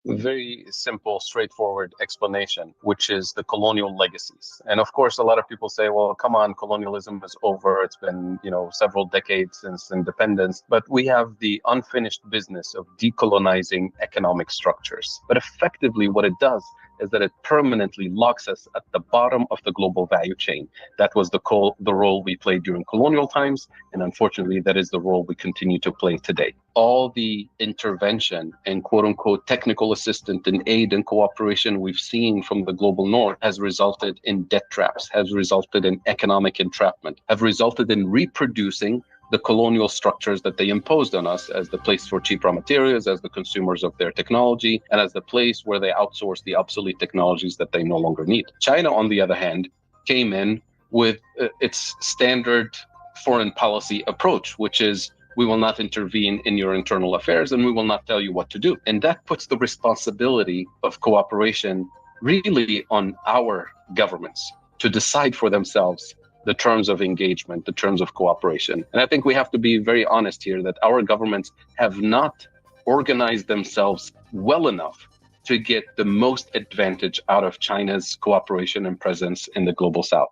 Very simple, straightforward explanation, which is the colonial legacies. And of course, a lot of people say, well, come on, colonialism is over. It's been, several decades since independence. But we have the unfinished business of decolonizing economic structures. But effectively, what it does is that it permanently locks us at the bottom of the global value chain. That was the role we played during colonial times. And unfortunately, that is the role we continue to play today. All the intervention and quote unquote technical assistance and aid and cooperation we've seen from the global north has resulted in debt traps, has resulted in economic entrapment, have resulted in reproducing the colonial structures that they imposed on us as the place for cheap raw materials, as the consumers of their technology, and as the place where they outsource the obsolete technologies that they no longer need. China, on the other hand, came in with its standard foreign policy approach, which is we will not intervene in your internal affairs and we will not tell you what to do. And that puts the responsibility of cooperation really on our governments to decide for themselves the terms of engagement, the terms of cooperation. And I think we have to be very honest here that our governments have not organized themselves well enough to get the most advantage out of China's cooperation and presence in the global south.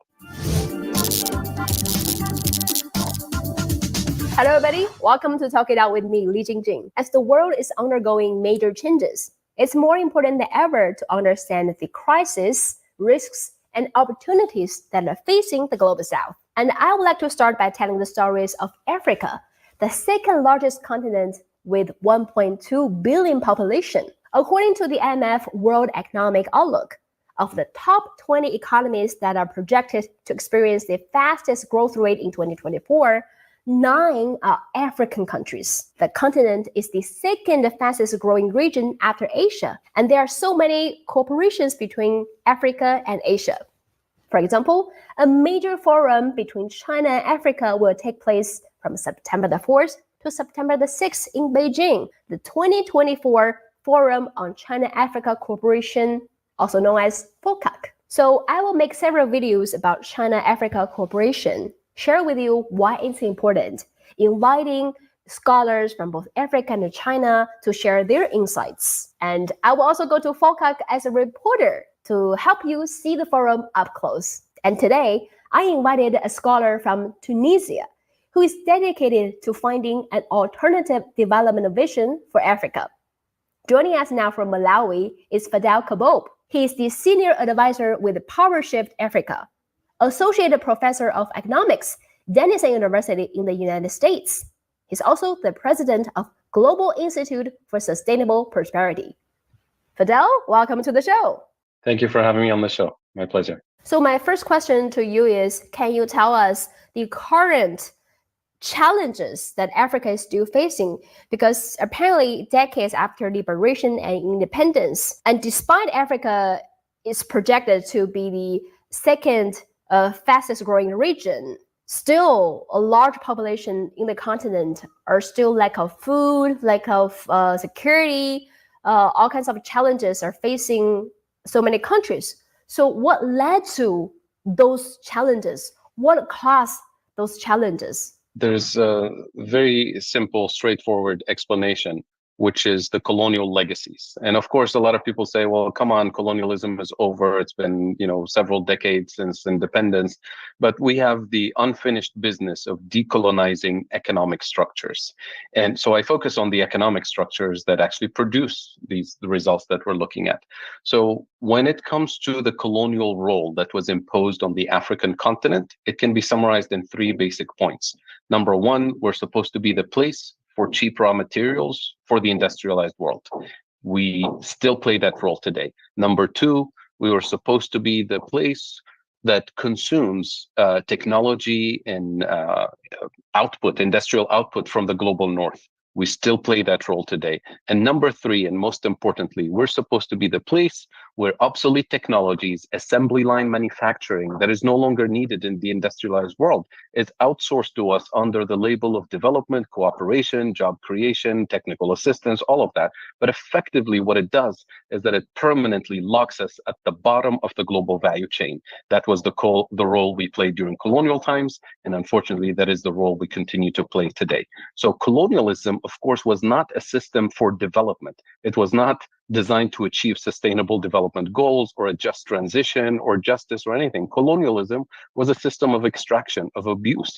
Hello, everybody. Welcome to Talk It Out with me, Li Jingjing. As the world is undergoing major changes, it's more important than ever to understand the crisis, risks, and opportunities that are facing the global south. And I would like to start by telling the stories of Africa, the second largest continent with 1.2 billion population. According to the IMF World Economic Outlook, of the top 20 economies that are projected to experience the fastest growth rate in 2024, 9 are African countries. The continent is the second fastest growing region after Asia, and there are so many cooperations between Africa and Asia. For example, a major forum between China and Africa will take place from September the 4th to September the 6th in Beijing, the 2024 Forum on China-Africa Cooperation, also known as FOCAC. So I will make several videos about China-Africa Cooperation, share with you why it's important, inviting scholars from both Africa and China to share their insights. And I will also go to FOCAC as a reporter to help you see the forum up close. And today, I invited a scholar from Tunisia who is dedicated to finding an alternative development vision for Africa. Joining us now from Malawi is Fadel Kabob. He is the senior advisor with PowerShift Africa, Associate Professor of Economics, Denison University in the United States. He's also the president of Global Institute for Sustainable Prosperity. Fadel, welcome to the show. Thank you for having me on the show. My pleasure. So my first question to you is, can you tell us the current challenges that Africa is still facing? Because apparently decades after liberation and independence, and despite Africa is projected to be the second fastest growing region, still a large population in the continent are still lack of food, lack of security, all kinds of challenges are facing so many countries. So what led to those challenges? What caused those challenges? There's a very simple, straightforward explanation, which is the colonial legacies. And of course, a lot of people say, well, come on, colonialism is over. It's been, several decades since independence. But we have the unfinished business of decolonizing economic structures. And so I focus on the economic structures that actually produce the results that we're looking at. So when it comes to the colonial role that was imposed on the African continent, it can be summarized in 3 basic points. Number 1, we're supposed to be the place for cheap raw materials for the industrialized world. We still play that role today. Number 2, we were supposed to be the place that consumes technology and industrial output from the global north. We still play that role today. And number 3, and most importantly, we're supposed to be the place where obsolete technologies, assembly line manufacturing that is no longer needed in the industrialized world is outsourced to us under the label of development, cooperation, job creation, technical assistance, all of that. But effectively, what it does is that it permanently locks us at the bottom of the global value chain. That was the role we played during colonial times. And unfortunately, that is the role we continue to play today. So colonialism of course, was not a system for development. It was not designed to achieve sustainable development goals or a just transition or justice or anything. Colonialism was a system of extraction, of abuse.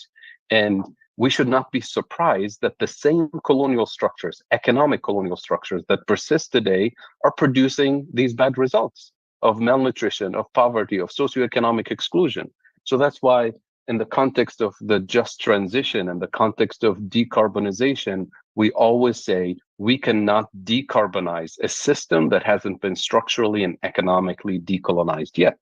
And we should not be surprised that the same colonial structures, economic colonial structures that persist today, are producing these bad results of malnutrition, of poverty, of socioeconomic exclusion. So that's why, in the context of the just transition and the context of decarbonization, we always say we cannot decarbonize a system that hasn't been structurally and economically decolonized yet.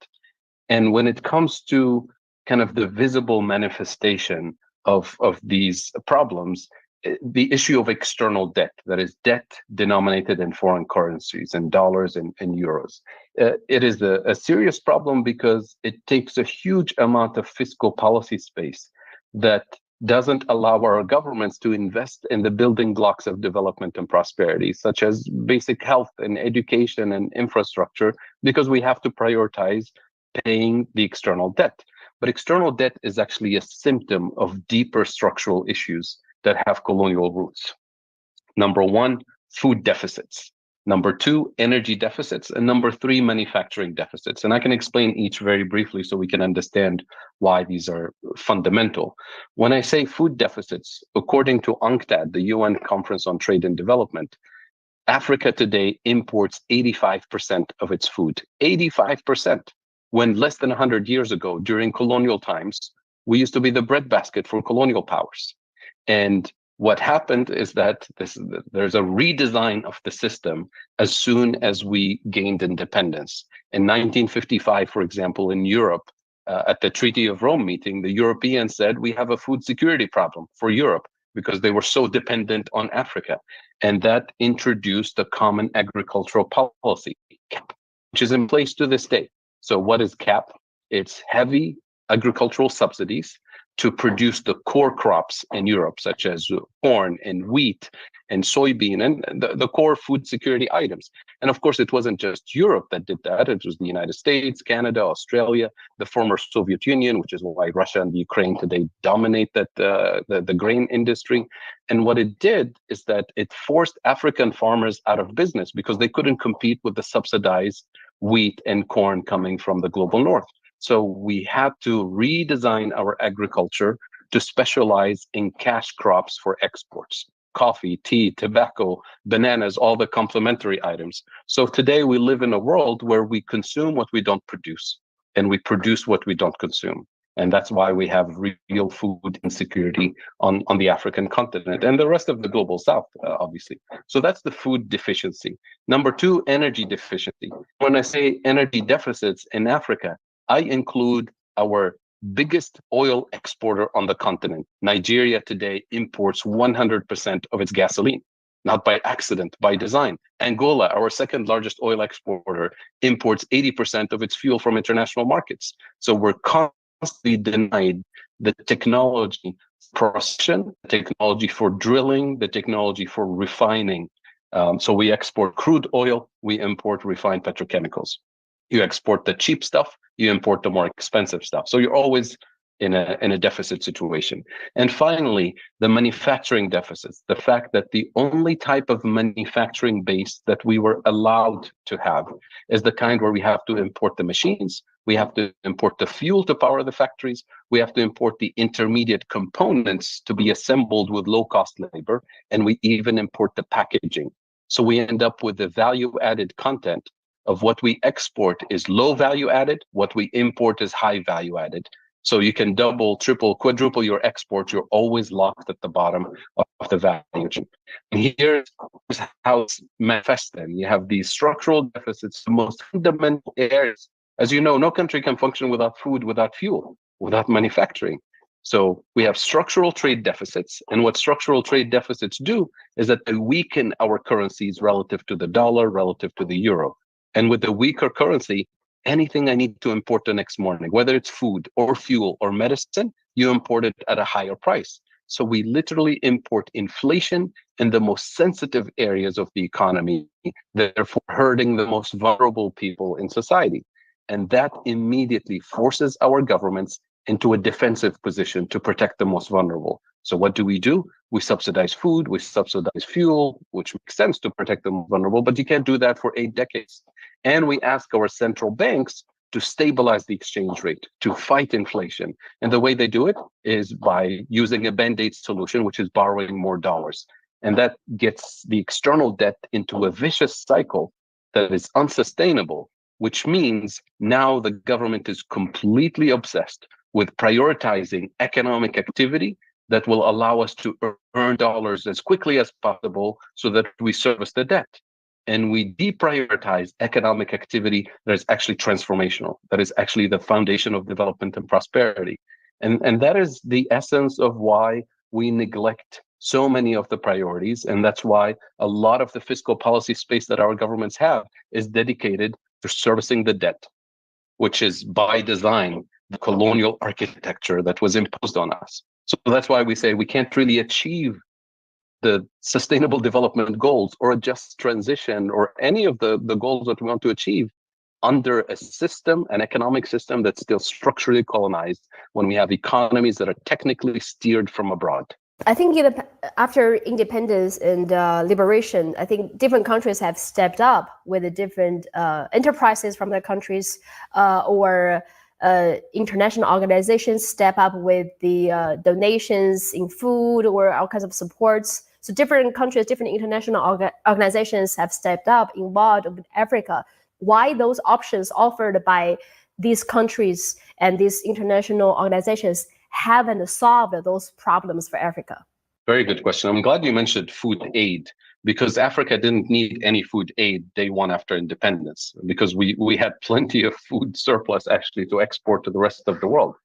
And when it comes to kind of the visible manifestation of these problems, the issue of external debt, that is debt denominated in foreign currencies, in dollars and euros, it is a serious problem because it takes a huge amount of fiscal policy space that doesn't allow our governments to invest in the building blocks of development and prosperity, such as basic health and education and infrastructure, because we have to prioritize paying the external debt. But external debt is actually a symptom of deeper structural issues that have colonial roots. Number one, food deficits. Number two, energy deficits. And number three, manufacturing deficits. And I can explain each very briefly so we can understand why these are fundamental. When I say food deficits, according to UNCTAD, the UN Conference on Trade and Development, Africa today imports 85% of its food. 85%. When less than 100 years ago, during colonial times, we used to be the breadbasket for colonial powers. And what happened is that there's a redesign of the system as soon as we gained independence. In 1955, for example, in Europe, at the Treaty of Rome meeting, the Europeans said we have a food security problem for Europe because they were so dependent on Africa. And that introduced a common agricultural policy, CAP, which is in place to this day. So what is CAP? It's heavy agricultural subsidies to produce the core crops in Europe, such as corn and wheat and soybean and the core food security items. And of course, it wasn't just Europe that did that. It was the United States, Canada, Australia, the former Soviet Union, which is why Russia and Ukraine today dominate the grain industry. And what it did is that it forced African farmers out of business because they couldn't compete with the subsidized wheat and corn coming from the global north. So we had to redesign our agriculture to specialize in cash crops for exports: coffee, tea, tobacco, bananas, all the complementary items. So today we live in a world where we consume what we don't produce and we produce what we don't consume. And that's why we have real food insecurity on the African continent and the rest of the global south, obviously. So that's the food deficiency. Number two, energy deficiency. When I say energy deficits in Africa, I include our biggest oil exporter on the continent. Nigeria today imports 100% of its gasoline, not by accident, by design. Angola, our second largest oil exporter, imports 80% of its fuel from international markets. So we're constantly denied the technology processing, the technology for drilling, the technology for refining. So we export crude oil, we import refined petrochemicals. You export the cheap stuff, you import the more expensive stuff. So you're always in a deficit situation. And finally, the manufacturing deficits, the fact that the only type of manufacturing base that we were allowed to have is the kind where we have to import the machines, we have to import the fuel to power the factories, we have to import the intermediate components to be assembled with low-cost labor, and we even import the packaging. So we end up with the value-added content of what we export is low value added, what we import is high value added. So you can double, triple, quadruple your exports, you're always locked at the bottom of the value chain. And here's how it's manifests then. You have these structural deficits, the most fundamental areas. As you know, no country can function without food, without fuel, without manufacturing. So we have structural trade deficits, and what structural trade deficits do is that they weaken our currencies relative to the dollar, relative to the euro. And with the weaker currency, anything I need to import the next morning, whether it's food or fuel or medicine, you import it at a higher price. So we literally import inflation in the most sensitive areas of the economy, therefore hurting the most vulnerable people in society. And that immediately forces our governments into a defensive position to protect the most vulnerable. So what do? We subsidize food, we subsidize fuel, which makes sense to protect the vulnerable, but you can't do that for 8 decades. And we ask our central banks to stabilize the exchange rate, to fight inflation. And the way they do it is by using a band-aid solution, which is borrowing more dollars. And that gets the external debt into a vicious cycle that is unsustainable, which means now the government is completely obsessed with prioritizing economic activity that will allow us to earn dollars as quickly as possible so that we service the debt. And we deprioritize economic activity that is actually transformational, that is actually the foundation of development and prosperity. And that is the essence of why we neglect so many of the priorities. And that's why a lot of the fiscal policy space that our governments have is dedicated to servicing the debt, which is by design the colonial architecture that was imposed on us. So that's why we say we can't really achieve the sustainable development goals or a just transition or any of the goals that we want to achieve under a system, an economic system that's still structurally colonized, when we have economies that are technically steered from abroad. I think after independence and liberation, I think different countries have stepped up with the different enterprises from their countries or international organizations step up with the donations in food or all kinds of supports. So different countries, different international organizations have stepped up, involved with Africa. Why those options offered by these countries and these international organizations haven't solved those problems for Africa? Very good question. I'm glad you mentioned food aid, because Africa didn't need any food aid day one after independence, because we had plenty of food surplus actually to export to the rest of the world.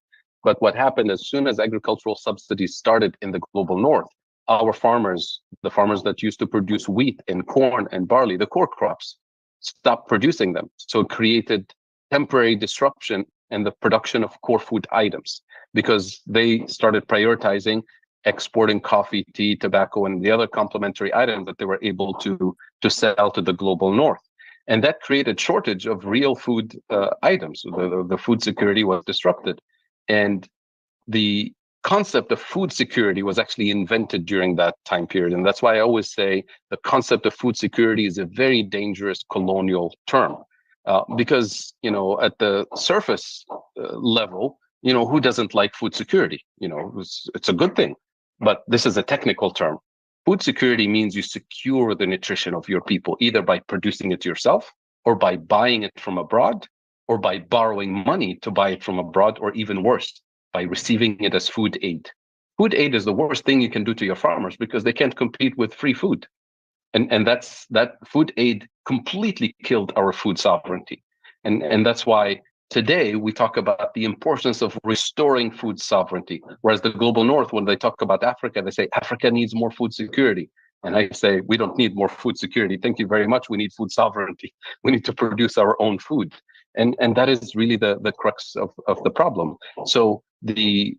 But what happened as soon as agricultural subsidies started in the global north, our farmers, the farmers that used to produce wheat and corn and barley, the core crops, stopped producing them. So it created temporary disruption in the production of core food items, because they started prioritizing exporting coffee, tea, tobacco, and the other complementary items that they were able to sell to the global north. And that created shortage of real food items. The food security was disrupted. And the concept of food security was actually invented during that time period. And that's why I always say the concept of food security is a very dangerous colonial term. Because, at the surface level, who doesn't like food security? It's a good thing. But this is a technical term. Food security means you secure the nutrition of your people, either by producing it yourself, or by buying it from abroad, or by borrowing money to buy it from abroad, or even worse, by receiving it as food aid. Food aid is the worst thing you can do to your farmers, because they can't compete with free food. And that food aid completely killed our food sovereignty. And that's why today we talk about the importance of restoring food sovereignty. Whereas the global north, when they talk about Africa, they say Africa needs more food security. And I say, we don't need more food security. Thank you very much. We need food sovereignty. We need to produce our own food. And that is really the crux of the problem. So the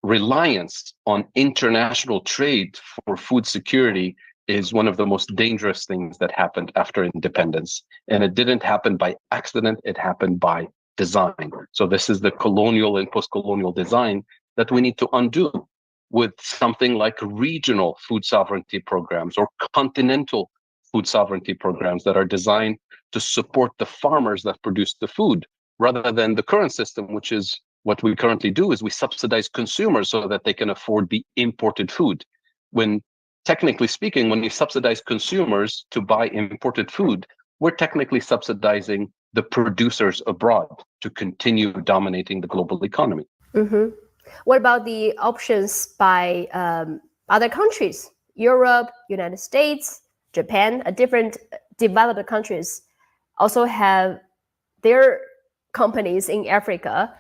reliance on international trade for food security is one of the most dangerous things that happened after independence. And it didn't happen by accident, it happened by design. So this is the colonial and post-colonial design that we need to undo with something like regional food sovereignty programs or continental food sovereignty programs that are designed to support the farmers that produce the food, rather than the current system, which is what we currently do, is we subsidize consumers so that they can afford the imported food. When technically speaking, when we subsidize consumers to buy imported food, we're technically subsidizing the producers abroad to continue dominating the global economy. Mm-hmm. What about the options by other countries? Europe, United States, Japan, different developed countries also have their companies in Africa.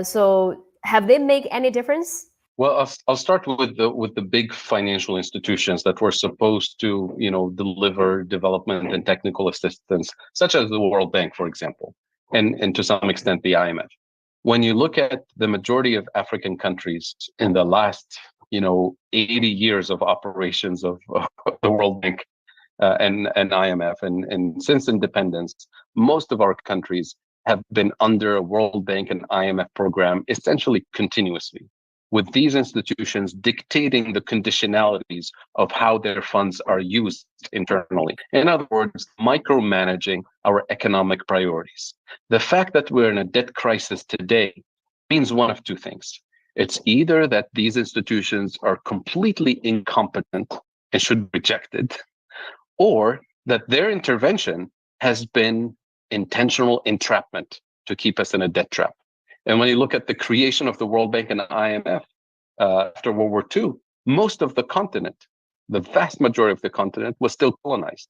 So have they made any difference? Well, I'll start with the big financial institutions that were supposed to, deliver development and technical assistance, such as the World Bank, for example, and to some extent the IMF. When you look at the majority of African countries in the last, 80 years of operations of the World Bank and IMF, and since independence, most of our countries have been under a World Bank and IMF program essentially continuously. with these institutions dictating the conditionalities of how their funds are used internally. In other words, micromanaging our economic priorities. The fact that we're in a debt crisis today means one of two things. It's either that these institutions are completely incompetent and should be rejected, or that their intervention has been intentional entrapment to keep us in a debt trap. And when you look at the creation of the World Bank and the IMF after World War II, most of the continent, the vast majority of the continent, was still colonized.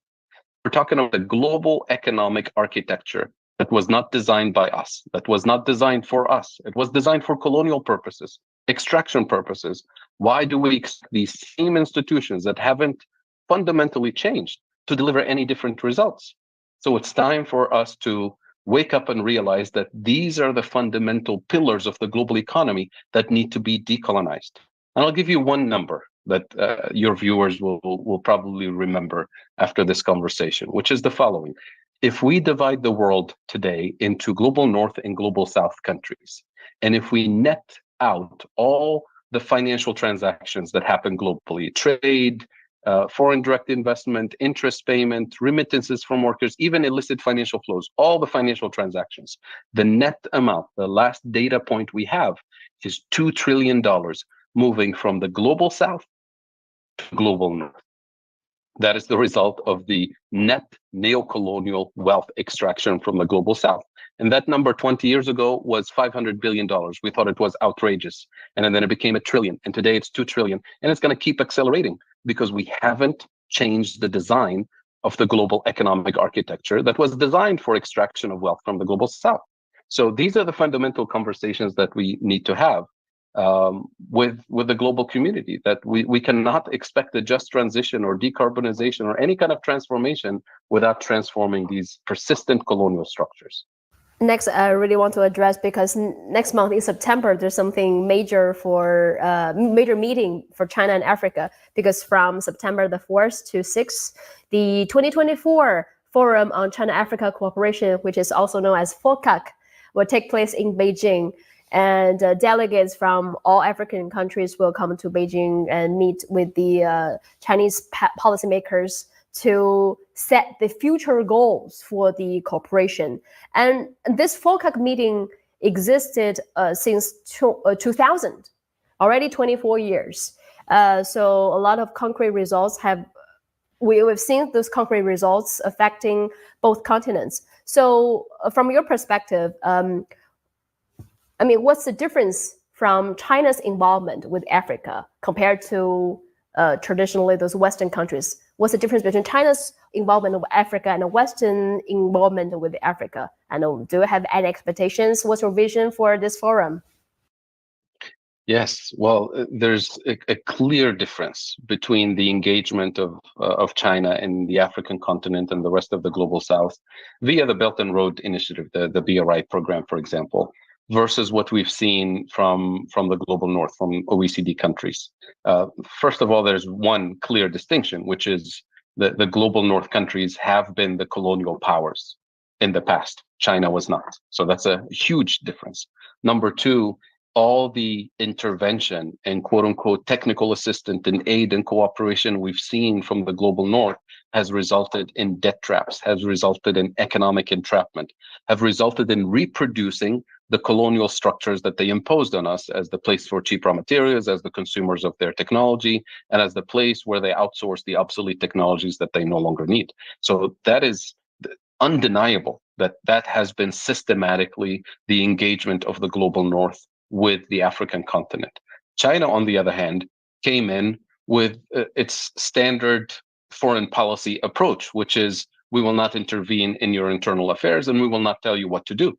We're talking about a global economic architecture that was not designed by us, that was not designed for us. It was designed for colonial purposes, extraction purposes. Why do we expect these same institutions that haven't fundamentally changed to deliver any different results? So it's time for us to wake up and realize that these are the fundamental pillars of the global economy that need to be decolonized. And I'll give you one number that your viewers will probably remember after this conversation, which is the following. If we divide the world today into global north and global south countries, and if we net out all the financial transactions that happen globally, trade, foreign direct investment, interest payment, remittances from workers, even illicit financial flows, all the financial transactions, the net amount, the last data point we have is $2 trillion moving from the global south to global north. That is the result of the net neocolonial wealth extraction from the global south. And that number 20 years ago was $500 billion. We thought it was outrageous. And then it became $1 trillion. And today it's $2 trillion. And it's going to keep accelerating because we haven't changed the design of the global economic architecture that was designed for extraction of wealth from the global south. So these are the fundamental conversations that we need to have with the global community, that we cannot expect a just transition or decarbonization or any kind of transformation without transforming these persistent colonial structures. Next, I really want to address, because next month in September, there's something major for major meeting for China and Africa, because from September the 4th to 6th, the 2024 Forum on China-Africa Cooperation, which is also known as FOCAC, will take place in Beijing. And delegates from all African countries will come to Beijing and meet with the Chinese policymakers to set the future goals for the cooperation. And this FOCAC meeting existed since 2000, already 24 years. So a lot of concrete results we've seen those concrete results affecting both continents. So from your perspective, what's the difference from China's involvement with Africa compared to traditionally those Western countries? What's the difference between China's involvement with Africa and the Western involvement with Africa? And do you have any expectations? What's your vision for this forum? Yes, well, there's a clear difference between the engagement of China in the African continent and the rest of the global South via the Belt and Road Initiative, the BRI program, for example, versus what we've seen from the global north, from OECD countries. First of all, there's one clear distinction, which is that the global north countries have been the colonial powers in the past. China was not. So that's a huge difference. Number two, all the intervention and quote unquote technical assistance and aid and cooperation we've seen from the global north has resulted in debt traps, has resulted in economic entrapment, have resulted in reproducing the colonial structures that they imposed on us as the place for cheap raw materials, as the consumers of their technology, and as the place where they outsource the obsolete technologies that they no longer need. So that is undeniable that has been systematically the engagement of the global north with the African continent. China, on the other hand, came in with its standard foreign policy approach, which is we will not intervene in your internal affairs and we will not tell you what to do.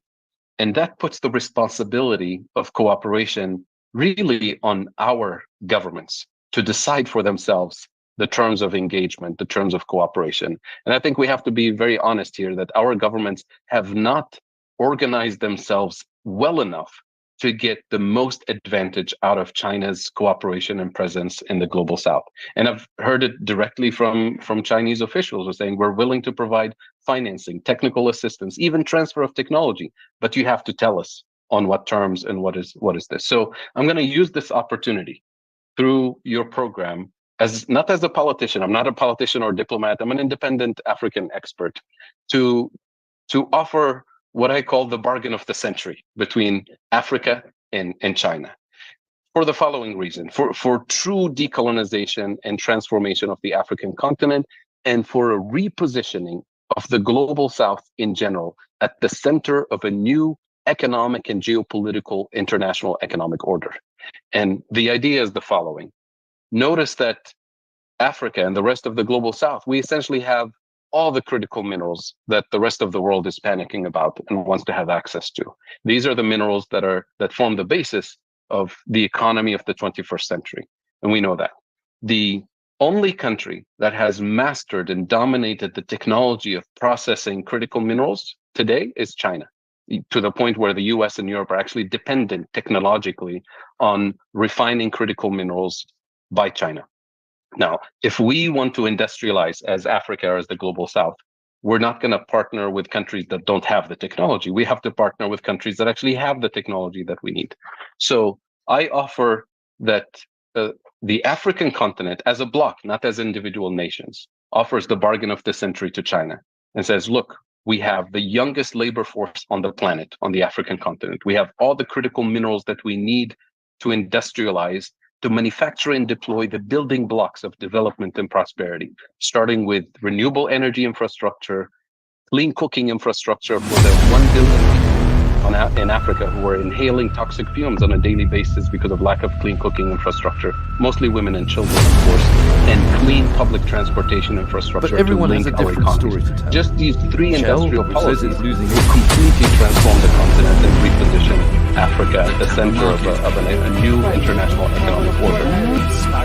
And that puts the responsibility of cooperation really on our governments to decide for themselves the terms of engagement, the terms of cooperation. And I think we have to be very honest here that our governments have not organized themselves well enough to get the most advantage out of China's cooperation and presence in the global South. And I've heard it directly from Chinese officials who are saying, we're willing to provide financing, technical assistance, even transfer of technology, but you have to tell us on what terms and what is this. So I'm going to use this opportunity through your program as not as a politician. I'm not a politician or diplomat. I'm an independent African expert to offer what I call the bargain of the century between Africa and China. For the following reason, for true decolonization and transformation of the African continent, and for a repositioning of the global South in general at the center of a new economic and geopolitical international economic order. And the idea is the following. Notice that Africa and the rest of the global South, we essentially have all the critical minerals that the rest of the world is panicking about and wants to have access to. These are the minerals that form the basis of the economy of the 21st century. And we know that. The only country that has mastered and dominated the technology of processing critical minerals today is China, to the point where the US and Europe are actually dependent technologically on refining critical minerals by China. Now, if we want to industrialize as Africa or as the global South, we're not going to partner with countries that don't have the technology. We have to partner with countries that actually have the technology that we need. So I offer that the African continent as a bloc, not as individual nations, offers the bargain of the century to China and says, look, we have the youngest labor force on the planet, on the African continent. We have all the critical minerals that we need to industrialize, to manufacture and deploy the building blocks of development and prosperity, starting with renewable energy infrastructure, clean cooking infrastructure for the 1 billion people in Africa who are inhaling toxic fumes on a daily basis because of lack of clean cooking infrastructure, mostly women and children, of course, and clean public transportation infrastructure. But everyone has a different story to tell. Just these three industrial policies will completely transform the continent and reposition Africa at the center of a new international economic order.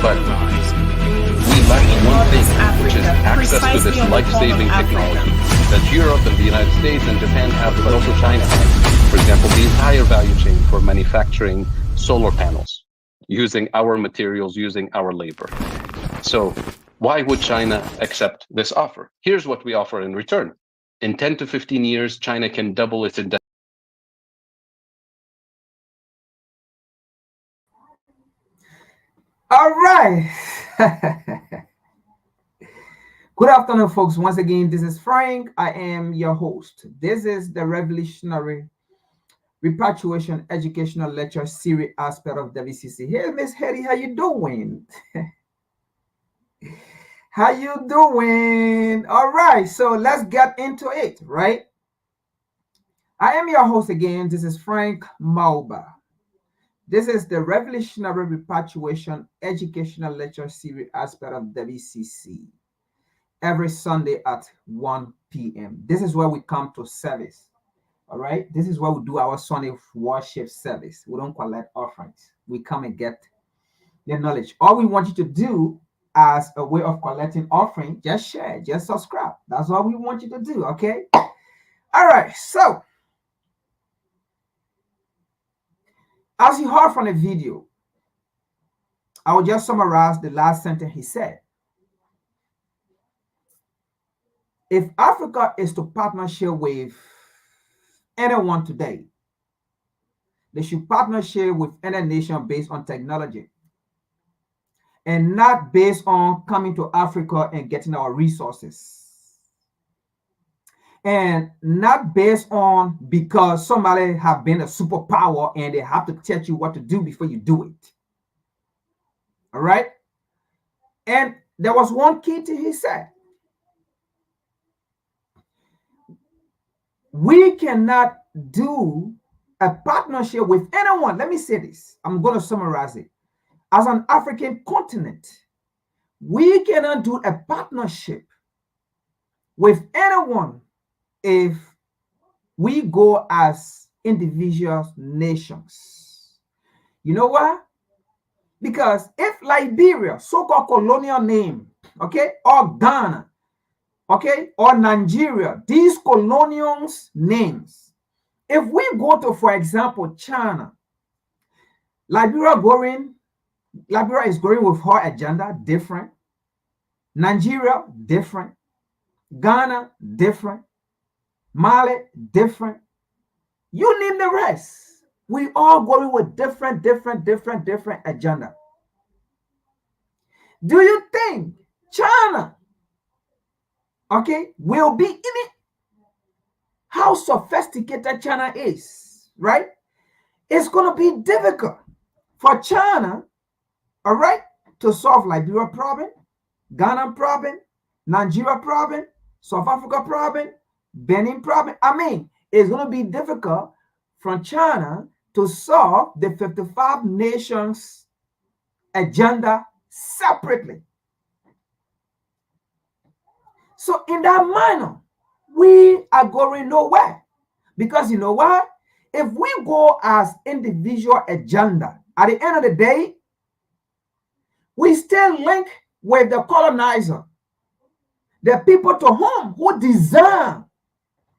But we lack one thing, which is access to this life-saving technology that Europe and the United States and Japan have, but also China has. For example, the entire value chain for manufacturing solar panels, using our materials, using our labor. So why would China accept this offer? Here's what we offer in return. In 10 to 15 years, China can double its industry. All right. Good afternoon, folks. Once again, this is Frank. I am your host. This is the Revolutionary Repatriation Educational Lecture Series aspect of WCC. Hey, Miss Hetty, how you doing? How you doing? All right, so let's get into it, right? I am your host again. This is Frank Mauba. This is the Revolutionary Repatriation Educational Lecture Series aspect of WCC. Every Sunday at 1 p.m. This is where we come to service. All right. This is where we do our Sunday worship service. We don't collect offerings. We come and get your knowledge. All we want you to do as a way of collecting offering, just share, just subscribe. That's all we want you to do. Okay. All right. So, as you heard from the video, I will just summarize the last sentence he said. If Africa is to partnership with anyone today, they should partnership with any nation based on technology and not based on coming to Africa and getting our resources. And not based on because somebody have been a superpower and they have to tell you what to do before you do it. All right. And there was one key thing he said. We cannot do a partnership with anyone. Let me say this. I'm going to summarize it. As an African continent, we cannot do a partnership with anyone if we go as individual nations. You know why? Because if Liberia, so-called colonial name, okay, or Ghana, okay, or Nigeria, these colonial names, if we go to, for example, China, Liberia is going with her agenda, different. Nigeria, different. Ghana, different. Mali, different. You name the rest. We all going with different agenda. Do you think China, okay, will be in it? How sophisticated China is, right? It's going to be difficult for China, all right, to solve Liberia problem, Ghana problem, Nigeria problem, South Africa problem, Benin problem. I mean, it's going to be difficult for China to solve the 55 nations agenda separately. So in that manner, we are going nowhere. Because you know what? If we go as individual agenda, at the end of the day, we still link with the colonizer, the people to whom who deserve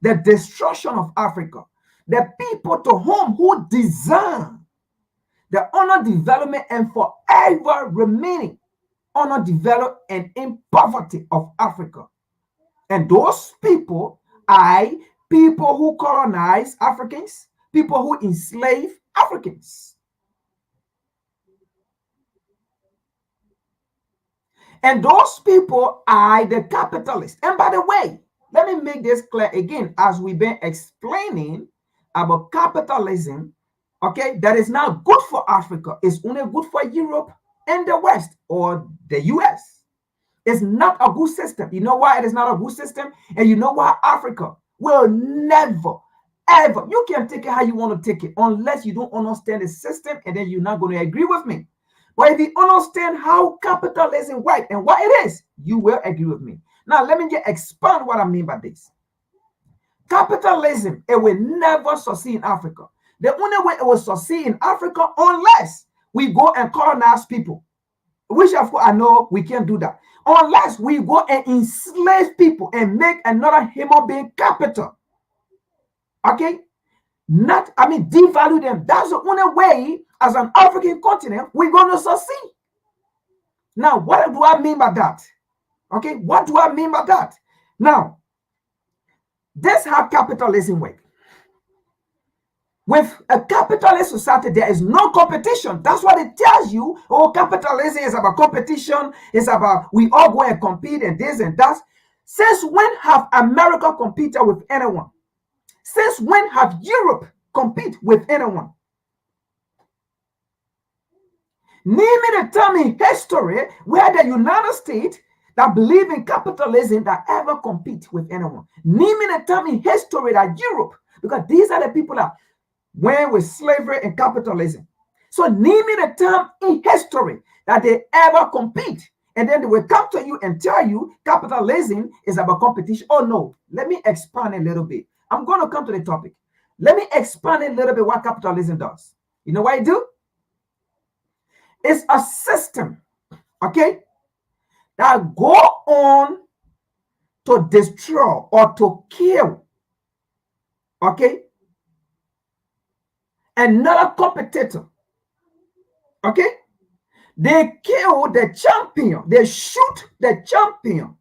the destruction of Africa, the people to whom who deserve the underdevelopment and forever remaining underdeveloped and in poverty of Africa. And those people are people who colonize Africans, people who enslave Africans. And those people are the capitalists. And by the way, let me make this clear again, as we've been explaining about capitalism, okay, that is not good for Africa. It's only good for Europe and the West or the US. It's not a good system. You know why it is not a good system? And you know why Africa will never, ever, you can take it how you want to take it, unless you don't understand the system, and then you're not going to agree with me. But if you understand how capitalism works and what it is, you will agree with me. Now, let me just expand what I mean by this. Capitalism, it will never succeed in Africa. The only way it will succeed in Africa, unless we go and colonize people, which of course I know we can't do that. Unless we go and enslave people and make another human being capital. Okay? Devalue them. That's the only way, as an African continent, we're going to succeed. Now, what do I mean by that? Okay, what do I mean by that? Now, this is how capitalism works. With a capitalist society, there is no competition. That's what it tells you. Oh, capitalism is about competition. It's about we all go and compete and this and that. Since when have America competed with anyone? Since when have Europe competed with anyone? Name me the time in history where the United States that believe in capitalism that ever compete with anyone. Name me the time in history that Europe, because these are the people that went with slavery and capitalism. So name me the time in history that they ever compete. And then they will come to you and tell you capitalism is about competition. Oh no, let me expand a little bit. I'm going to come to the topic. Let me expand a little bit what capitalism does. You know what it do? It's a system, okay, that go on to destroy or to kill, okay, another competitor, okay? They kill the champion. They shoot the champion.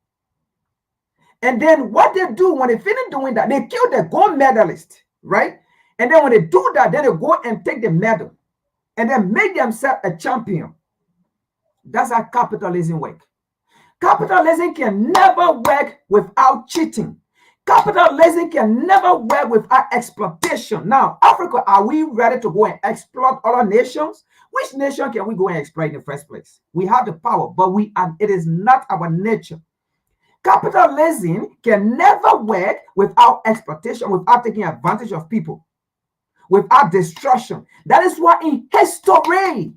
And then what they do when they finish doing that, they kill the gold medalist, right? And then when they do that, then they go and take the medal and then make themselves a champion. That's how capitalism works. Capitalism can never work without cheating. Capitalism can never work without exploitation. Now, Africa, are we ready to go and exploit other nations? Which nation can we go and exploit in the first place? We have the power, but it is not our nature. Capitalism can never work without exploitation, without taking advantage of people, without destruction. That is why in history,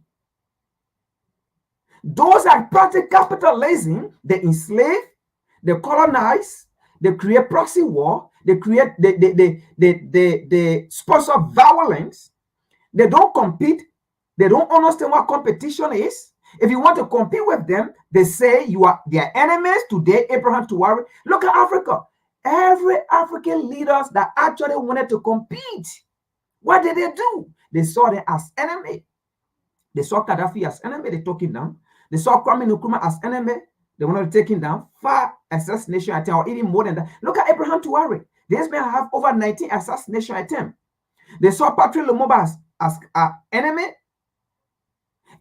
those that practice capitalism, they enslave, they colonize, they create proxy war, they create, they sponsor violence, they don't compete, they don't understand what competition is. If you want to compete with them, they say you are their enemies. Today, Abraham Tuwari. Look at Africa. Every African leaders that actually wanted to compete, what did they do? They saw them as enemy. They saw Gaddafi as enemy. They took him down. They saw Kwame Nkrumah as enemy. They wanted to take him down. 5 assassination attempts, or even more than that. Look at Abraham Tuwari. This man have over 19 assassination attempts. They saw Patrick Lumumba as our enemy.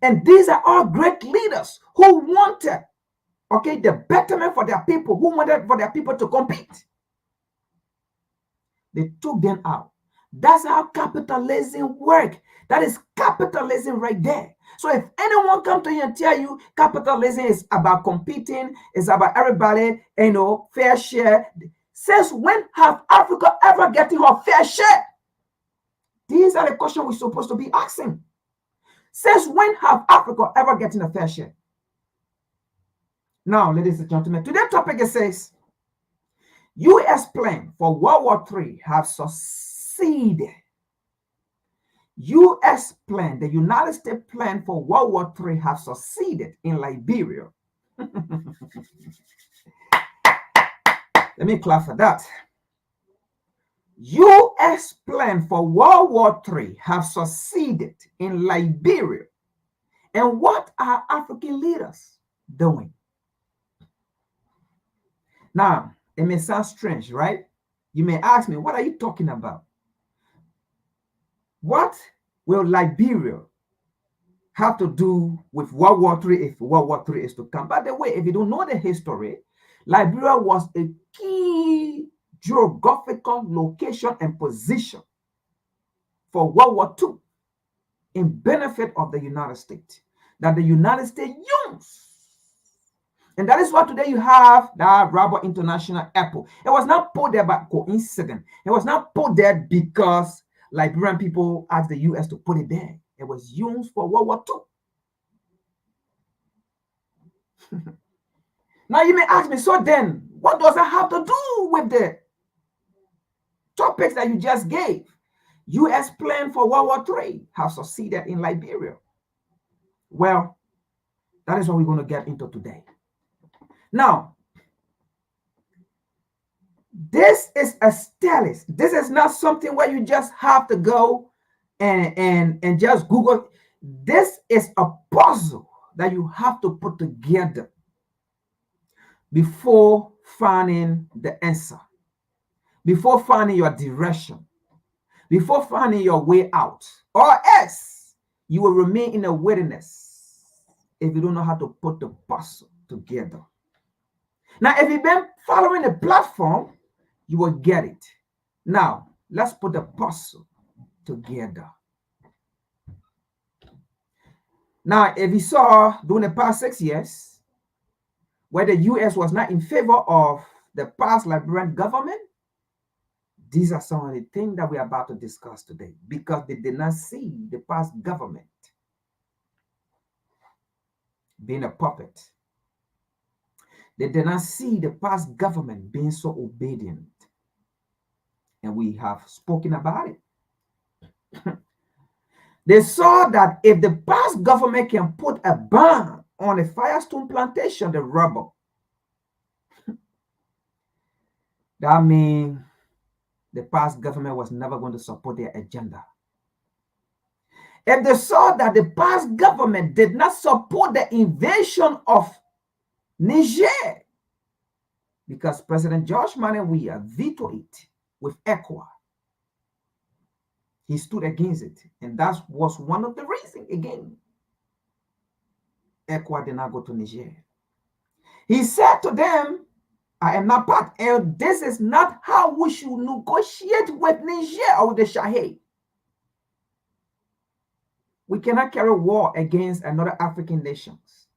And these are all great leaders who wanted, okay, the betterment for their people, who wanted for their people to compete. They took them out. That's how capitalism works. That is capitalism right there. So if anyone come to you and tell you capitalism is about competing, it's about everybody, fair share. Since when have Africa ever gotten her fair share? These are the questions we're supposed to be asking. Since when have Africa ever gotten a fair share? Now, ladies and gentlemen, today's topic it says, U.S. plan for World War III have succeeded. U.S. plan, the United States plan for World War III have succeeded in Liberia. Let me clap for that. U.S. plan for World War III have succeeded in Liberia. And what are African leaders doing? Now, it may sound strange, right? You may ask me, what are you talking about? What will Liberia have to do with World War III if World War III is to come? By the way, if you don't know the history, Liberia was a key geographical location and position for World War II in benefit of the United States, that the United States used. And that is why today you have that Rabat International Airport. It was not put there by coincidence. It was not put there because Liberian people asked the U.S. to put it there. It was used for World War II. Now you may ask me, so then, what does that have to do with the topics that you just gave? U.S. plan for World War III have succeeded in Liberia. Well, that is what we're going to get into today. Now, this is a status. This is not something where you just have to go and just Google. This is a puzzle that you have to put together before finding the answer, before finding your direction, before finding your way out, or else you will remain in the wilderness if you don't know how to put the puzzle together. Now, if you've been following the platform, you will get it. Now, let's put the puzzle together. Now, if you saw during the past 6 years, where the U.S. was not in favor of the past Liberian government, these are some of the things that we're about to discuss today, because they did not see the past government being a puppet. They did not see the past government being so obedient. And we have spoken about it. They saw that if the past government can put a ban on a Firestone plantation, the rubber, that means the past government was never going to support their agenda. If they saw that the past government did not support the invasion of Niger, because President George Weah vetoed it with ECOWAS. He stood against it, and that was one of the reasons, again, ECOWAS did not go to Niger. He said to them, I am not part, and this is not how we should negotiate with Niger or with the Sahel. We cannot carry war against another African nations.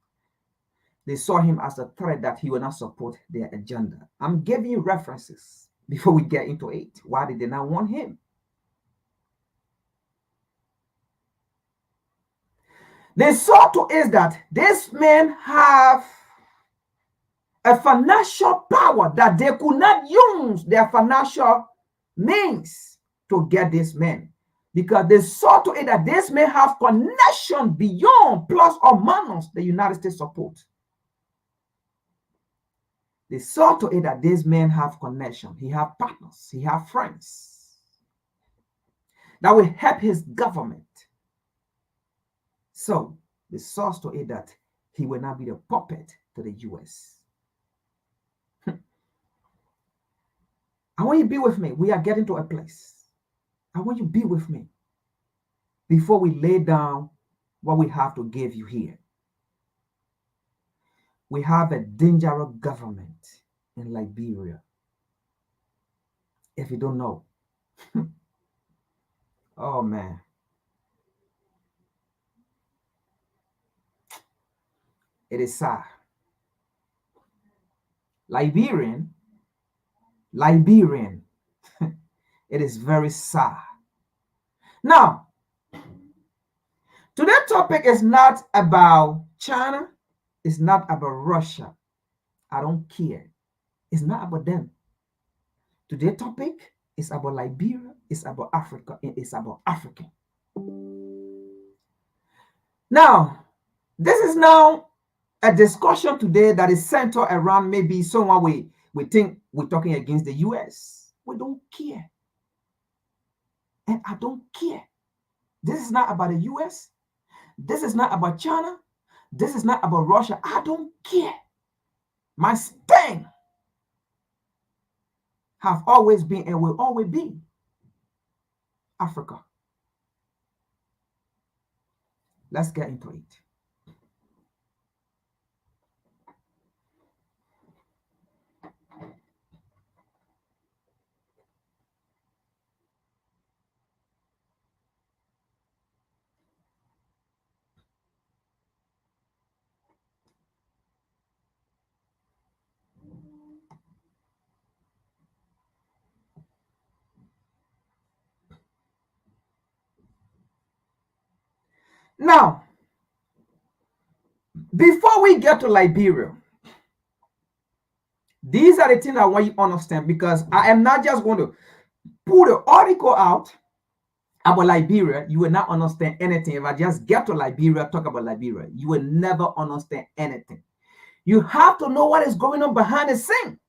They saw him as a threat that he will not support their agenda. I'm giving you references before we get into it. Why did they not want him? They saw to is that these men have a financial power that they could not use their financial means to get these men, because they saw to it that these men have connection beyond plus or minus the United States support. They saw to it that these men have connection. He have partners. He have friends that will help his government. So they saw to it that he will not be the puppet to the U.S. I want you to be with me. We are getting to a place. I want you to be with me. before we lay down what we have to give you here. We have a dangerous government in Liberia. If you don't know. Oh, man. It is sad. Liberian. It is very sad. Now, today's topic is not about China. It's not about Russia. I don't care. It's not about them. Today's topic is about Liberia. It's about Africa. And it's about African. Now, this is now a discussion today that is centered around maybe someone we think we're talking against the US. We don't care. And I don't care. This is not about the US. This is not about China. This is not about Russia. I don't care. My stand have always been and will always be Africa. Let's get into it. Now, before we get to Liberia, these are the things I want you to understand, because I am not just going to put an article out about Liberia. You will not understand anything. If I just get to Liberia, talk about Liberia, you will never understand anything. You have to know what is going on behind the scene.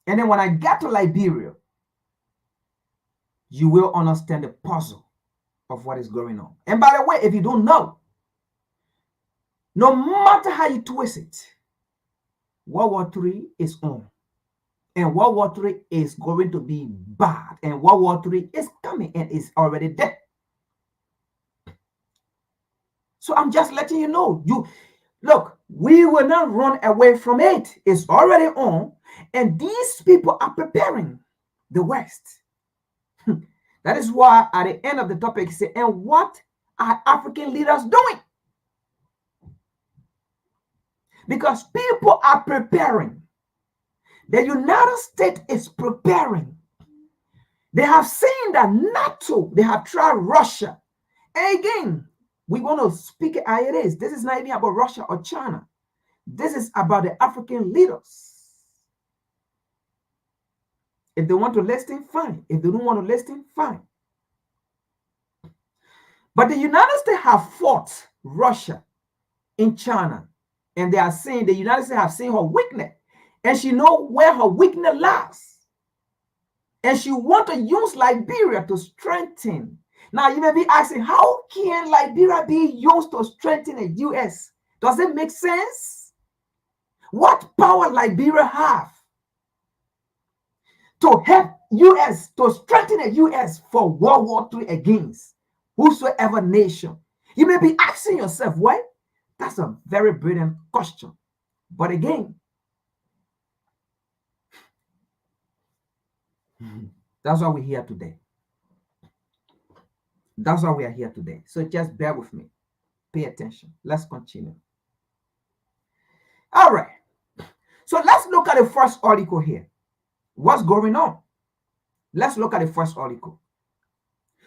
And then when I get to Liberia, you will understand the puzzle of what is going on. And by the way, if you don't know, no matter how you twist it, World War III is on. And World War III is going to be bad. And World War III is coming and is already there. So I'm just letting you know. Look, we will not run away from it. It's already on. And these people are preparing the West. That is why at the end of the topic, say, and what are African leaders doing? Because people are preparing. The United States is preparing. They have seen that NATO, they have tried Russia. And again, we want to speak it how it is. This is not even about Russia or China. This is about the African leaders. If they want to listen, fine. If they don't want to listen, fine. But the United States have fought Russia in China. And they are saying the United States have seen her weakness. And she knows where her weakness lies. And she wants to use Liberia to strengthen. Now, you may be asking, how can Liberia be used to strengthen the U.S.? Does it make sense? What power Liberia have to help U.S., to strengthen the U.S. for World War III against whosoever nation? You may be asking yourself, why? That's a very brilliant question. But again, that's why we're here today. That's why we are here today. So just bear with me. Pay attention. Let's continue. All right. So let's look at the first article here. What's going on? Let's look at the first article.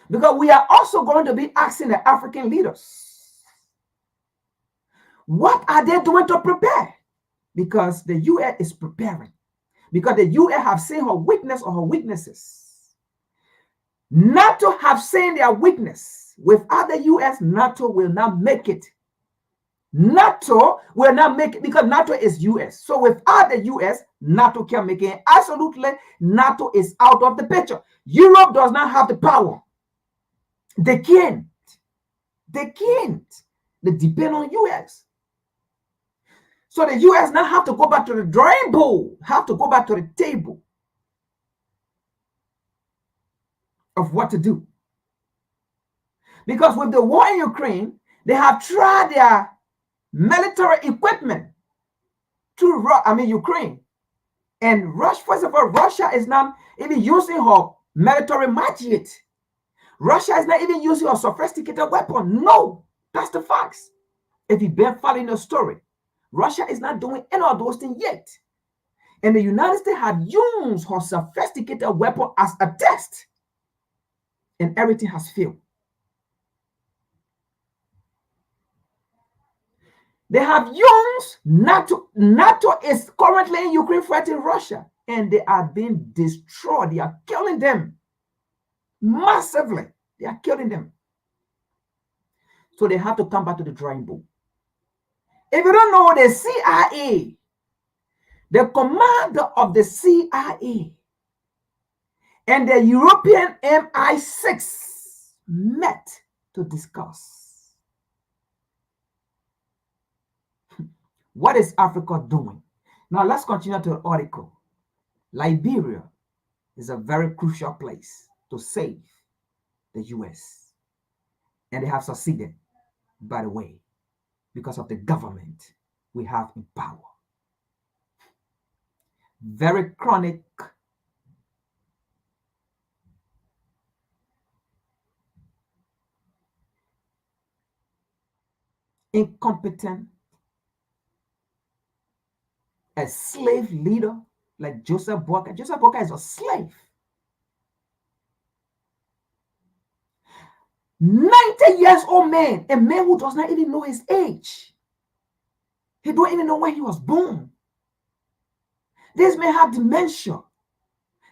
Because we are also going to be asking the African leaders, what are they doing to prepare? Because the U.S. is preparing. Because the U.S. have seen her weakness or her weaknesses. NATO have seen their weakness. Without the U.S., NATO will not make it. NATO will not make it because NATO is U.S. So without the U.S., NATO can't make it. Absolutely, NATO is out of the picture. Europe does not have the power. They can't. They can't. They depend on U.S. So the U.S. now have to go back to the drawing board, have to go back to the table of what to do. Because with the war in Ukraine, they have tried their military equipment to Ukraine. And first of all, Russia is not even using her military might yet. Russia is not even using a sophisticated weapon. No, that's the facts. If you've been following the story, Russia is not doing any of those things yet. And the United States had used her sophisticated weapon as a test. And everything has failed. They have used NATO. NATO is currently in Ukraine fighting Russia. And they are being destroyed. They are killing them massively. They are killing them. So they have to come back to the drawing board. If you don't know, the CIA, the commander of the CIA and the European MI6 met to discuss. What is Africa doing? Now let's continue to the article. Liberia is a very crucial place to save the US. And they have succeeded, by the way, because of the government we have in power. Very chronic, incompetent, a slave leader like Joseph Boakai. Joseph Boakai is a slave. 90 years old man, a man who does not even know his age. He don't even know when he was born. This man have dementia.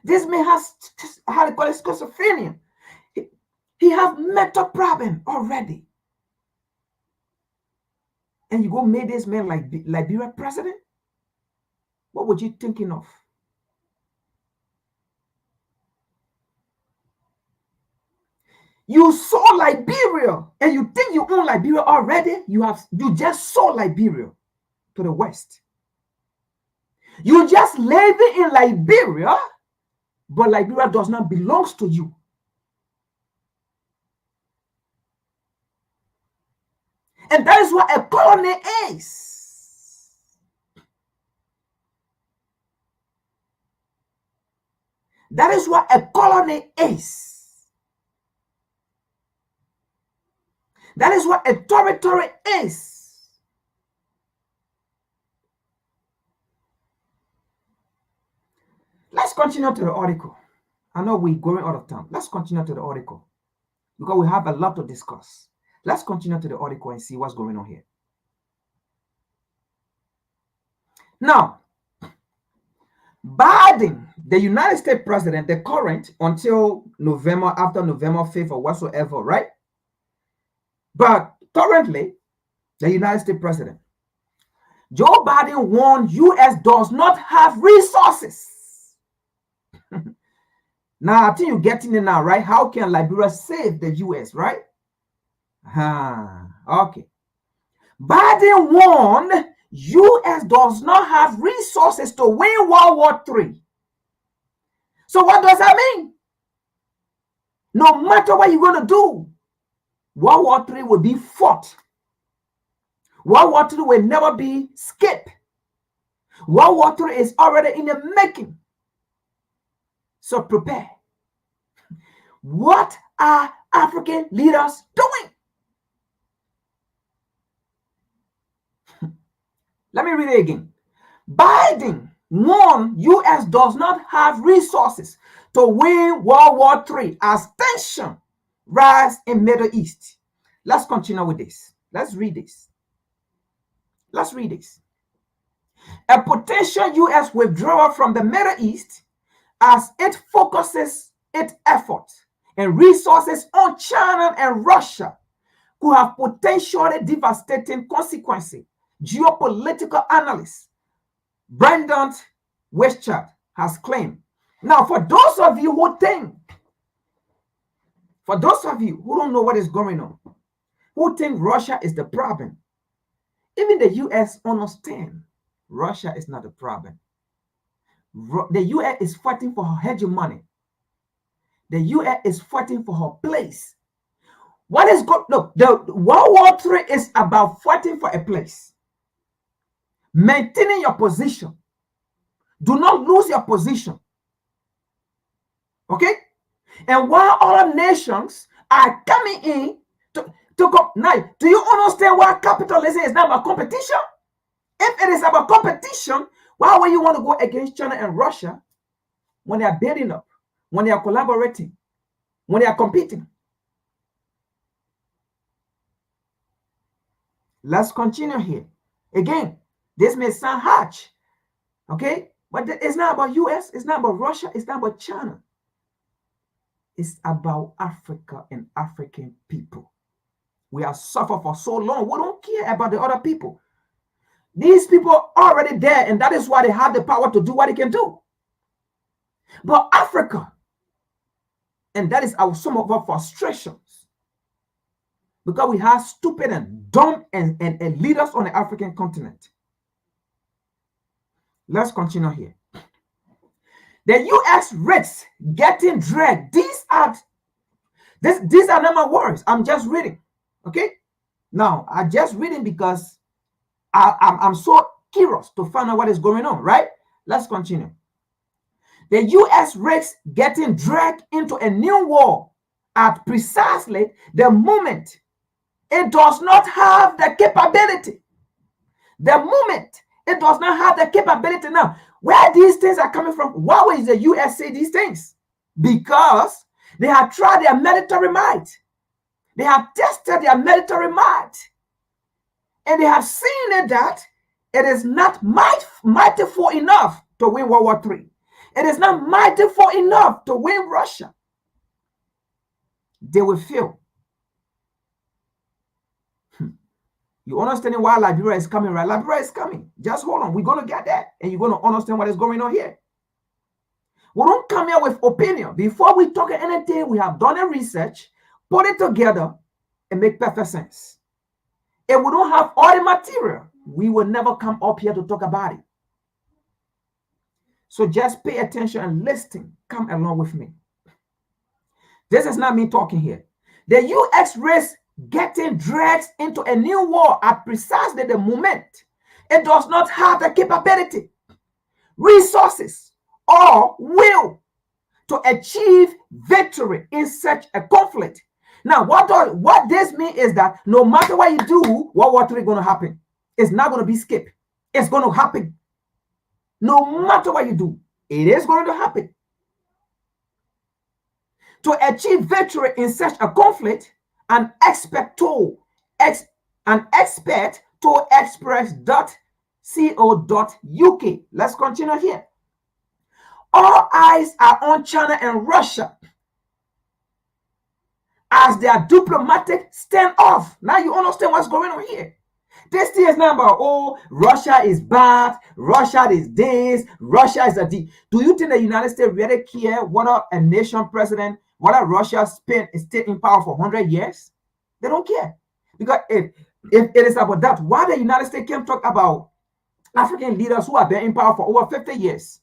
This man has, how do you call it, schizophrenia. He have mental problem already. And you go make this man like Liberia president? What were you thinking of? You saw Liberia and you think you own Liberia already? You just sold Liberia to the West. You just living in Liberia, but Liberia does not belong to you. And that is what a colony is. That is what a colony is. That is what a territory is. Let's continue to the article. I know we're going out of time. Let's continue to the article because we have a lot to discuss. Let's continue to the article and see what's going on here. Now, Biden, the United States president, the current until November, after November 5th or whatsoever, right? But currently, the United States president, Joe Biden warned U.S. does not have resources. Now, I think you're getting it now, right? How can Liberia save the U.S., right? Okay. Biden warned U.S. does not have resources to win World War III. So what does that mean? No matter what you're going to do, World War III will be fought. World War III will never be skipped. World War III is already in the making. So prepare. What are African leaders doing? Let me read it again. Biden warned U.S. does not have resources to win World War III as tension rise in Middle East. Let's continue with this. Let's read this. Let's read this. A potential U.S. withdrawal from the Middle East as it focuses its efforts and resources on China and Russia could have potentially devastating consequences. Geopolitical analyst Brendan Westchard has claimed. Now, for those of you who don't know what is going on, who think Russia is the problem, even the U.S. understand Russia is not the problem. The U.S. is fighting for her hegemony. The U.S. is fighting for her place. What is good? Look, the World War III is about fighting for a place, maintaining your position. Do not lose your position. Okay? And while other nations are coming in to go, now, do you understand why capitalism is not about competition? If it is about competition, why would you want to go against China and Russia when they are building up, when they are collaborating, when they are competing? Let's continue here. Again, this may sound harsh, okay? But it's not about US, it's not about Russia, it's not about China. It's about Africa and African people. We have suffered for so long. We don't care about the other people. These people are already there, and that is why they have the power to do what they can do. But Africa, and that is some of our frustrations, because we have stupid and dumb and leaders on the African continent. Let's continue here. The US risks getting dragged. These are not my words. I'm just reading. Okay? Now, I'm just reading because I'm so curious to find out what is going on, right? Let's continue. The US risks getting dragged into a new war at precisely the moment it does not have the capability. The moment it does not have the capability now. Where these things are coming from? Why would the US say these things? Because they have tried their military might. They have tested their military might. And they have seen that it is not mightiful enough to win World War III. It is not mightiful enough to win Russia. They will fail. You understanding why Liberia is coming, right? Liberia is coming. Just hold on. We're going to get that. And you're going to understand what is going on here. We don't come here with opinion. Before we talk anything, we have done a research, put it together, and make perfect sense. If we don't have all the material, we will never come up here to talk about it. So just pay attention and listen. Come along with me. This is not me talking here. The US risks getting dragged into a new war at precisely the moment it does not have the capability, resources, or will to achieve victory in such a conflict. Now, what this means is that no matter what you do, World War III is going to happen. It's not going to be skipped. It's going to happen. No matter what you do, it is going to happen. To achieve victory in such a conflict, an expert to express.co.uk. Let's continue here. All eyes are on China and Russia as their diplomatic standoff. Now you understand what's going on here. This thing is not about, oh, Russia is bad, Russia is this, Russia is a D. Do you think the United States really care whether a nation president, whether Russia stayed in power for 100 years? They don't care. Because if it is about that, why the United States can't talk about African leaders who have been in power for over 50 years?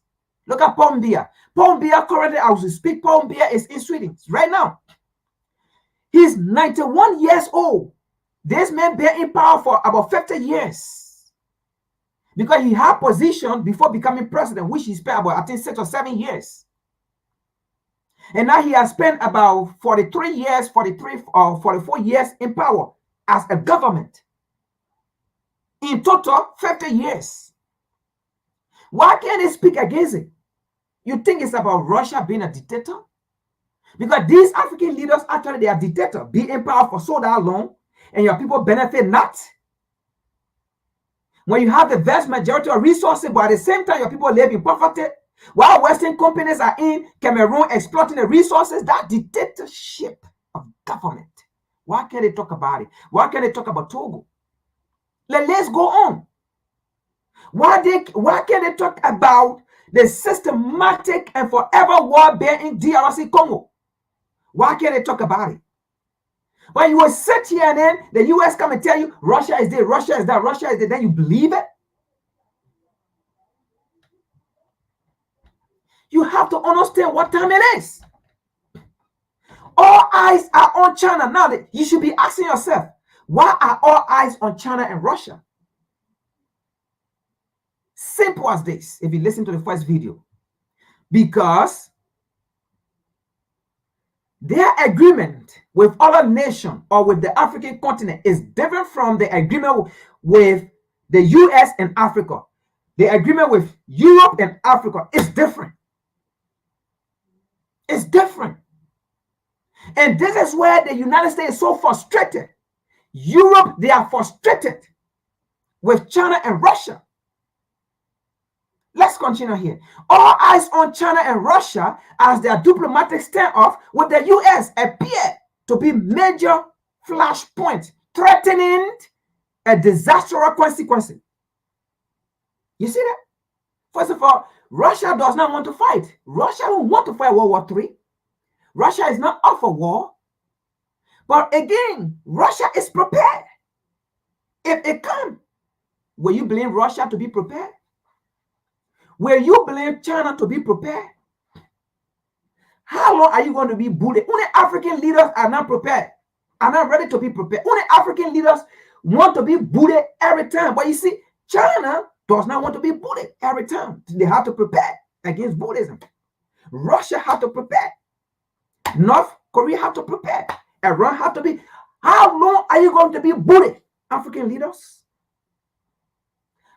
Look at Paul Biya. Paul Biya currently, as we speak, Paul Biya is in Sweden right now. He's 91 years old. This man been in power for about 50 years. Because he had position before becoming president, which he spent about, I think, 6 or 7 years. And now he has spent about 43 years, 43 or 44 years in power as a government. In total, 50 years. Why can't they speak against it? You think it's about Russia being a dictator? Because these African leaders, actually, they are dictators, be in power for so that long, and your people benefit not. When you have the vast majority of resources, but at the same time, your people live in poverty, while Western companies are in Cameroon exploiting the resources, that dictatorship of government. Why can't they talk about it? Why can't they talk about Togo? Let's go on. Why can't they talk about the systematic and forever war being in DRC Congo? Why can't they talk about it? When you will sit here and then the US come and tell you Russia is there, Russia is that, Russia is there, then you believe it? You have to understand what time it is. All All eyes are on China. Now, you should be asking yourself, why are all eyes on China and Russia? Simple as this, if you listen to the first video. Because their agreement with other nations or with the African continent is different from the agreement with the US and Africa. The agreement with Europe and Africa is different. It's different. And this is where the United States is so frustrated. Europe, they are frustrated with China and Russia. Let's continue here. All eyes on China and Russia as their diplomatic standoff with the US appear to be major flashpoints threatening a disastrous consequence. You see that? First of all, Russia does not want to fight. Russia don't want to fight World War III. Russia is not up for war. But again, Russia is prepared. If it comes, will you blame Russia to be prepared? Will you blame China to be prepared? How long are you going to be bullied? Only African leaders are not prepared, are not ready to be prepared. Only African leaders want to be bullied every time. But you see, China does not want to be bullied every time. They have to prepare against Buddhism. Russia have to prepare. North Korea have to prepare. Iran have to be. How long are you going to be bullied, African leaders?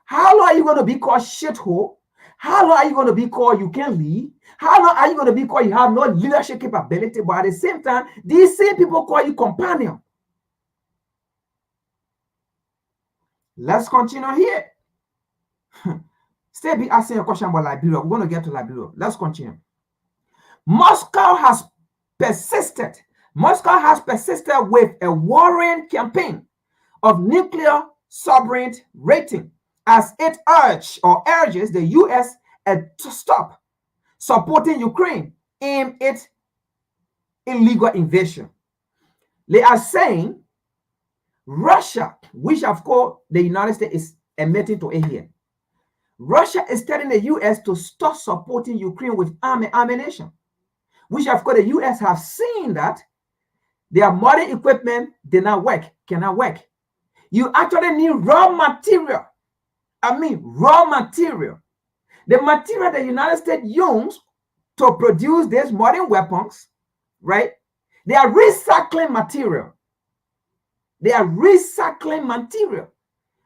How long are you going to be called shithole? How long are you going to be called you can't lead? How long are you going to be called you have no leadership capability? But at the same time, these same people call you companion. Let's continue here. Still be asking a question about Liberia. We're going to get to Liberia. Let's continue. Moscow has persisted with a worrying campaign of nuclear sovereignty rating as it urges the US to stop supporting Ukraine in its illegal invasion. They are saying Russia, which of course the United States is admitting to it here, Russia is telling the US to stop supporting Ukraine with ammunition, which of course the US have seen that their modern equipment cannot work. You actually need raw material. Raw material. The material the United States uses to produce these modern weapons, right? They are recycling material.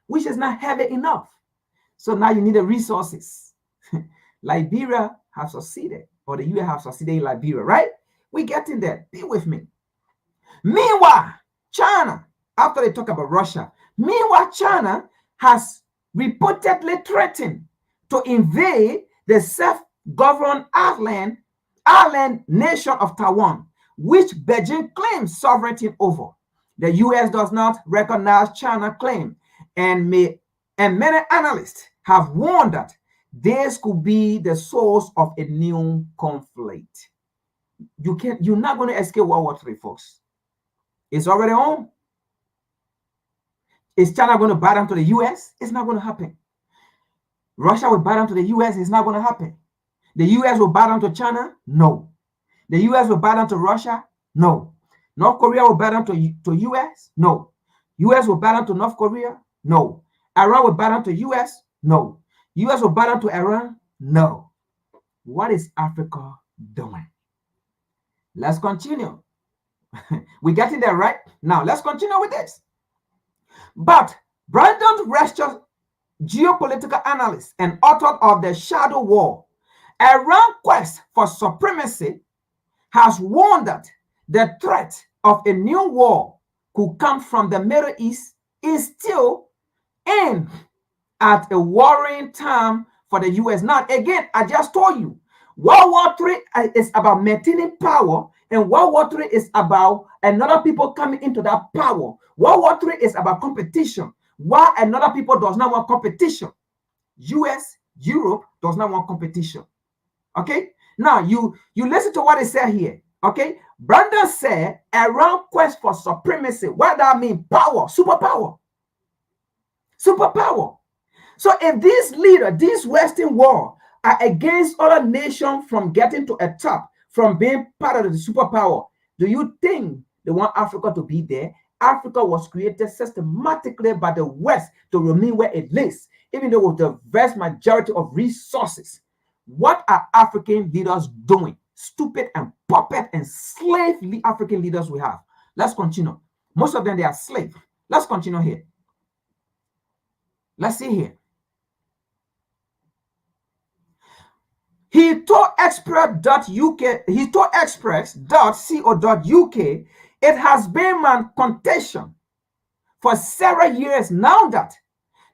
Which is not heavy enough. So now you need the resources. Liberia have succeeded, or the US have succeeded in Liberia, right? We're getting there. Be with me. Meanwhile, China, after they talk about Russia, China has reportedly threatened to invade the self-governed island nation of Taiwan, which Beijing claims sovereignty over. The US does not recognize China's claim, and many analysts have warned that this could be the source of a new conflict. You're not going to escape World War III, folks. It's already on. Is China going to bow down to the US? It's not going to happen. Russia will bow down to the US. It's not going to happen. The US will bow down to China? No. The US will bow down to Russia? No. North Korea will bow down to US? No. US will bow down to North Korea? No. Iran will bow down to US? No. US will bow down to Iran? No. What is Africa doing? Let's continue. We're getting there, right? Now, let's continue with this. But Brandon Rescher, geopolitical analyst and author of The Shadow War, Iran's quest for supremacy, has warned that the threat of a new war could come from the Middle East is still in at a worrying time for the US. Now, again, I just told you, World War III is about maintaining power, and World War III is about another people coming into that power. World War III is about competition. Why another people does not want competition? US, Europe does not want competition. Okay? Now, you listen to what it said here. Okay? Brandon said, Iran's quest for supremacy. What that mean? Power, superpower. Superpower. So if these leaders, these Western world, are against other nations from getting to a top, from being part of the superpower Do you think they want Africa to be there? Africa was created systematically by the West to remain where it is, even though with the vast majority of resources. What are African leaders doing? Stupid and puppet and slave African leaders we have. Let's continue. Most of them, they are slaves. Let's continue here. Let's see here. He told express.uk, he told express.co.uk, it has been my contention for several years now that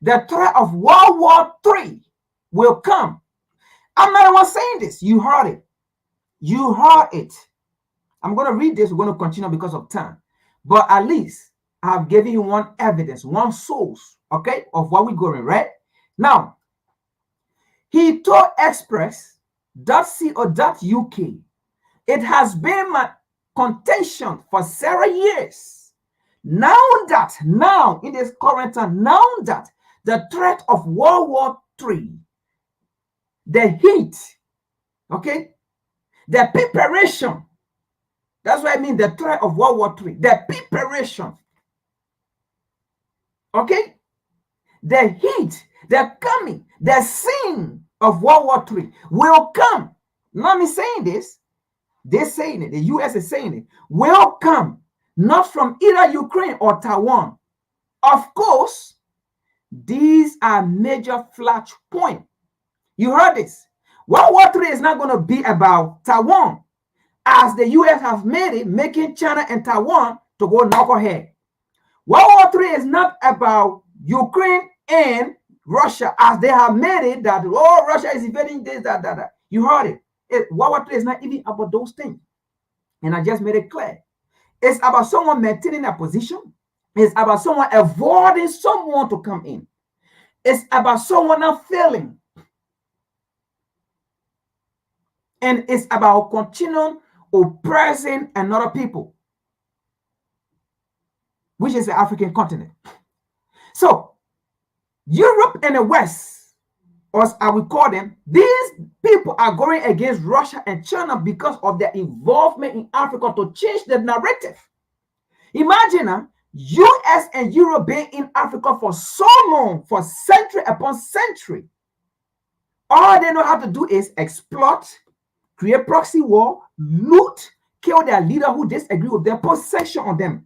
the threat of World War III will come. I'm not the one saying this. You heard it. You heard it. I'm going to read this. We're going to continue because of time. But at least I have given you one evidence, one source, okay, of what we're going, right? Now, he told express.co.uk, it has been my contention for several years. Now in this current time, now that the threat of World War III, the heat, okay, the preparation, that's what I mean, the threat of World War III, the preparation, okay, the heat, the coming, the scene of World War III will come. Not me saying this, they're saying it, the US is saying it, will come, not from either Ukraine or Taiwan. Of course, these are major flash points. You heard this. World War III is not going to be about Taiwan, as the US have made it, making China and Taiwan to go knucklehead. World War III is not about Ukraine and Russia, as they have made it that, oh, Russia is invading this, that. You heard it. World War III is not even about those things. And I just made it clear. It's about someone maintaining a position. It's about someone avoiding someone to come in. It's about someone not failing. And it's about continuing oppressing another people, which is the African continent. So, Europe and the West, or as I would call them, these people are going against Russia and China because of their involvement in Africa to change the narrative. Imagine US and Europe being in Africa for so long, for century upon century. All they know how to do is exploit, create proxy war, loot, kill their leader who disagree with their possession on them.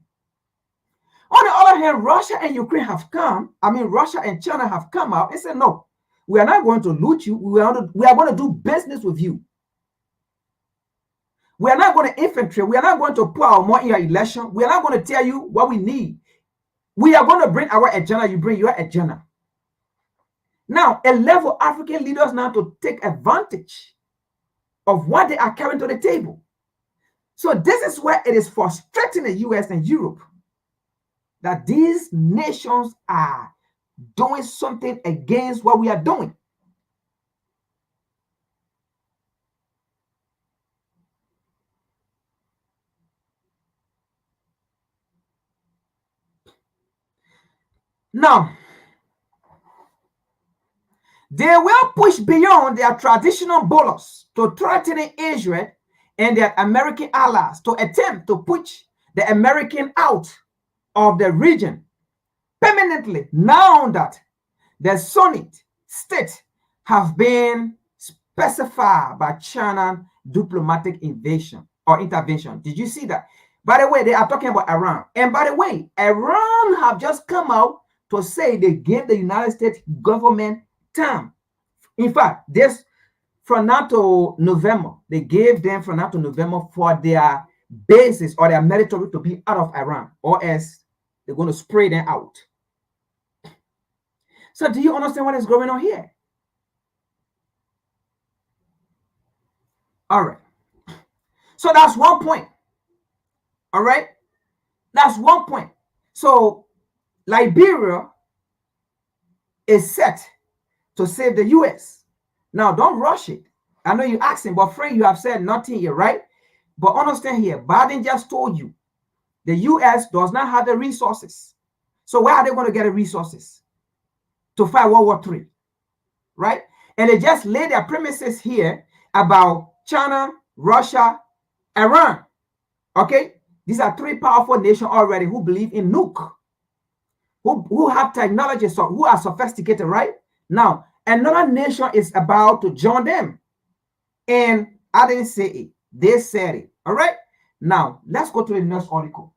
On the other hand, Russia and Ukraine have come, Russia and China have come out and said, no, we are not going to loot you. We are going to do business with you. We are not going to infiltrate. We are not going to put our money in your election. We are not going to tell you what we need. We are going to bring our agenda. You bring your agenda. Now, a level African leaders now to take advantage of what they are carrying to the table. So this is where it is frustrating the US and Europe that these nations are doing something against what we are doing. Now, they will push beyond their traditional borders to threaten Israel and their American allies to attempt to push the American out of the region permanently, now that the Sunni state have been specified by China diplomatic invasion or intervention. Did you see that? By the way, they are talking about Iran. And by the way, Iran have just come out to say they gave the United States government time. In fact, this from now to November, they gave them from now to November for their bases or their military to be out of Iran, or else they're going to spray them out. So do you understand what is going on here? All right. So that's one point. All right. That's one point. So Liberia is set to save the US. Now, don't rush it. I know you're asking, but friend, you have said nothing here, right? But understand here, Biden just told you the US does not have the resources. So where are they going to get the resources to fight World War III, right? And they just laid their premises here about China, Russia, Iran. Okay, these are three powerful nations already who believe in nuke, who have technology, so who are sophisticated, right? Now, another nation is about to join them. And I didn't say it. They said it. All right. Now, let's go to the next article.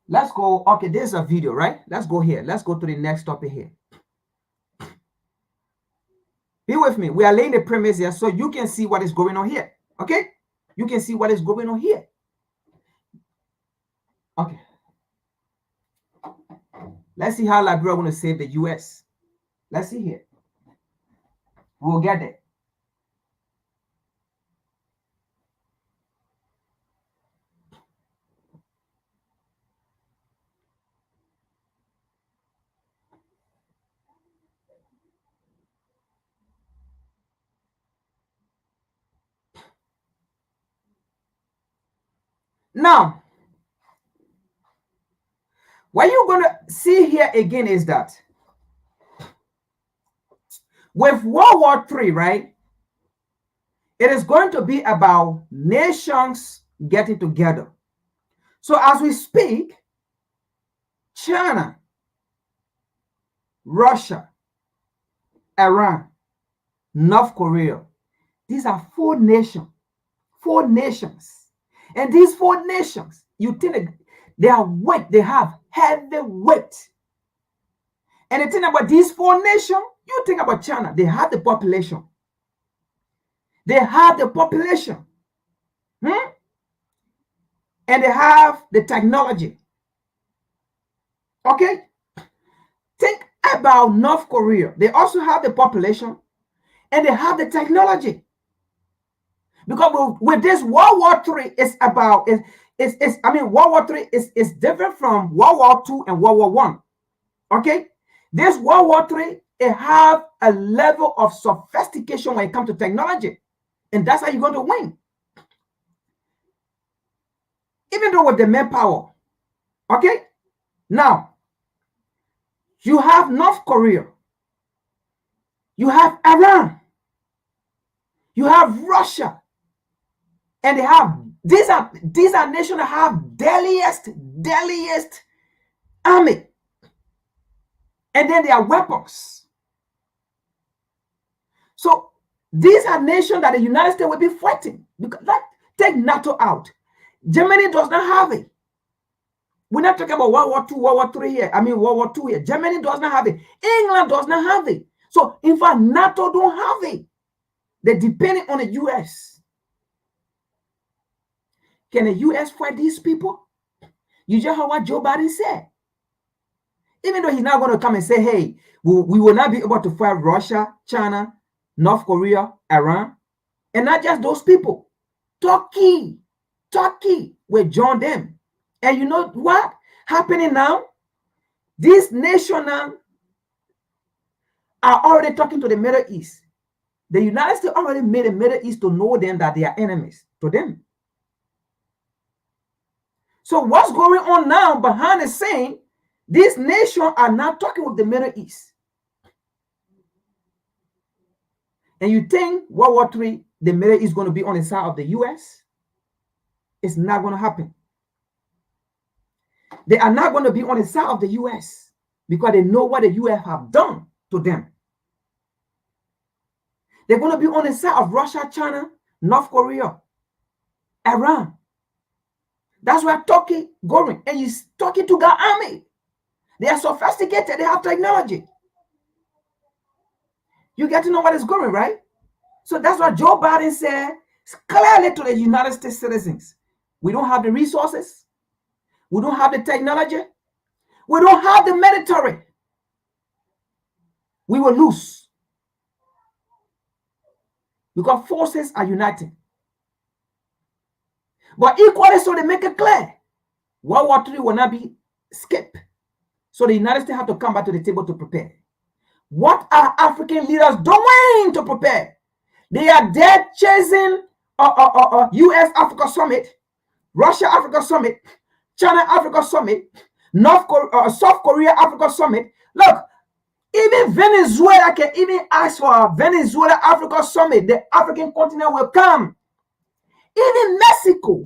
Let's go. Okay, there's a video, right? Let's go here. Let's go to the next topic here. Be with me. We are laying the premise here so you can see what is going on here. Okay? You can see what is going on here. Okay. Let's see how Liberia going to save the US. Let's see here. We'll get there. Now, what you're going to see here again is that with World War III, right, it is going to be about nations getting together. So as we speak, China, Russia, Iran, North Korea, these are four nations. And these four nations, you think they are weight, they have heavy weight. And the thing about these four nations, you think about China, they have the population. They have the population. And they have the technology. Okay? Think about North Korea. They also have the population and they have the technology. Because with this World War III, it's about, World War III is different from World War II and World War I. Okay? This World War III, it have a level of sophistication when it comes to technology. And that's how you're going to win. Even though with the manpower. Okay? Now, you have North Korea. You have Iran. You have Russia. And they have, these are nations that have deadliest army. And then they are weapons. So these are nations that the United States will be fighting. Take NATO out. Germany does not have it. We're not talking about World War II, World War III here. World War II here. Germany does not have it. England does not have it. So, in fact, NATO don't have it. They're depending on the U.S. Can the U.S. fight these people? You just heard what Joe Biden said. Even though he's not going to come and say, hey, we will not be able to fight Russia, China, North Korea, Iran, and not just those people. Turkey will join them. And you know what happening now? These nations now are already talking to the Middle East. The United States already made the Middle East to know them that they are enemies to them. So what's going on now behind the scene? These nations are not talking with the Middle East. And you think World War III, the Middle East is going to be on the side of the U.S.? It's not going to happen. They are not going to be on the side of the U.S. because they know what the U.S. have done to them. They're going to be on the side of Russia, China, North Korea, Iran. That's why Turkey going. And he's talking to their army. They are sophisticated. They have technology. You get to know what is going, right? So that's what Joe Biden said clearly to the United States citizens. We don't have the resources. We don't have the technology. We don't have the military. We will lose. Because forces are united. But equally so, they make it clear. World War III will not be skipped. So the United States have to come back to the table to prepare. What are African leaders doing to prepare? They are dead chasing U.S. Africa Summit, Russia Africa Summit, China Africa Summit, South Korea Africa Summit. Look, Even Venezuela can even ask for a Venezuela-Africa summit. The African continent will come. Even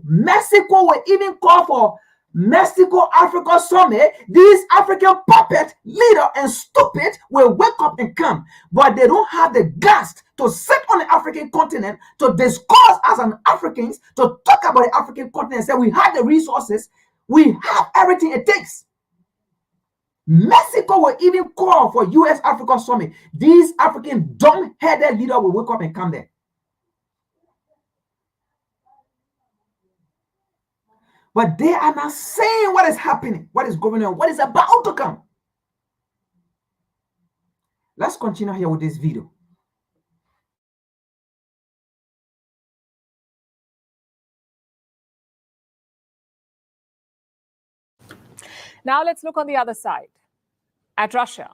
Mexico will even call for Mexico-Africa summit. These African puppet leader and stupid will wake up and come. But they don't have the guts to sit on the African continent to discuss as an Africans, to talk about the African continent, say we have the resources, we have everything it takes. Mexico will even call for US-Africa summit. These African dumb-headed leaders will wake up and come there. But they are not saying what is happening, what is going on, what is about to come. Let's continue here with this video. Now let's look on the other side, at Russia.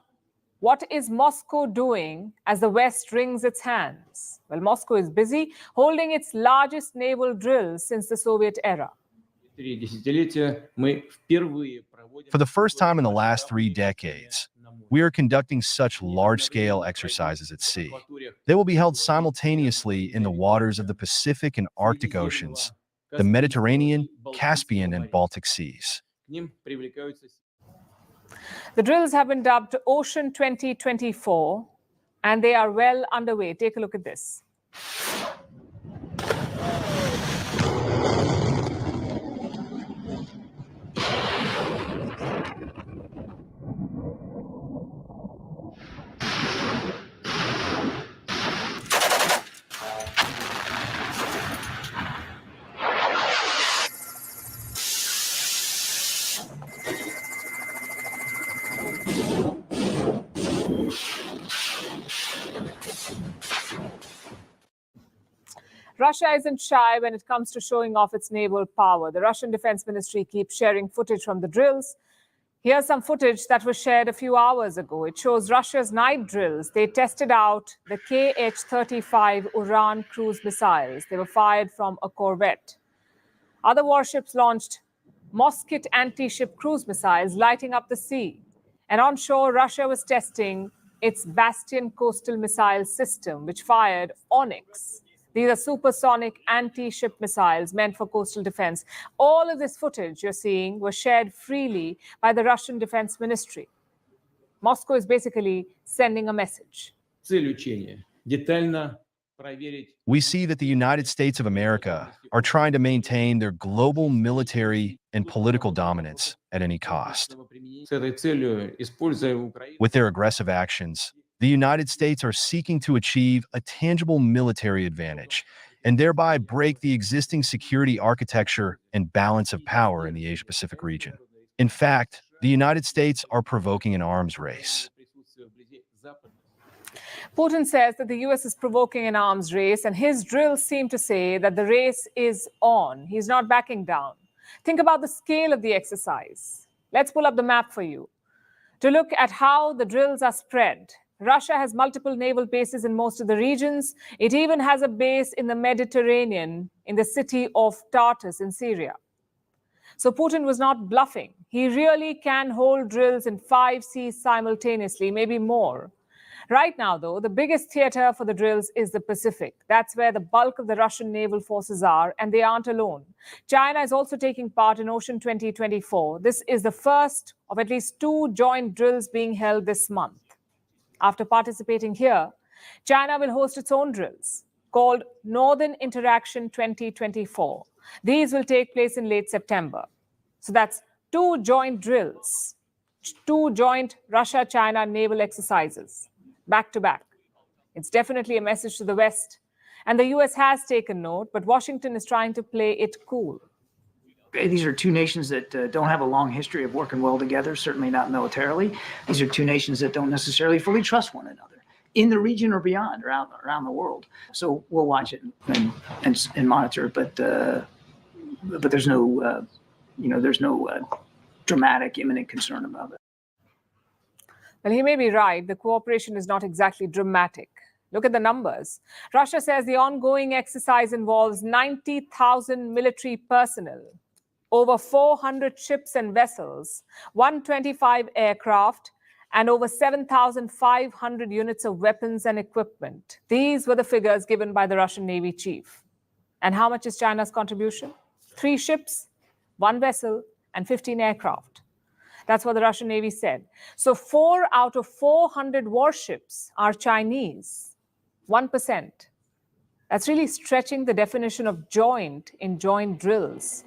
What is Moscow doing as the West wrings its hands? Well, Moscow is busy holding its largest naval drills since the Soviet era. For the first time in the last 3 decades, we are conducting such large-scale exercises at sea. They will be held simultaneously in the waters of the Pacific and Arctic Oceans, the Mediterranean, Caspian, and Baltic Seas. The drills have been dubbed Ocean 2024, and they are well underway. Take a look at this. Russia isn't shy when it comes to showing off its naval power. The Russian Defense Ministry keeps sharing footage from the drills. Here's some footage that was shared a few hours ago. It shows Russia's night drills. They tested out the Kh-35 Uran cruise missiles. They were fired from a corvette. Other warships launched Moskit anti-ship cruise missiles, lighting up the sea. And on shore, Russia was testing its Bastion coastal missile system, which fired Onyx. These are supersonic anti-ship missiles meant for coastal defense. All of this footage you're seeing was shared freely by the Russian Defense Ministry. Moscow is basically sending a message. We see that the United States of America are trying to maintain their global military and political dominance at any cost. With their aggressive actions, the United States are seeking to achieve a tangible military advantage and thereby break the existing security architecture and balance of power in the Asia-Pacific region. In fact, the United States are provoking an arms race. Putin says that the U.S. is provoking an arms race, and his drills seem to say that the race is on. He's not backing down. Think about the scale of the exercise. Let's pull up the map for you to look at how the drills are spread. Russia has multiple naval bases in most of the regions. It even has a base in the Mediterranean, in the city of Tartus in Syria. So Putin was not bluffing. He really can hold drills in 5 seas simultaneously, maybe more. Right now, though, the biggest theater for the drills is the Pacific. That's where the bulk of the Russian naval forces are, and they aren't alone. China is also taking part in Ocean 2024. This is the first of at least 2 joint drills being held this month. After participating here, China will host its own drills called Northern Interaction 2024. These will take place in late September. So that's 2 joint drills, 2 joint Russia-China naval exercises, back to back. It's definitely a message to the West. And the US has taken note, but Washington is trying to play it cool. These are 2 nations that don't have a long history of working well together, certainly not militarily. These are 2 nations that don't necessarily fully trust one another in the region or beyond, around the world. So we'll watch it and monitor it, but there's no, there's no dramatic, imminent concern about it. Well, he may be right. The cooperation is not exactly dramatic. Look at the numbers. Russia says the ongoing exercise involves 90,000 military personnel, over 400 ships and vessels, 125 aircraft, and over 7,500 units of weapons and equipment. These were the figures given by the Russian Navy chief. And how much is China's contribution? 3 ships, 1 vessel, and 15 aircraft. That's what the Russian Navy said. So 4 out of 400 warships are Chinese, 1%. That's really stretching the definition of joint in joint drills.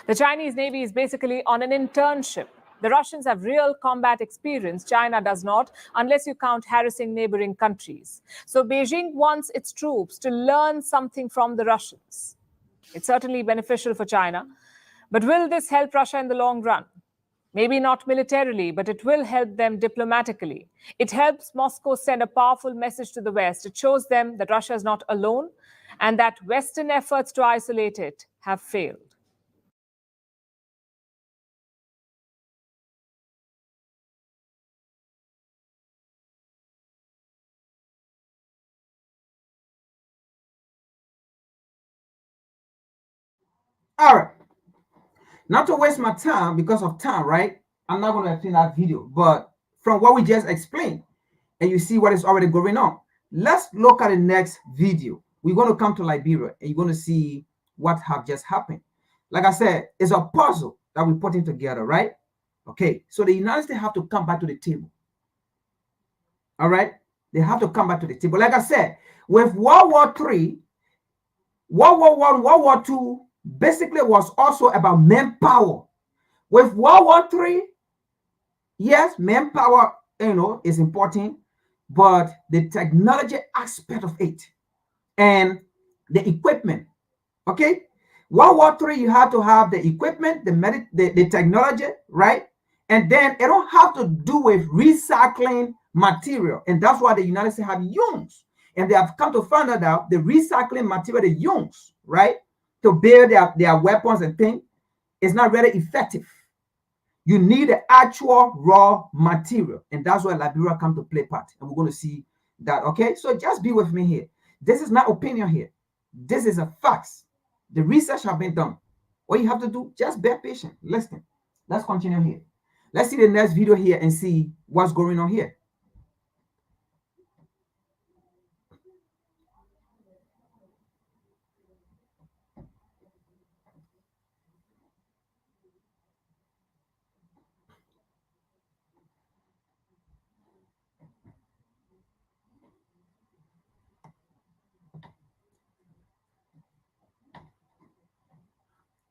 The Chinese Navy is basically on an internship. The Russians have real combat experience. China does not, unless you count harassing neighboring countries. So Beijing wants its troops to learn something from the Russians. It's certainly beneficial for China. But will this help Russia in the long run? Maybe not militarily, but it will help them diplomatically. It helps Moscow send a powerful message to the West. It shows them that Russia is not alone and that Western efforts to isolate it have failed. All right. Not to waste my time because of time, right? I'm not going to explain that video, but from what we just explained, and you see what is already going on, let's look at the next video. We're going to come to Liberia, and you're going to see what have just happened. Like I said, it's a puzzle that we're putting together, right? Okay, so the United States have to come back to the table. All right, they have to come back to the table. Like I said, with World War III, World War I, World War II, basically was also about manpower. With World War III, yes, manpower, is important, but the technology aspect of it and the equipment, okay? World War III, you have to have the equipment, the technology, right? And then it don't have to do with recycling material. And that's why the United States have UMs. And they have come to find out the recycling material, the UMs, right? To build their weapons and things is not really effective. You need the actual raw material. And that's why Liberia come to play part. And we're going to see that, okay? So just be with me here. This is not opinion here. This is a facts. The research have been done. All you have to do, just bear patient. Listen. Let's continue here. Let's see the next video here and see what's going on here.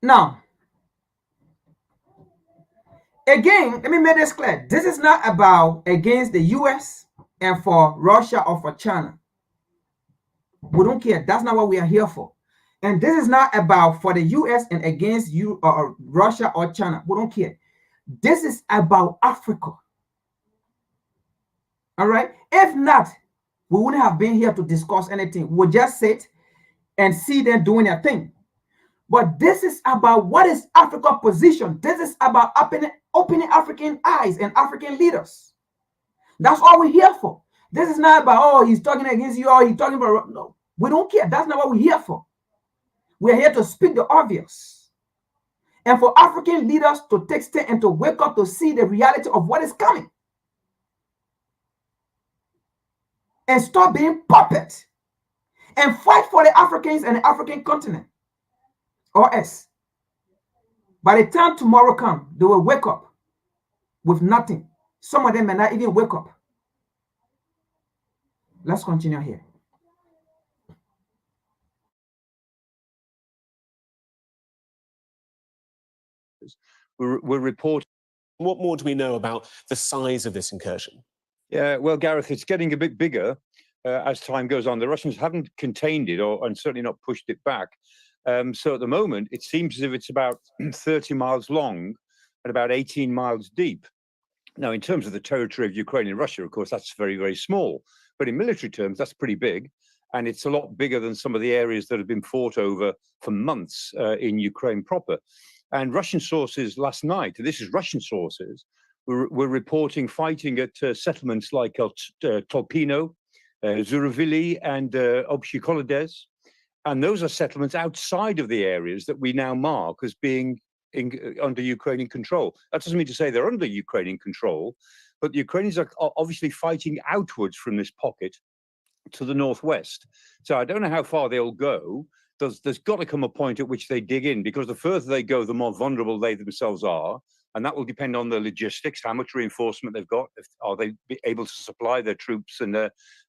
Now, again, let me make this clear. This is not about against the US and for Russia or for China. We don't care. That's not what we are here for. And this is not about for the US and against you or Russia or China. We don't care. This is about Africa. All right. If not, we wouldn't have been here to discuss anything. We'll just sit and see them doing their thing. But this is about what is Africa's position. This is about opening African eyes and African leaders. That's all we're here for. This is not about, oh, he's talking against you or he's talking about, no. We don't care. That's not what we're here for. We're here to speak the obvious. And for African leaders to take steps and to wake up to see the reality of what is coming. And stop being puppets. And fight for the Africans and the African continent. Or else, by the time tomorrow comes, they will wake up with nothing. Some of them may not even wake up. Let's continue here. We're reporting. What more do we know about the size of this incursion? Yeah, well, Gareth, it's getting a bit bigger as time goes on. The Russians haven't contained it and certainly not pushed it back. So at the moment, it seems as if it's about 30 miles long and about 18 miles deep. Now, in terms of the territory of Ukraine and Russia, of course, that's very, very small. But in military terms, that's pretty big. And it's a lot bigger than some of the areas that have been fought over for months in Ukraine proper. And Russian sources last night, this is Russian sources, were reporting fighting at settlements like Tolpino, Zurovili, and Obshikolodes. And those are settlements outside of the areas that we now mark as being under Ukrainian control. That doesn't mean to say they're under Ukrainian control, but the Ukrainians are obviously fighting outwards from this pocket to the northwest. So I don't know how far they'll go. There's got to come a point at which they dig in, because the further they go, the more vulnerable they themselves are. And that will depend on the logistics, how much reinforcement they've got. Are they able to supply their troops and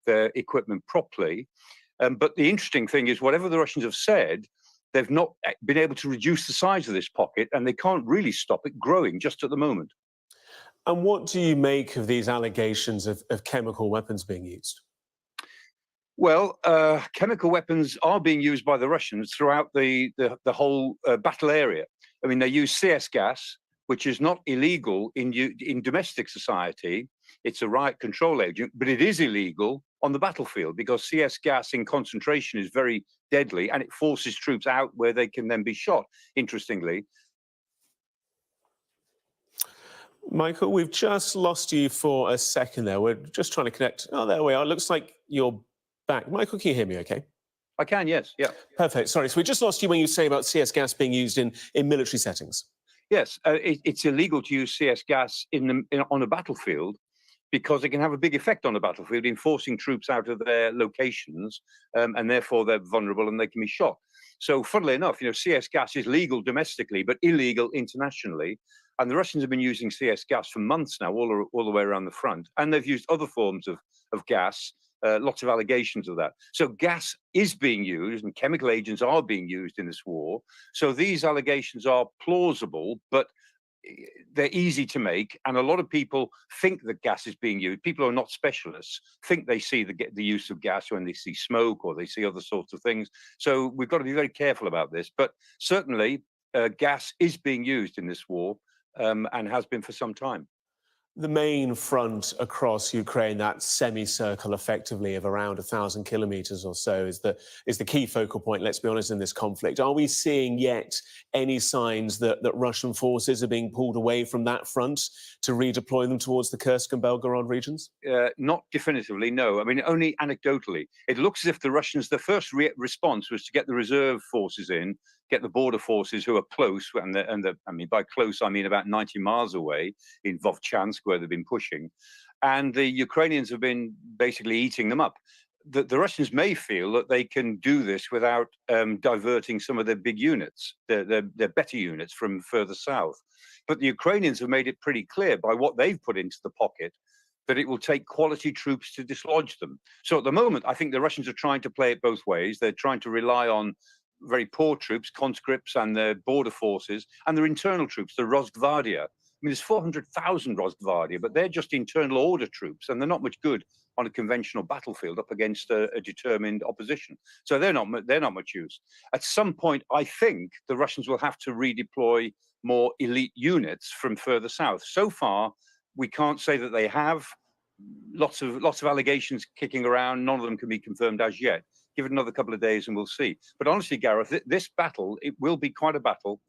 their equipment properly? But the interesting thing is, whatever the Russians have said, they've not been able to reduce the size of this pocket, and they can't really stop it growing just at the moment. And what do you make of these allegations of chemical weapons being used? Well, chemical weapons are being used by the Russians throughout the whole battle area. I mean, they use CS gas, which is not illegal in domestic society. It's a riot control agent, but it is illegal on the battlefield, because CS gas in concentration is very deadly, and it forces troops out where they can then be shot, interestingly. Michael, we've just lost you for a second there. We're just trying to connect. Oh, there we are. It looks like you're back. Michael, can you hear me okay? I can, yes, yeah. Perfect. Sorry, so we just lost you when you say about CS gas being used in military settings. Yes, it's illegal to use CS gas on a battlefield, because it can have a big effect on the battlefield in forcing troops out of their locations, and therefore they're vulnerable and they can be shot. So funnily enough, CS gas is legal domestically, but illegal internationally. And the Russians have been using CS gas for months now, all the way around the front. And they've used other forms of gas, lots of allegations of that. So gas is being used, and chemical agents are being used in this war. So these allegations are plausible, but they're easy to make. And a lot of people think that gas is being used. People who are not specialists think they see the use of gas when they see smoke or they see other sorts of things. So we've got to be very careful about this. But certainly gas is being used in this war, and has been for some time. The main front across Ukraine, that semicircle effectively of around 1,000 kilometers or so, is the key focal point, let's be honest, in this conflict. Are we seeing yet any signs that Russian forces are being pulled away from that front to redeploy them towards the Kursk and Belgorod regions? Not definitively, no. I mean, only anecdotally. It looks as if the Russians, the first response was to get the reserve forces in, get the border forces who are close, I mean, by close, I mean about 90 miles away in Vovchansk, where they've been pushing. And the Ukrainians have been basically eating them up. The Russians may feel that they can do this without diverting some of their big units, their better units from further south. But the Ukrainians have made it pretty clear by what they've put into the pocket that it will take quality troops to dislodge them. So at the moment, I think the Russians are trying to play it both ways. They're trying to rely on very poor troops, conscripts and their border forces, and their internal troops, the Rosgvardia. I mean, there's 400,000 Rosgvardia, but they're just internal order troops, and they're not much good on a conventional battlefield up against a determined opposition. So they're not much use. At some point, I think the Russians will have to redeploy more elite units from further south. So far, we can't say that they have. Lots of allegations kicking around. None of them can be confirmed as yet. Give it another couple of days and we'll see. But honestly, Gareth, this battle, it will be quite a battle.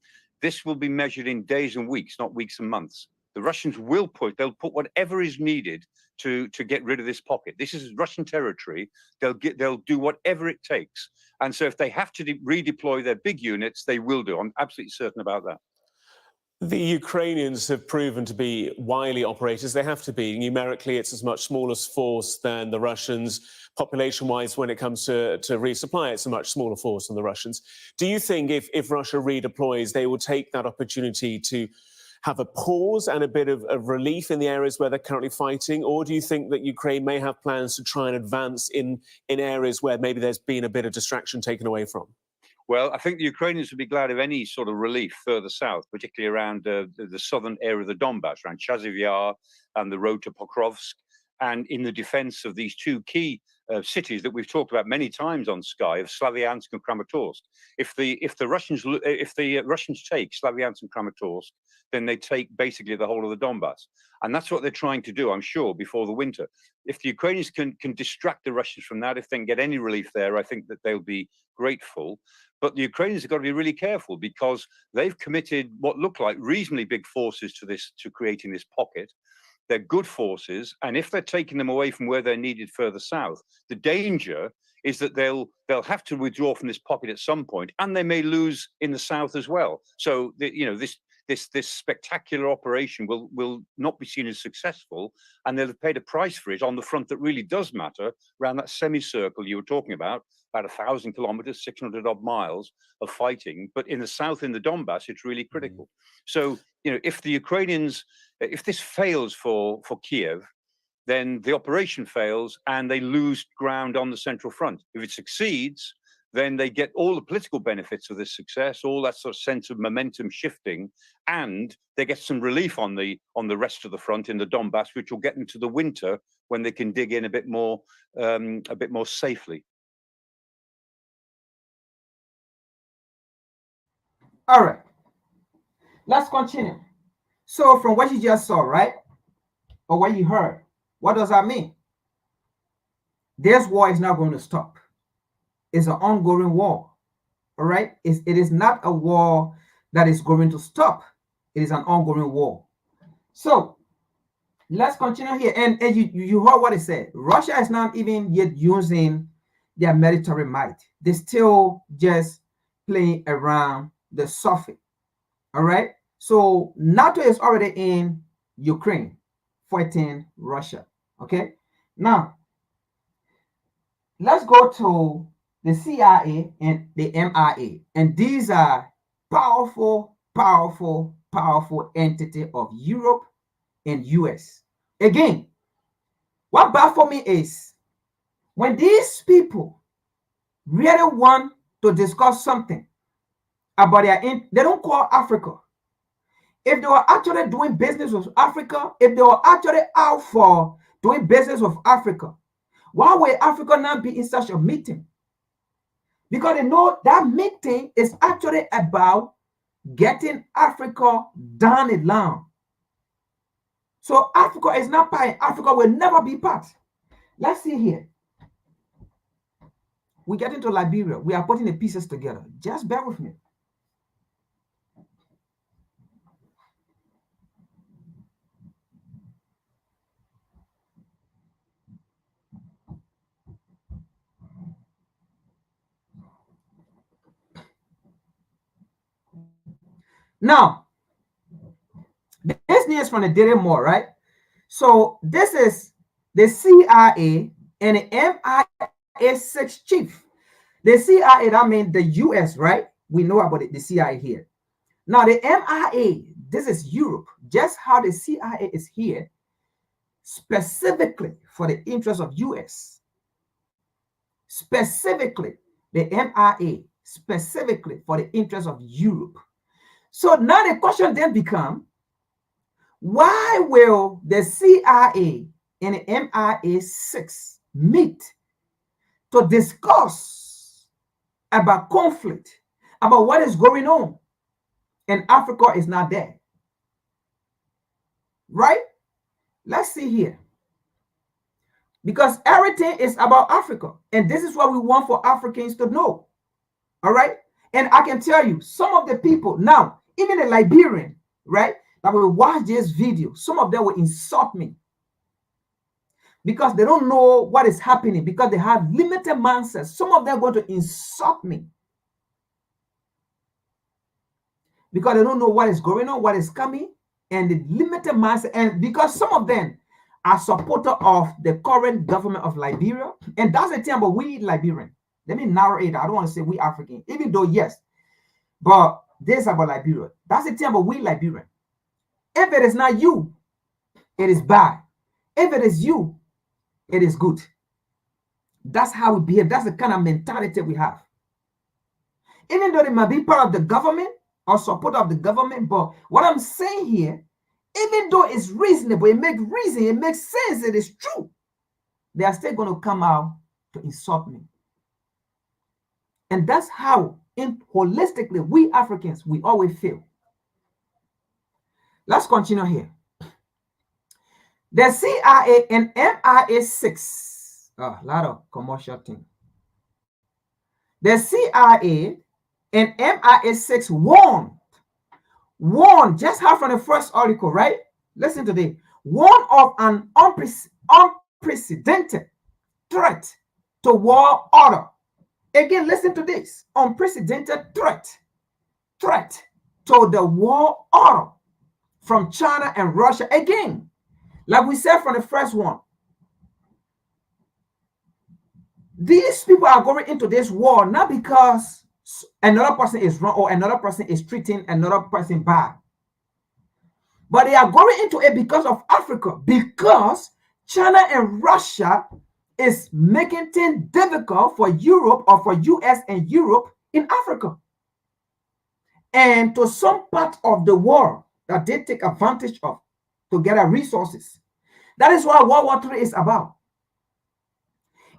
This will be measured in days and weeks, not weeks and months. The Russians they'll put whatever is needed to get rid of this pocket. This is Russian territory. They'll do whatever it takes. And so if they have to redeploy their big units, they will do. I'm absolutely certain about that. The Ukrainians have proven to be wily operators. They have to be. Numerically, it's as much smaller force than the Russians. Population-wise, when it comes to resupply, it's a much smaller force than the Russians. Do you think if Russia redeploys, they will take that opportunity to have a pause and a bit of relief in the areas where they're currently fighting? Or do you think that Ukraine may have plans to try and advance in areas where maybe there's been a bit of distraction taken away from? Well, I think the Ukrainians would be glad of any sort of relief further south, particularly around the southern area of the Donbass, around Chasiv Yar and the road to Pokrovsk, and in the defense of these two key cities that we've talked about many times on Sky, of Slavyansk and Kramatorsk. If the Russians take Slavyansk and Kramatorsk, then they take basically the whole of the Donbass. And that's what they're trying to do, I'm sure, before the winter. If the Ukrainians can distract the Russians from that, if they can get any relief there, I think that they'll be grateful. But the Ukrainians have got to be really careful, because they've committed what look like reasonably big forces to creating this pocket. They're good forces, and if they're taking them away from where they're needed further south, the danger is that they'll have to withdraw from this pocket at some point, and they may lose in the south as well. So this this spectacular operation will not be seen as successful, and they'll have paid a price for it on the front that really does matter, around that semicircle you were talking about 1,000 kilometers, 600 odd miles of fighting. But in the south, in the Donbass, it's really critical. So, you know, if the Ukrainians, if this fails for Kiev, then the operation fails and they lose ground on the central front. If it succeeds, then they get all the political benefits of this success, all that sort of sense of momentum shifting, and they get some relief on the rest of the front in the Donbass, which will get into the winter when they can dig in a bit more safely. All right, let's continue. So from what you just saw, right, or what you heard, what does that mean? This war is not going to stop. It's an ongoing war. All right, it is not a war that is going to stop. It is an ongoing war. So let's continue here. And you heard what it said. Russia is not even yet using their military might. They're still just playing around the surface. All right. So NATO is already in Ukraine fighting Russia. Okay. Now, let's go to the CIA and the MIA. And these are powerful entity of Europe and US. Again, what baffles me is when these people really want to discuss something about they don't call Africa. If they were actually doing business with Africa, if they were actually out for doing business with Africa, why would Africa not be in such a meeting? Because they know that meeting is actually about getting Africa down the line. So Africa is not part. Africa will never be part. Let's see here. We get into Liberia. We are putting the pieces together. Just bear with me. Now, this news from the Daily Mail, right? So this is the CIA and the MI6 chief. The CIA, that means the US, right? We know about the CIA here. Now the MIA, this is Europe, just how the CIA is here, specifically for the interest of US. Specifically, the MIA, specifically for the interest of Europe. So now the question then becomes, why will the CIA and the MI6 meet to discuss about conflict, about what is going on, and Africa is not there? Right? Let's see here. Because everything is about Africa, and this is what we want for Africans to know. All right? And I can tell you, some of the people now, even the Liberian, right, that will watch this video, some of them will insult me because they don't know what is happening, because they have limited mindsets. Some of them are going to insult me because they don't know what is going on, what is coming, and the limited mindset. And because some of them are supporter of the current government of Liberia, and that's the thing about we Liberian. Let me narrow it. I don't want to say we African, even though yes, but this is about Liberia. That's the thing about we Liberian. If it is not you, it is bad. If it is you, it is good. That's how we behave. That's the kind of mentality we have. Even though they might be part of the government or support of the government, but what I'm saying here, even though it's reasonable, it makes reason, it makes sense, it is true, they are still going to come out to insult me. And that's how, holistically, we Africans, we always feel. Let's continue here. The CIA and MI6, a lot of commercial thing. The CIA and MI6 warned, just how from the first article, right? Listen to this. Warned of an unprecedented threat to world order. Again, listen to this. Unprecedented threat. to the world order from China and Russia. Again, like we said from the first one, these people are going into this war not because another person is wrong or another person is treating another person bad, but they are going into it because of Africa, because China and Russia is making things difficult for Europe or for US and Europe in Africa and to some part of the world that they take advantage of to gather resources. That is what World War III is about.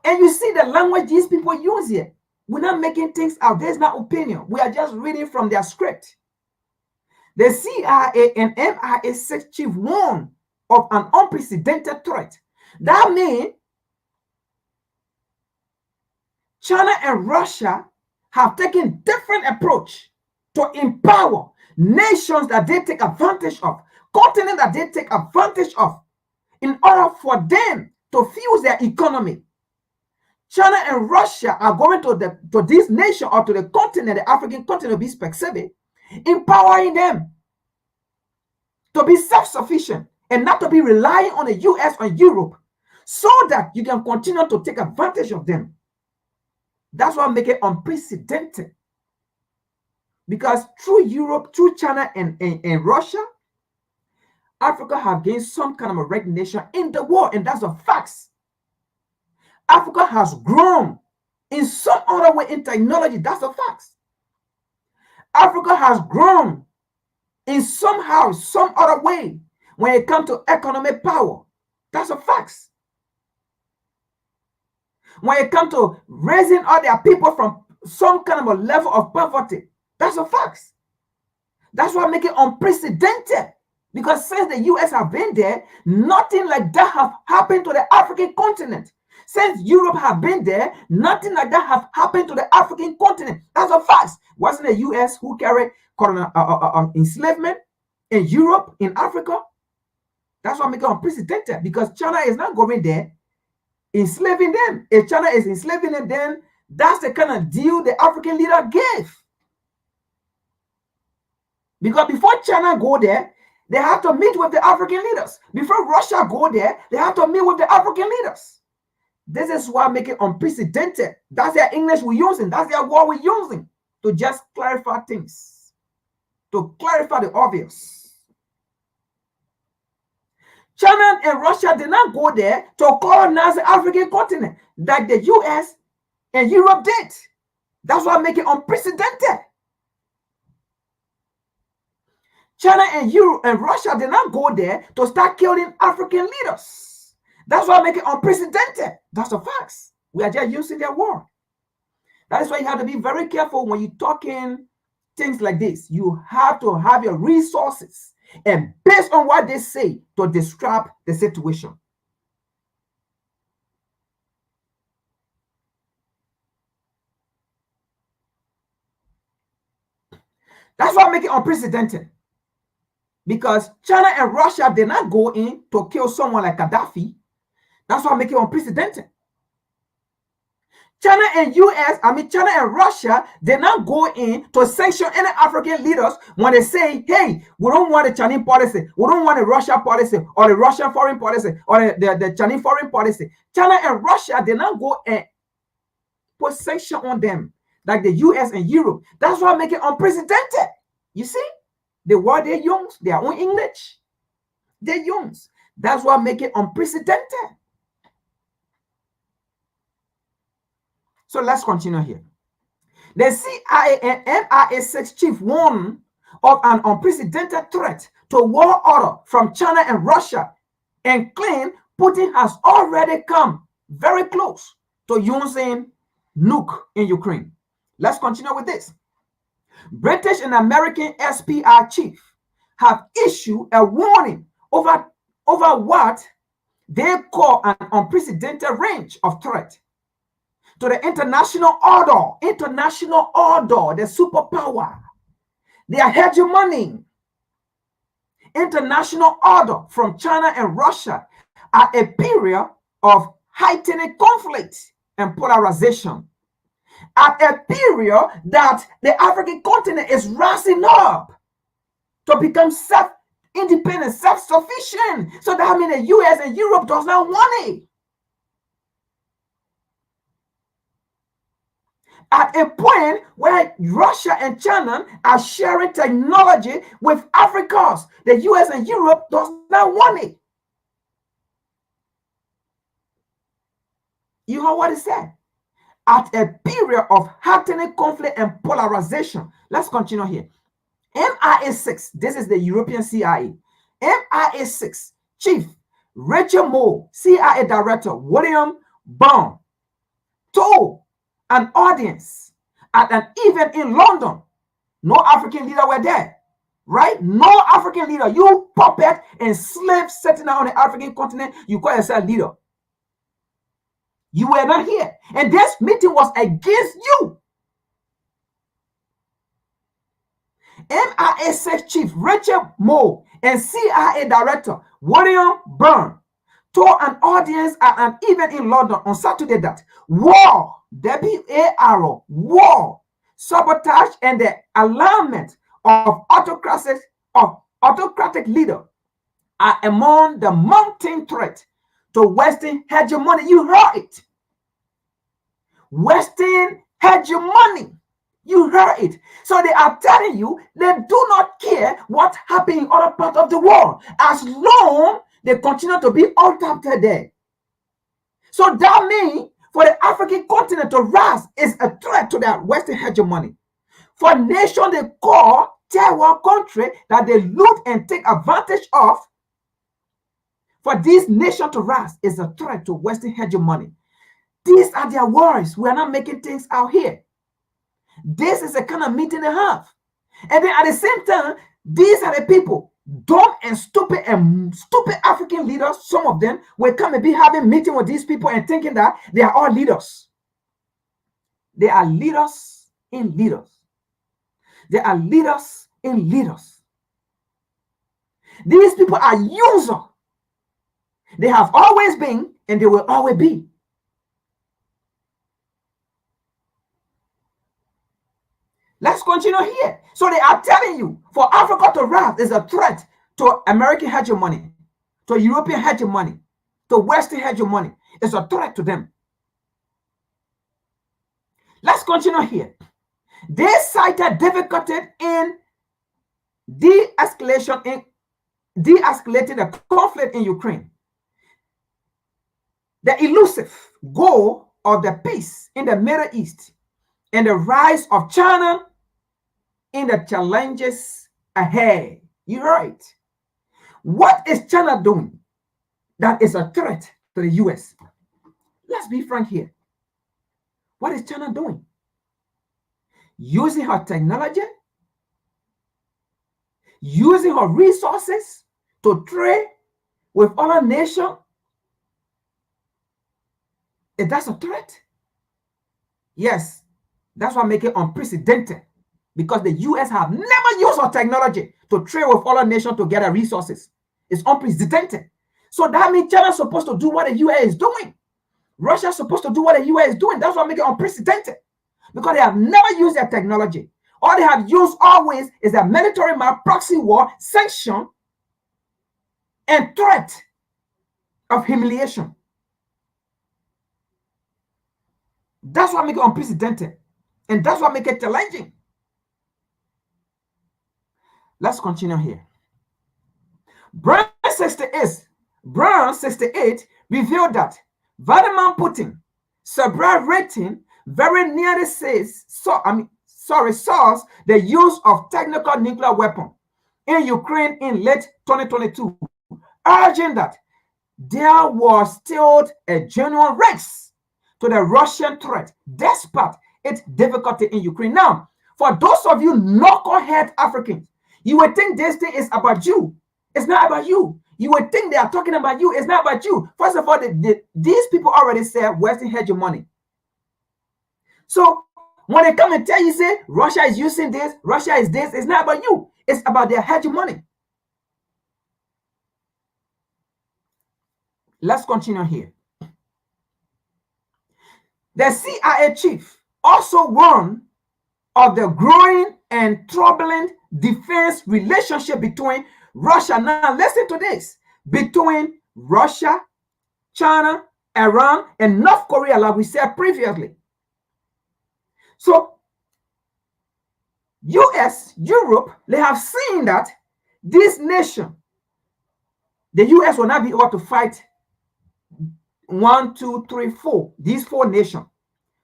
And you see the language these people use here. We're not making things out. There's no opinion. We are just reading from their script. The CIA and MI6 chief warned of an unprecedented threat. That means China and Russia have taken different approach to empower nations that they take advantage of, continents that they take advantage of, in order for them to fuse their economy. China and Russia are going to this nation or to the continent, the African continent to be specific, empowering them to be self-sufficient and not to be relying on the US or Europe so that you can continue to take advantage of them. That's what makes it unprecedented. Because through Europe, through China and Russia, Africa have gained some kind of a recognition in the world, and that's a fact. Africa has grown in some other way in technology. That's a fact. Africa has grown in somehow, some other way when it comes to economic power. That's a fact. When it comes to raising other people from some kind of a level of poverty, that's a fact. That's what makes it unprecedented. Because since the US have been there, nothing like that have happened to the African continent. Since Europe have been there, nothing like that have happened to the African continent. That's a fact. Wasn't the US who carried enslavement in Europe, in Africa? That's what makes it unprecedented, because China is not going there enslaving them. If China is enslaving them, then that's the kind of deal the African leader gave. Because before China go there, they have to meet with the African leaders. Before Russia go there, they have to meet with the African leaders. This is what makes it unprecedented. That's their English we're using. That's their word we're using to just clarify things, to clarify the obvious. China and Russia did not go there to colonize the African continent like the US and Europe did. That's what makes it unprecedented. China and Europe and Russia did not go there to start killing African leaders. That's what makes it unprecedented. That's a fact. We are just using their word. That is why you have to be very careful when you're talking things like this. You have to have your resources and based on what they say to describe the situation. That's what makes it unprecedented. Because China and Russia did not go in to kill someone like Gaddafi. That's what makes it unprecedented. China and China and Russia did not go in to sanction any African leaders when they say, hey, we don't want the Chinese policy, we don't want the Russia policy, or the Russian foreign policy, or the Chinese foreign policy. China and Russia did not go and put sanction on them like the US and Europe. That's what makes it unprecedented. You see? The word they use, their own English, they use. That's what makes it unprecedented. So let's continue here. The CIA and MI6 chief warned of an unprecedented threat to world order from China and Russia and claimed Putin has already come very close to using nuke in Ukraine. Let's continue with this. British and American SPR chief have issued a warning over what they call an unprecedented range of threat to the international order, the superpower, their hegemony. International order from China and Russia are a period of heightened conflict and polarization, at a period that the African continent is rising up to become self-independent, self-sufficient. So that means the US and Europe does not want it. At a point where Russia and China are sharing technology with Africans, the US and Europe does not want it. You heard what he said? At a period of heightening conflict and polarization. Let's continue here. MI6, this is the European CIA. MI6 Chief Rachel Moore, CIA Director William Bond, told an audience at an event in London. No African leader were there, right? No African leader. You puppet and slave sitting on the African continent, you call yourself leader. You were not here. And this meeting was against you. MI6 Chief Rachel Moore and CIA Director William Byrne told an audience at an event in London on Saturday that war, W-A-R, war, sabotage, and the alignment of autocratic leaders are among the mounting threat to Western hegemony. You heard it. Western hegemony. You heard it. So they are telling you they do not care what happens in other parts of the world as long they continue to be untapped there. So that means for the African continent to rise is a threat to their Western hegemony. For nation they call terror country that they loot and take advantage of, for this nation to rise is a threat to Western hegemony. These are their words. We are not making things out here. This is the kind of meeting they have. And then at the same time, these are the people, dumb and stupid African leaders, some of them will come and be having meeting with these people and thinking that they are all leaders. They are leaders in leaders. They are leaders in leaders. These people are users. They have always been and they will always be. Let's continue here. So they are telling you for Africa to rise is a threat to American hegemony, to European hegemony, to Western hegemony. It's a threat to them. Let's continue here. They cited difficulty in de-escalating the conflict in Ukraine. The elusive goal of the peace in the Middle East and the rise of China in the challenges ahead. You're right. What is China doing that is a threat to the US? Let's be frank here. What is China doing? Using her technology, using her resources to trade with other nations. Is that a threat? Yes. That's why I make it unprecedented, because the US have never used our technology to trade with other nations to gather resources. It's unprecedented. So that means China is supposed to do what the US is doing. Russia is supposed to do what the US is doing. That's why I make it unprecedented, because they have never used their technology. All they have used always is a military proxy war, sanction, and threat of humiliation. That's why I make it unprecedented. And that's what makes it challenging. Let's continue here. Brown 68 revealed that Vladimir Putin cerebral rating very nearly source the use of technical nuclear weapon in Ukraine in late 2022, urging that there was still a genuine risk to the Russian threat despite its difficulty in Ukraine. Now, for those of you knucklehead Africans, you would think this thing is about you. It's not about you. You would think they are talking about you. It's not about you. First of all, these people already said Western hegemony. So when they come and tell you, say, Russia is using this, Russia is this, it's not about you. It's about their hegemony. Let's continue here. The CIA chief also warned of the growing and troubling defense relationship between Russia. Now, listen to this. Between Russia, China, Iran, and North Korea, like we said previously. So, US, Europe, they have seen that this nation, the US will not be able to fight 1, 2, 3, 4. These 4 nations,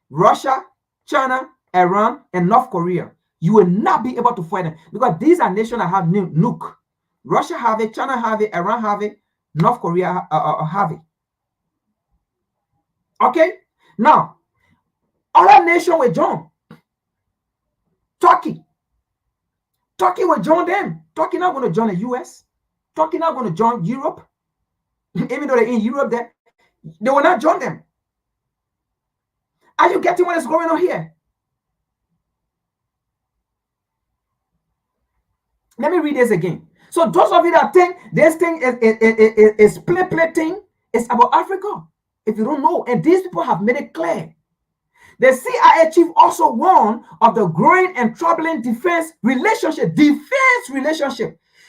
Russia, China, Iran, and North Korea. You will not be able to fight them because these are nations that have nuke. Russia have it, China have it, Iran have it, North Korea have it. Okay? Now, other nations will join. Turkey. Turkey will join them. Turkey not going to join the US. Turkey not going to join Europe. Even though they're in Europe, they will not join them. Are you getting what is going on here? Let me read this again. So those of you that think this thing is play thing, it's about Africa. If you don't know, and these people have made it clear. The CIA chief also warned of the growing and troubling defense relationship.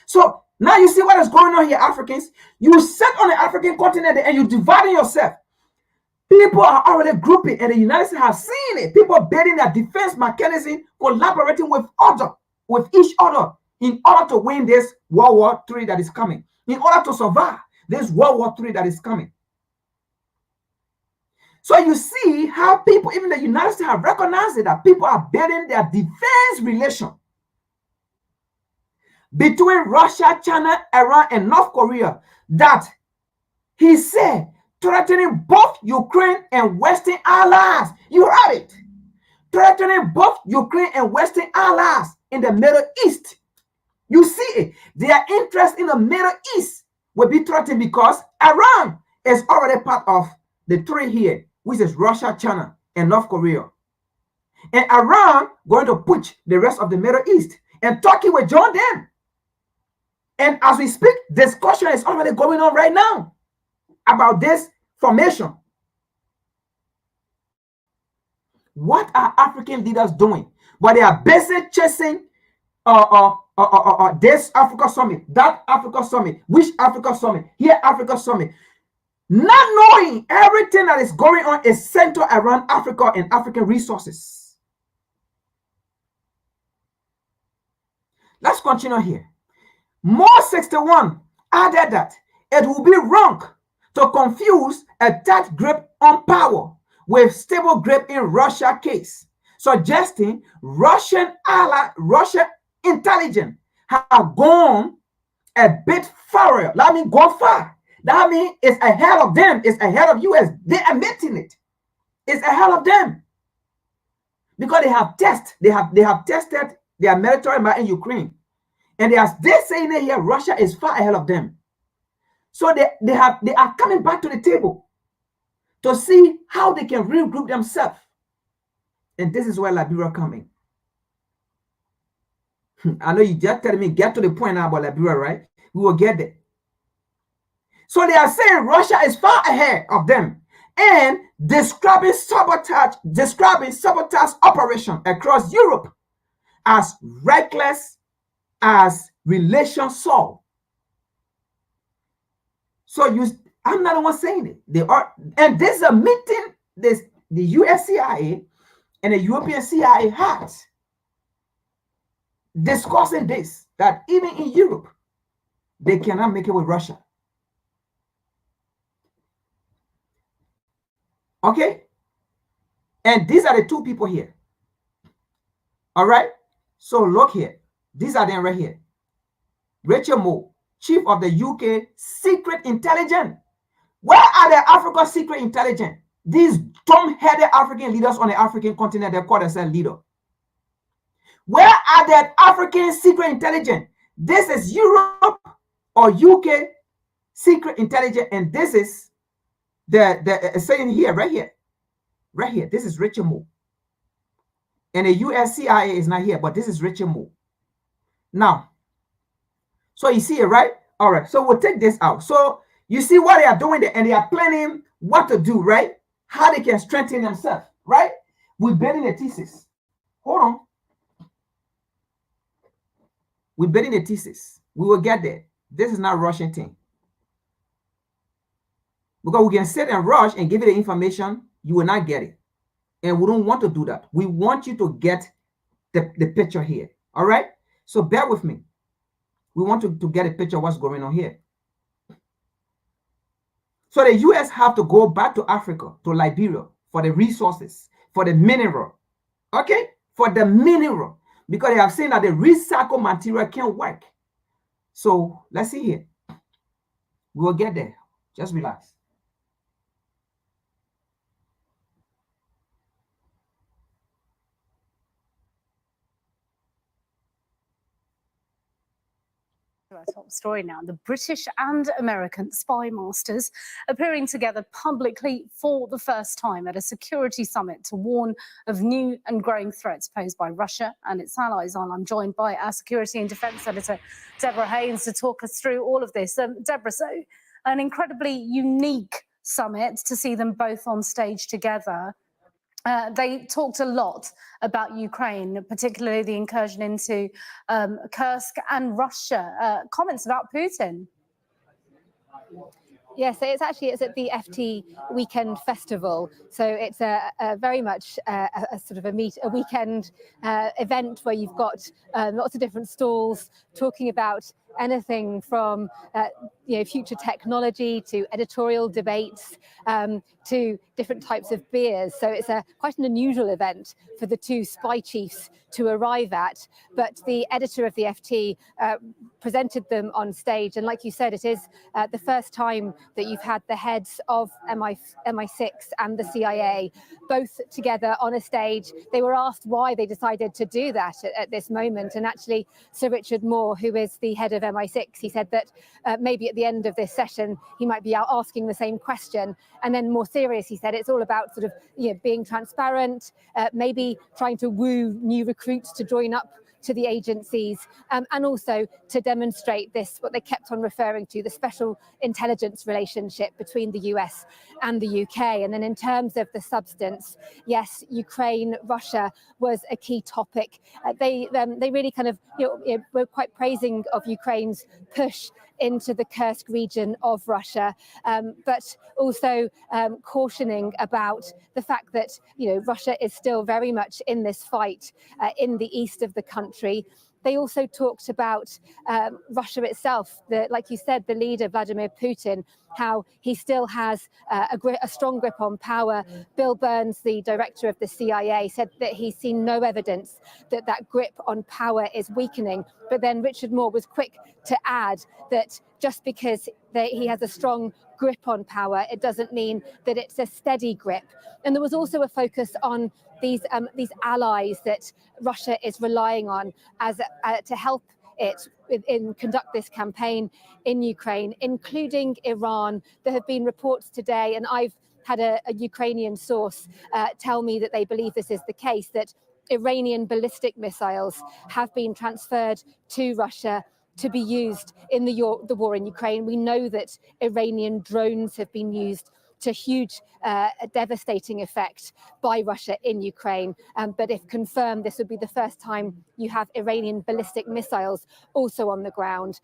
So now you see what is going on here, Africans. You sit on the African continent and you dividing yourself. People are already grouping, and the United States have seen it. People building their defense mechanism, collaborating with each other in order to win this World War III that is coming. In order to survive this World War III that is coming. So you see how people, even the United States, have recognized it, that people are building their defense relation between Russia, China, Iran, and North Korea, that he said threatening both Ukraine and Western allies. You heard it. Threatening both Ukraine and Western allies in the Middle East. You see it. Their interest in the Middle East will be threatened because Iran is already part of the 3 here, which is Russia, China, and North Korea. And Iran going to push the rest of the Middle East. And Turkey will join them. And as we speak, discussion is already going on right now about this formation. What are African leaders doing? But they are busy chasing this Africa summit, that Africa summit, which Africa summit, here Africa summit. Not knowing everything that is going on is centered around Africa and African resources. Let's continue here. More 61 added that it will be wrong to confuse a third grip on power with stable grip in Russia case, suggesting Russian intelligence have gone a bit far. That means gone far. That means it's ahead of them. It's ahead of US. They're admitting it. It's ahead of them because they have tested their military might in Ukraine, and they're saying that here Russia is far ahead of them. So they are coming back to the table to see how they can regroup themselves. And this is where Liberia coming. I know you just telling me get to the point now about Liberia, right? We will get there. So they are saying Russia is far ahead of them and describing sabotage operation across Europe as reckless as relations solve. So I'm not the one saying it. They are, and this is a meeting the US CIA and the European CIA had discussing this, that even in Europe, they cannot make it with Russia. Okay? And these are the 2 people here. All right? So look here. These are them right here. Rachel Moore, chief of the UK Secret Intelligence. Where are the African Secret Intelligence? These dumb-headed African leaders on the African continent, they call themselves leader. Where are the African Secret Intelligence? This is Europe or UK Secret Intelligence, and this is the saying here, right here. This is Rachel Moore. And the US CIA is not here, but this is Rachel Moore. Now, so you see it, right? All right, so we'll take this out. So you see what they are doing there, and they are planning what to do, right? How they can strengthen themselves, right? We're building a thesis. Hold on. We're building a thesis. We will get there. This is not Russian thing. Because we can sit and rush and give you the information, you will not get it. And we don't want to do that. We want you to get the picture here. All right? So bear with me. We want to get a picture of what's going on here. So the US have to go back to Africa, to Liberia, for the resources, for the mineral. Okay? For the mineral. Because they have seen that the recycled material can't work. So let's see here. We will get there. Just relax. Our top story now. The British and American spy masters appearing together publicly for the first time at a security summit to warn of new and growing threats posed by Russia and its allies. And I'm joined by our security and defence editor, Deborah Haynes, to talk us through all of this. Deborah, so an incredibly unique summit to see them both on stage together. They talked a lot about Ukraine, particularly the incursion into Kursk and Russia. Comments about Putin? Yes, it's at the FT Weekend Festival. So it's a very much a sort of a weekend event where you've got lots of different stalls talking about anything from future technology to editorial debates to different types of beers. So it's quite an unusual event for the two spy chiefs to arrive at. But the editor of the FT presented them on stage. And like you said, it is the first time that you've had the heads of MI6 and the CIA both together on a stage. They were asked why they decided to do that at this moment. And actually, Sir Richard Moore, who is the head of MI6, he said that maybe at the end of this session, he might be out asking the same question. And then more serious, he said it's all about sort of being transparent, maybe trying to woo new recruits to join up to the agencies, and also to demonstrate this, what they kept on referring to, the special intelligence relationship between the US and the UK. And then in terms of the substance, yes, Ukraine, Russia was a key topic. They really kind of were quite praising of Ukraine's push into the Kursk region of Russia, but also cautioning about the fact that Russia is still very much in this fight in the east of the country. They also talked about Russia itself, like you said, the leader, Vladimir Putin, how he still has a strong grip on power. Bill Burns, the director of the CIA, said that he's seen no evidence that that grip on power is weakening. But then Richard Moore was quick to add that just because he has a strong grip on power, it doesn't mean that it's a steady grip. And there was also a focus on these allies that Russia is relying on as to help it conduct this campaign in Ukraine, including Iran. There have been reports today, and I've had a Ukrainian source tell me that they believe this is the case, that Iranian ballistic missiles have been transferred to Russia to be used in the war in Ukraine. We know that Iranian drones have been used to huge, devastating effect by Russia in Ukraine. But if confirmed, this would be the first time you have Iranian ballistic missiles also on the ground.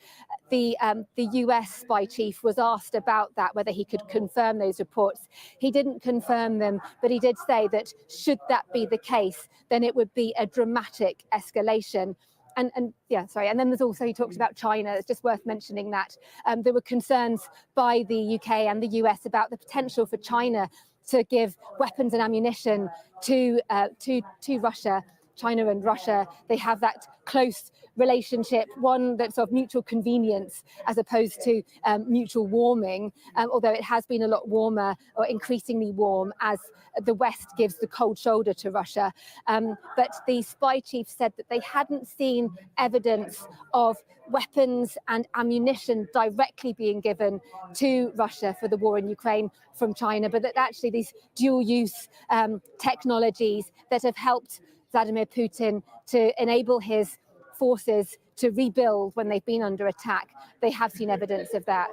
The US spy chief was asked about that, whether he could confirm those reports. He didn't confirm them, but he did say that should that be the case, then it would be a dramatic escalation. And then there's also, he talked about China. It's just worth mentioning that there were concerns by the UK and the US about the potential for China to give weapons and ammunition to Russia. China and Russia, they have that close relationship, one that's of mutual convenience as opposed to mutual warming, although it has been a lot warmer or increasingly warm as the West gives the cold shoulder to Russia. But the spy chief said that they hadn't seen evidence of weapons and ammunition directly being given to Russia for the war in Ukraine from China, but that actually these dual-use technologies that have helped Vladimir Putin to enable his forces to rebuild when they've been under attack, they have seen evidence of that.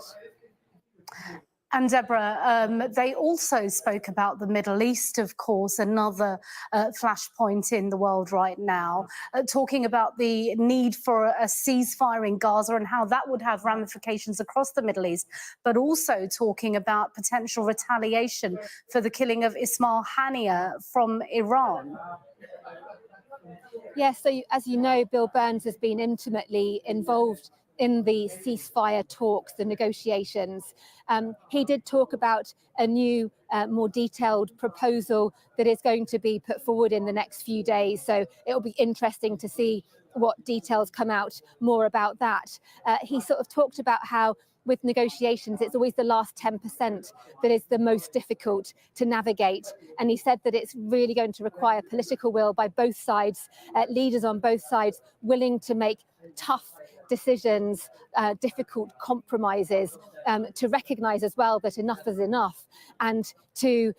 And Deborah, they also spoke about the Middle East, of course, another flashpoint in the world right now, talking about the need for a ceasefire in Gaza and how that would have ramifications across the Middle East, but also talking about potential retaliation for the killing of Ismail Haniyeh from Iran. Yes, so as you know, Bill Burns has been intimately involved in the ceasefire talks, the negotiations. He did talk about a new, more detailed proposal that is going to be put forward in the next few days. So it'll be interesting to see what details come out more about that. He sort of talked about how with negotiations, it's always the last 10% that is the most difficult to navigate. And he said that it's really going to require political will by both sides, leaders on both sides willing to make tough decisions, difficult compromises, to recognize as well that enough is enough, and to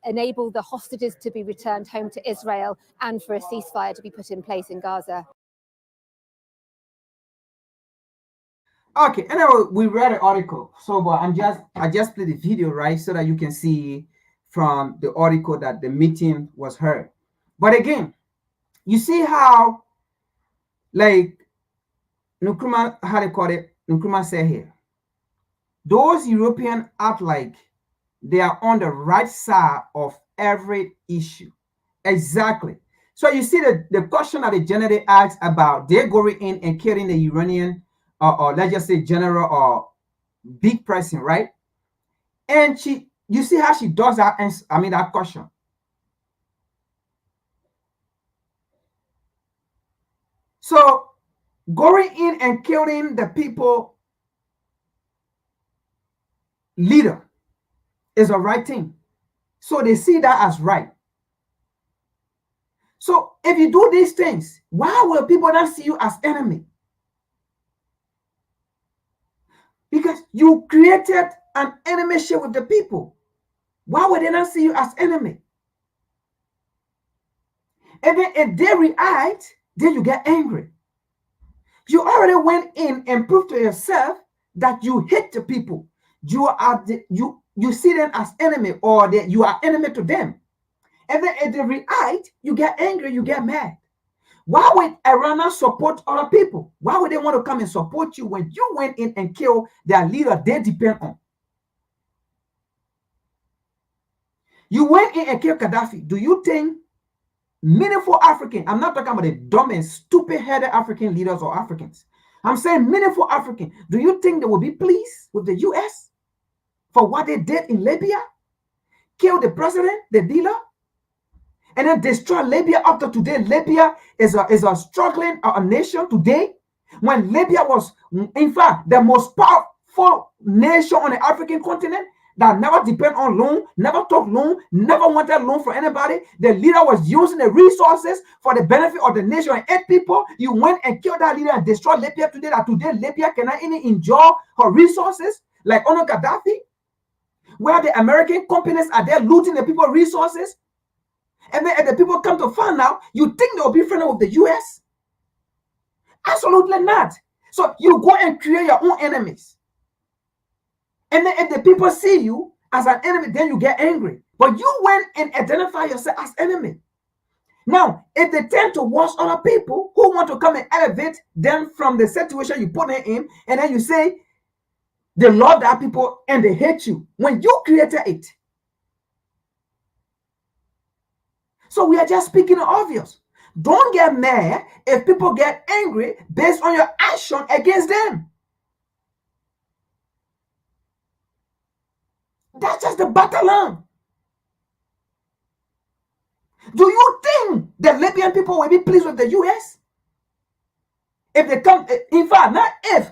enable the hostages to be returned home to Israel and for a ceasefire to be put in place in Gaza. Okay, anyway, we read an article. So, but I just played the video, right, so that you can see from the article that the meeting was heard. But again, you see how, like, Nkrumah, how they call it, Nkrumah said here, those Europeans act like they are on the right side of every issue. Exactly. So you see the question that the general asked about they going in and killing the Iranian or let's just say general or big person, right? And you see how she does that, that question. So going in and killing the people leader is a right thing. So they see that as right. So if you do these things, why will people not see you as enemy? Because you created an enemyship with the people. Why would they not see you as enemy? And then if they react, then you get angry. You already went in and proved to yourself that you hate the people. You see them as enemy, or that you are enemy to them. And then if they react, you get angry, you get mad. Why would Iran not support other people? Why would they want to come and support you when you went in and killed their leader they depend on? You went in and killed Gaddafi. Do you think meaningful African, I'm not talking about the dumb and stupid-headed African leaders or Africans. I'm saying meaningful African. Do you think they will be pleased with the U.S. for what they did in Libya? Kill the president, the dealer? And then destroy Libya up to today. Libya is a struggling nation today. When Libya was, in fact, the most powerful nation on the African continent that never depend on loan, never took loan, never wanted loan from anybody. The leader was using the resources for the benefit of the nation and 8 people. You went and killed that leader and destroyed Libya today. That today Libya cannot even enjoy her resources like under Gaddafi, where the American companies are there looting the people's resources. And then if the people come to find out, you think they will be friendly with the U.S.? Absolutely not. So you go and create your own enemies. And then if the people see you as an enemy, then you get angry. But you went and identify yourself as enemy. Now, if they tend to watch other people who want to come and elevate them from the situation you put them in, and then you say they love that people and they hate you when you created it. So we are just speaking the obvious. Don't get mad if people get angry based on your action against them. That's just the bottom line. Do you think the Libyan people will be pleased with the U.S.? If they come, in fact, not if,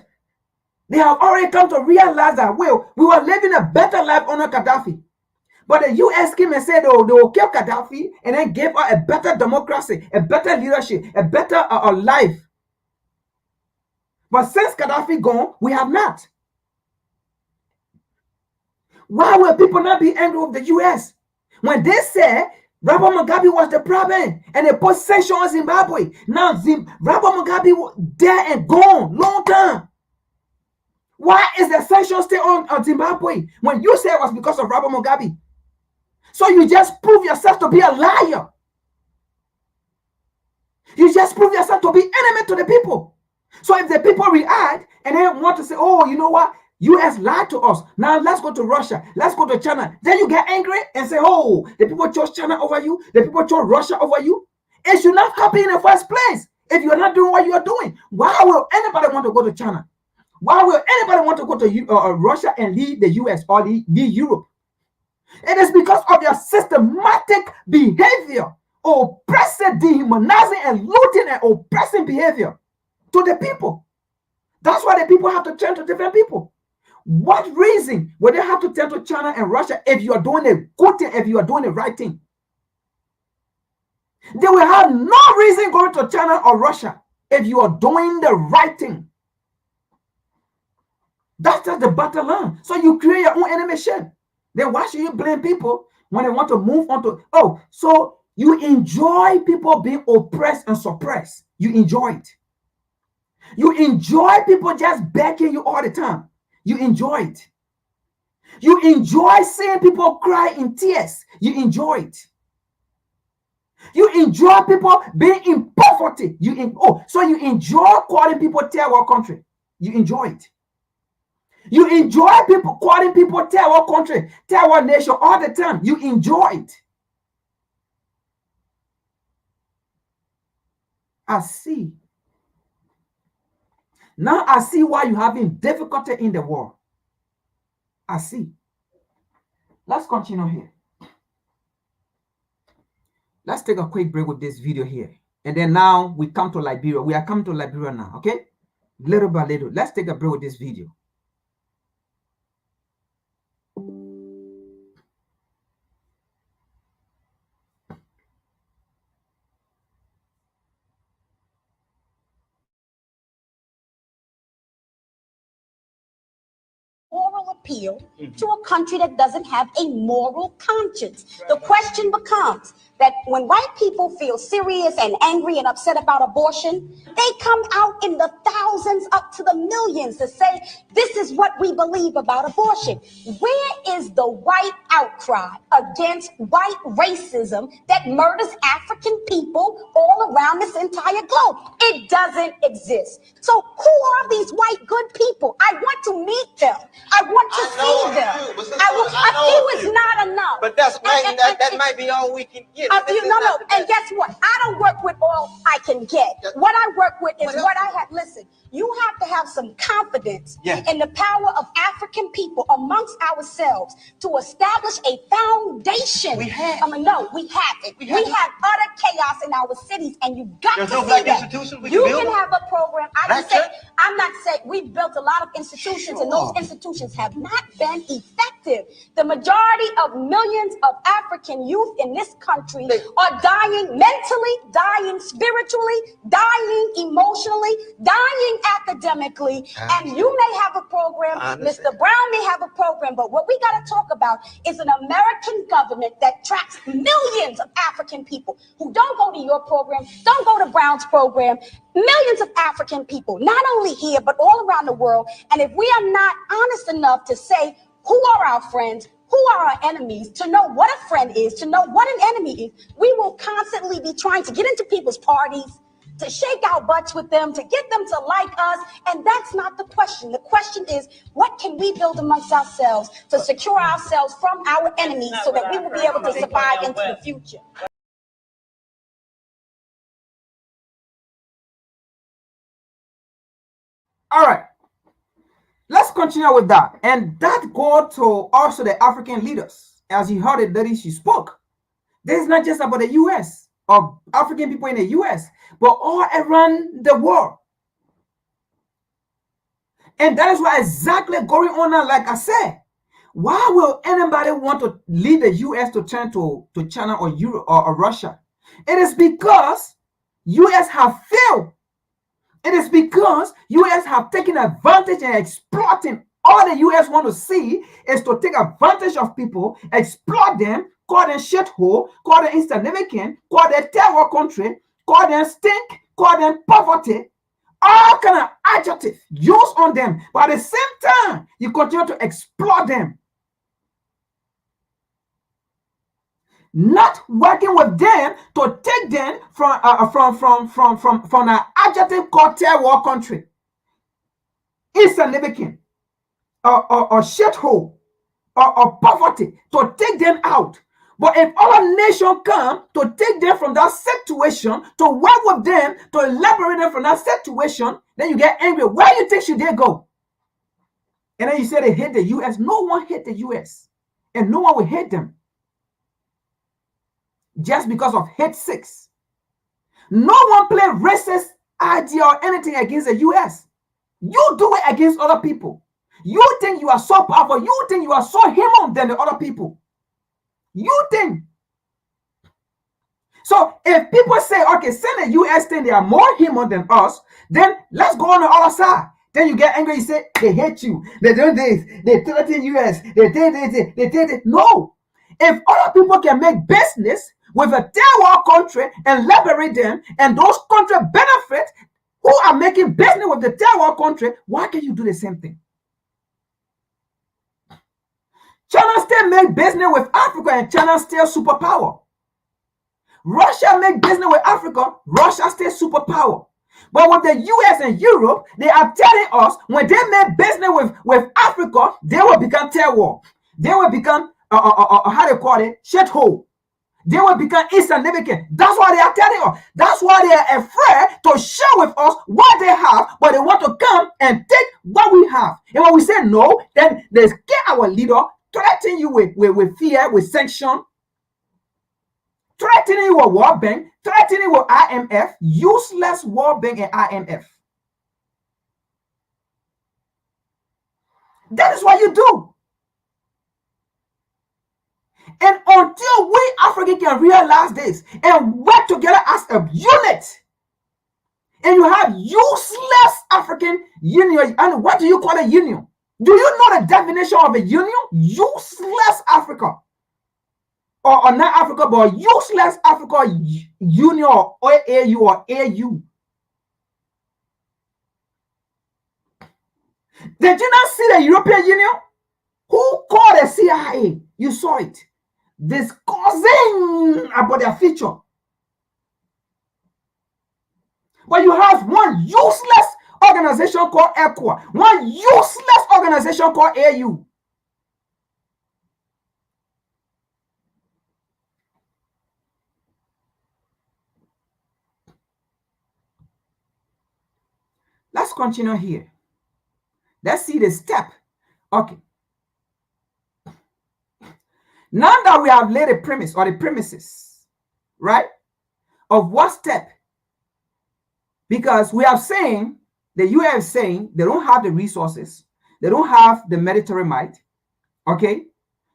they have already come to realize that, well, we were living a better life under Gaddafi. But the U.S. came and said, oh, they will kill Gaddafi and then gave us a better democracy, a better leadership, a better life. But since Gaddafi gone, we have not. Why will people not be angry with the U.S.? When they said Robert Mugabe was the problem and they put sanctions on Zimbabwe. Now, Robert Mugabe was dead and gone, long time. Why is the sanction still on Zimbabwe when you say it was because of Robert Mugabe? So you just prove yourself to be a liar. You just prove yourself to be enemy to the people. So if the people react and they want to say, oh, you know what? US lied to us. Now let's go to Russia. Let's go to China. Then you get angry and say, oh, the people chose China over you. The people chose Russia over you. It should not happen in the first place. If you're not doing what you are doing, why will anybody want to go to China? Why will anybody want to go to Russia and leave the US or leave Europe? It is because of your systematic behavior, oppressive, dehumanizing, and looting and oppressing behavior to the people. That's why the people have to turn to different people. What reason would they have to turn to China and Russia if you are doing a good thing, if you are doing the right thing? They will have no reason going to China or Russia if you are doing the right thing. That's just the bottom line. So you create your own enemy ship. Then why should you blame people when they want to move on to, oh, so you enjoy people being oppressed and suppressed. You enjoy it. You enjoy people just begging you all the time. You enjoy it. You enjoy seeing people cry in tears. You enjoy it. You enjoy people being in poverty. So you enjoy calling people third world country. You enjoy it. You enjoy people calling people third world country, third world nation all the time. You enjoy it. I see. Now I see why you're having difficulty in the war. I see. Let's continue here. Let's take a quick break with this video here. And then now we come to Liberia. We are coming to Liberia now, okay? Little by little. Let's take a break with this video. Moral appeal to a country that doesn't have a moral conscience. The question becomes that when white people feel serious and angry and upset about abortion, they come out in the thousands up to the millions to say, this is what we believe about abortion. Where is the white outcry against white racism that murders African people all around this entire globe? It doesn't exist. So who are these white good people? I want to meet them. I want to see them. A few is not enough. But that might be all we can get. No. And guess what? I don't work with all I can get. What I work with is what I have. Listen, you have to have some confidence in the power of African people amongst ourselves to establish a foundation. We have. No, we haven't. We have utter chaos in our cities, and you've got There's to no see black that. institution we You can build? can have a program. I'm not saying we've built a lot of institutions, and those institutions have not been effective. The majority of millions of African youth in this country are dying mentally, dying spiritually, dying emotionally, dying academically. And you may have a program, Mr. Brown may have a program, but what we got to talk about is an American government that tracks millions of African people who don't go to your program, don't go to Brown's program, millions of African people, not only here, but all around the world. And if we are not honest enough to say who are our friends, who are our enemies, to know what a friend is, to know what an enemy is, we will constantly be trying to get into people's parties, to shake our butts with them, to get them to like us. And that's not the question. The question is, what can we build amongst ourselves to secure ourselves from our enemies so that we will be able to survive into the future? All right. Let's continue with that. And that goes to also the African leaders. As you heard it, that she spoke. This is not just about the US or African people in the US, but all around the world. And that is what exactly going on now, like I said. Why will anybody want to leave the US to turn to China or Europe or Russia? It is because US have failed. It is because US have taken advantage and exploiting. All the US want to see is to take advantage of people, exploit them, call them shithole, call them insignificant, call them third world country, call them stink, call them poverty. all kind of adjective used on them, but at the same time, you continue to exploit them. Not working with them to take them from an adjective called third world country, insignificant, or shithole, or poverty, to take them out. But if other nations come to take them from that situation, to work with them, to liberate them from that situation, then you get angry. Where you think should they go? And then you say they hate the U.S. No one hates the U.S. and no one will hate them just because of hate sex. No one play racist idea or anything against the U.S. You do it against other people. You think you are so powerful. You think you are so human than the other people. You think. So if people say, okay, send the U.S. think they are more human than us, then let's go on the other side. Then you get angry, you say, they hate you. They do this. They threaten U.S. They did this. They did it. No. If other people can make business with a third world country and liberate them, and those countries benefit who are making business with the third world country, why can't you do the same thing? China still make business with Africa, and China still superpower. Russia make business with Africa, Russia still superpower. But with the US and Europe, they are telling us when they make business with Africa, they will become third world. They will become, how they call it, shithole. They will become insignificant. That's why they are telling us. That's why they are afraid to share with us what they have, but they want to come and take what we have. And when we say no, then they scare our leader, threaten you with fear, with sanction, threatening you with World Bank, threatening with IMF, useless World Bank and IMF. That is what you do. And until we Africans can realize this and work together as a unit, and you have useless African union, and what do you call a union? Do you know the definition of a union? Useless Africa. Or not Africa, but useless Africa Union or AU or AU. Did you not see the European Union? Who called the CIA? You saw it. Discussing about their future. But you have one useless organization called ECOWAS, one useless organization called AU. Let's continue here. Let's see the step. Okay. Now that we have laid a premise or the premises, right, of what step, because we are saying, the US is saying they don't have the resources, they don't have the military might, okay,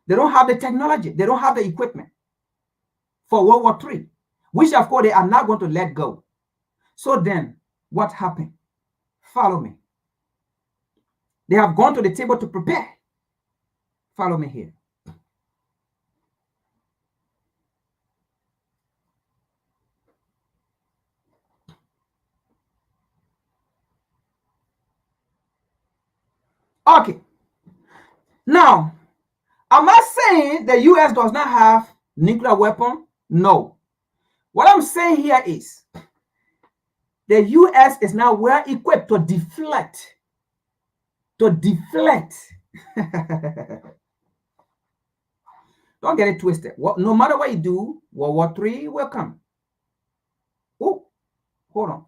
they don't have the technology, they don't have the equipment for World War III, which of course they are not going to let go. So then, what happened? Follow me. They have gone to the table to prepare. Follow me here. Okay. Now, am I saying the US does not have nuclear weapon? No. What I'm saying here is the US is now well equipped to deflect. Don't get it twisted. No matter what you do, World War III will come. Oh, hold on.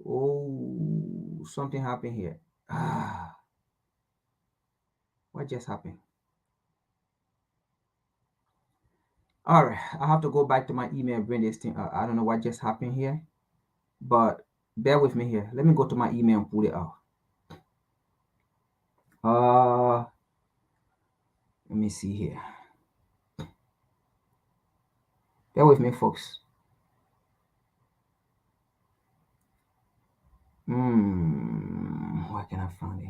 Oh, something happened here. What just happened? All right, I have to go back to my email and bring this thing up. I don't know what just happened here, but bear with me here. Let me go to my email and pull it out. Let me see here. Bear with me, folks. Where can I find it?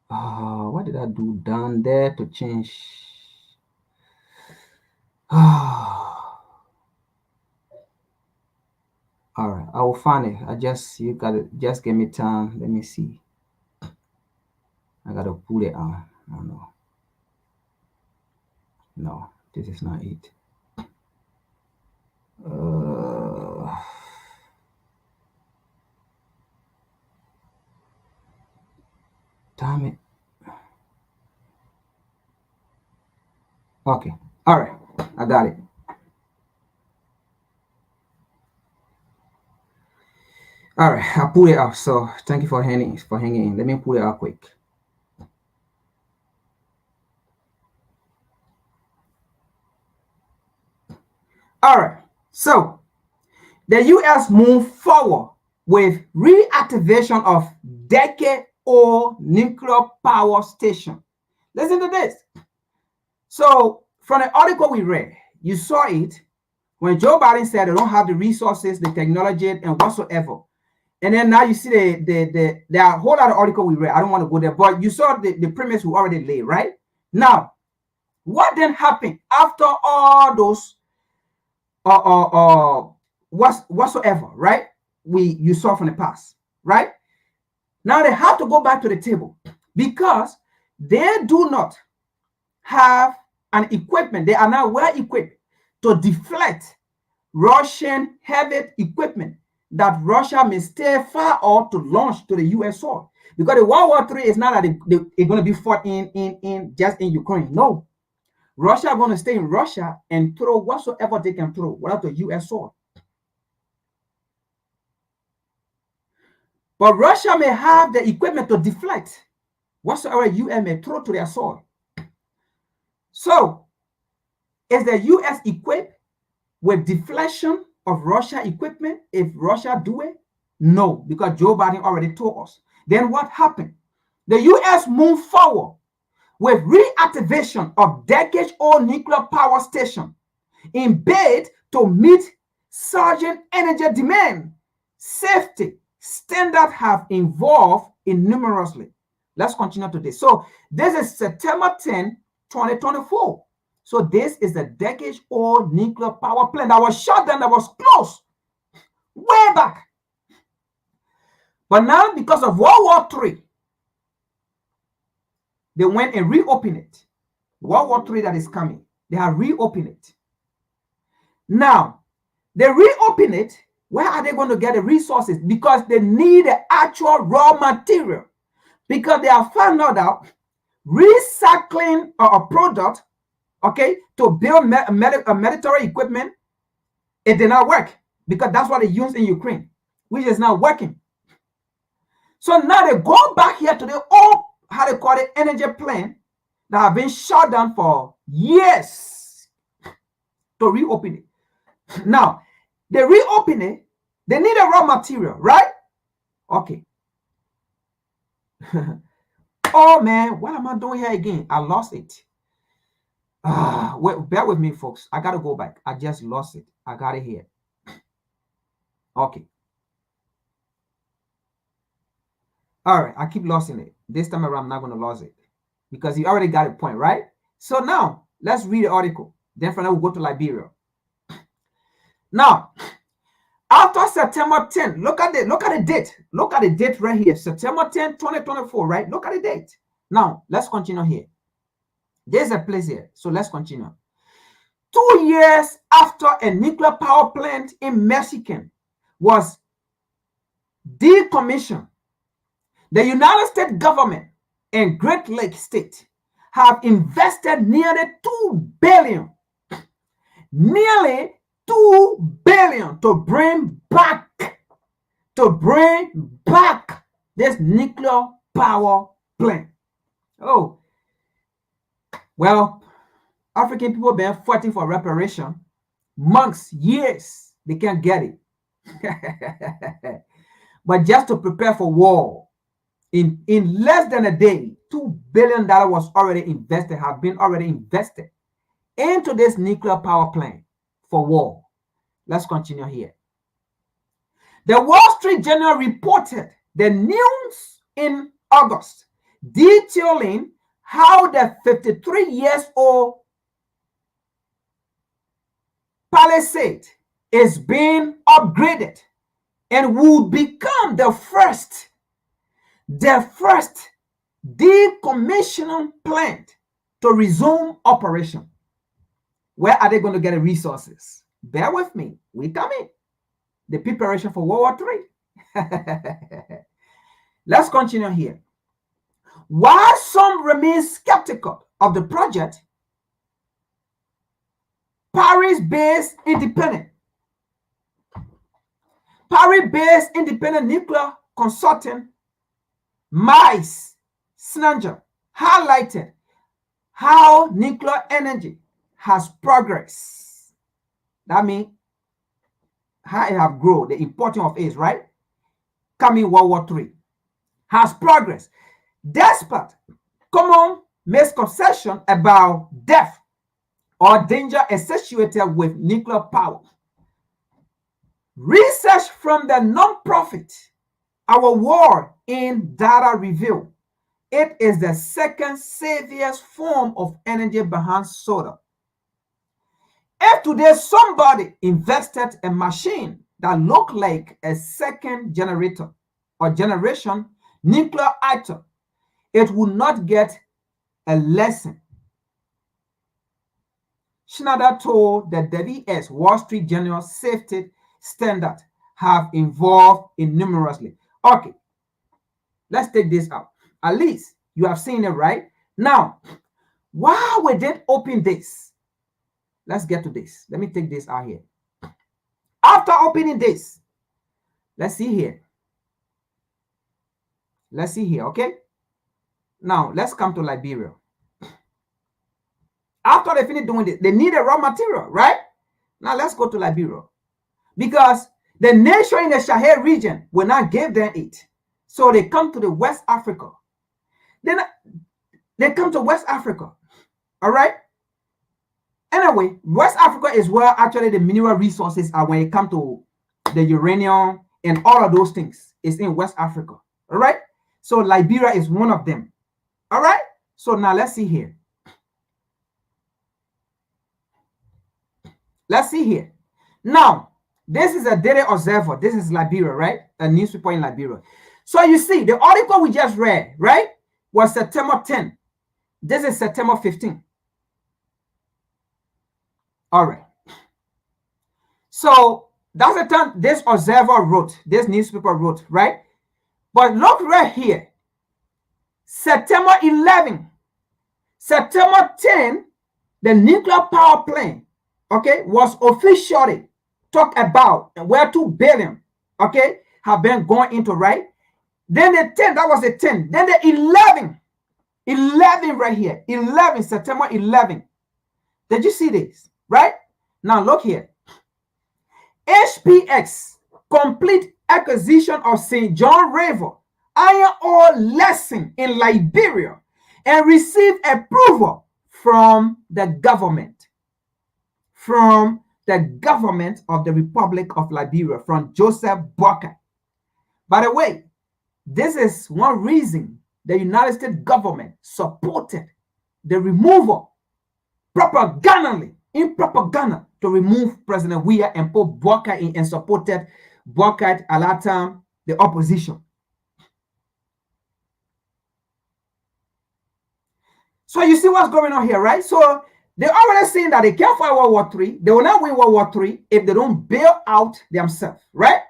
What did I do down there to change? All right, I will find it. You gotta just give me time. Let me see. I gotta put it on. Oh no. No, this is not it. Damn it. Okay. All right. I got it. All right. I pull it out. So thank you for hanging in. Let me pull it out quick. All right. So the U.S. moved forward with reactivation of decade-old nuclear power station. Listen to this. So from the article we read, you saw it when Joe Biden said they don't have the resources, the technology, and whatsoever. And then now you see there are a whole lot of article we read. I don't want to go there, but you saw the premise we already laid, right? Now, what then happened after all those whatsoever, right? You saw from the past, right? Now they have to go back to the table because they do not have an equipment. They are now well equipped to deflect Russian heavy equipment that Russia may stay far off to launch to the U.S. soil. Because the World War III is not that it's going to be fought in just in Ukraine. No. Russia are going to stay in Russia and throw whatsoever they can throw without the U.S. soil. But Russia may have the equipment to deflect whatsoever U.S. may throw to their soil. So, is the U.S. equipped with deflection of Russia equipment if Russia do it? No, because Joe Biden already told us. Then what happened? The U.S. moved forward with reactivation of decades-old nuclear power station in bid to meet surging energy demand. Safety standards have evolved innumerously. Let's continue to this. So this is September 10, 2024. So this is the decades-old nuclear power plant that was shut down, that was closed way back. But now, because of World War III, they went and reopened it. World War III that is coming, they have reopened it. Now, they reopen it. Where are they going to get the resources? Because they need the actual raw material. Because they have found out that recycling a product, okay, to build military equipment, it did not work. Because that's what they used in Ukraine, which is not working. So now they go back here to the old, how they call it, energy plant that have been shut down for years to reopen it. Now, they reopen it, they need a raw material, right? Okay. Oh man, what am I doing here again? I lost it. Wait, bear with me, folks. I gotta go back. I just lost it. I got it here. Okay. All right, I keep losing it. This time around, I'm not going to lose it because you already got a point, right? So now, let's read the article. Then from there, we'll go to Liberia. Now, after September 10, look at the date. Look at the date right here. September 10, 2024, right? Look at the date. Now, let's continue here. There's a place here. So let's continue. 2 years after a nuclear power plant in Mexico was decommissioned, the United States government and Great Lakes State have invested nearly $2 billion to bring back this nuclear power plant. Oh, well, African people been fighting for reparation months, years. They can't get it. But just to prepare for war, in less than a day, $2 billion was already invested, have been already invested into this nuclear power plant for war. Let's continue here. The Wall Street Journal reported the news in August detailing how the 53-year-old Palisade is being upgraded and will become the first decommissioning plant to resume operation. Where are they going to get the resources? Bear with me. We come in. The preparation for World War III. Let's continue here. While some remain skeptical of the project, Paris-based independent nuclear consultant Mice Snanger highlighted how nuclear energy has progressed. That means how it have grown, the importance of it, right? Coming World War III has progressed despite common misconception about death or danger associated with nuclear power. Research from the non-profit Our War in Data reveal it is the second safest form of energy behind solar. If today somebody invested a machine that looked like a second generator or generation nuclear item, it would not get a lesson. Schneider told the WS Wall Street Journal safety standards have evolved enormously. Okay, let's take this out. At least you have seen it, right? Now, while we didn't open this, let's get to this. Let me take this out here. After opening this, let's see here. Let's see here, okay? Now, let's come to Liberia. After they finish doing this, they need a raw material, right? Now, let's go to Liberia. Because the nation in the Sahel region will not give them it. So they come to the West Africa. Then they come to West Africa, all right? Anyway, West Africa is where actually the mineral resources are when it comes to the uranium and all of those things. It's in West Africa, all right? So Liberia is one of them, all right? So now let's see here. Let's see here. Now, this is a Daily Observer. This is Liberia, right? A newspaper in Liberia. So you see, the article we just read, right, was September 10. This is September 15. All right. So that's the time this observer wrote, this newspaper wrote, right? But look right here. September 11, September 10, the nuclear power plant, okay, was officially talked about and where 2 billion, okay, have been going into, right? Then the 10, that was the 10. Then the 11 right here, 11, September 11. Did you see this, right? Now look here. HPX complete acquisition of St. John River iron ore lesson in Liberia and received approval from the government. From the government of the Republic of Liberia, from Joseph Boakai. By the way, this is one reason the United States government supported the removal propagandally, in propaganda, to remove President Weah and put Boakai in and supported Boakai at that time, the opposition. So you see what's going on here, right? So they're already saying that they can't fight World War III. They will not win World War III if they don't bail out themselves, right?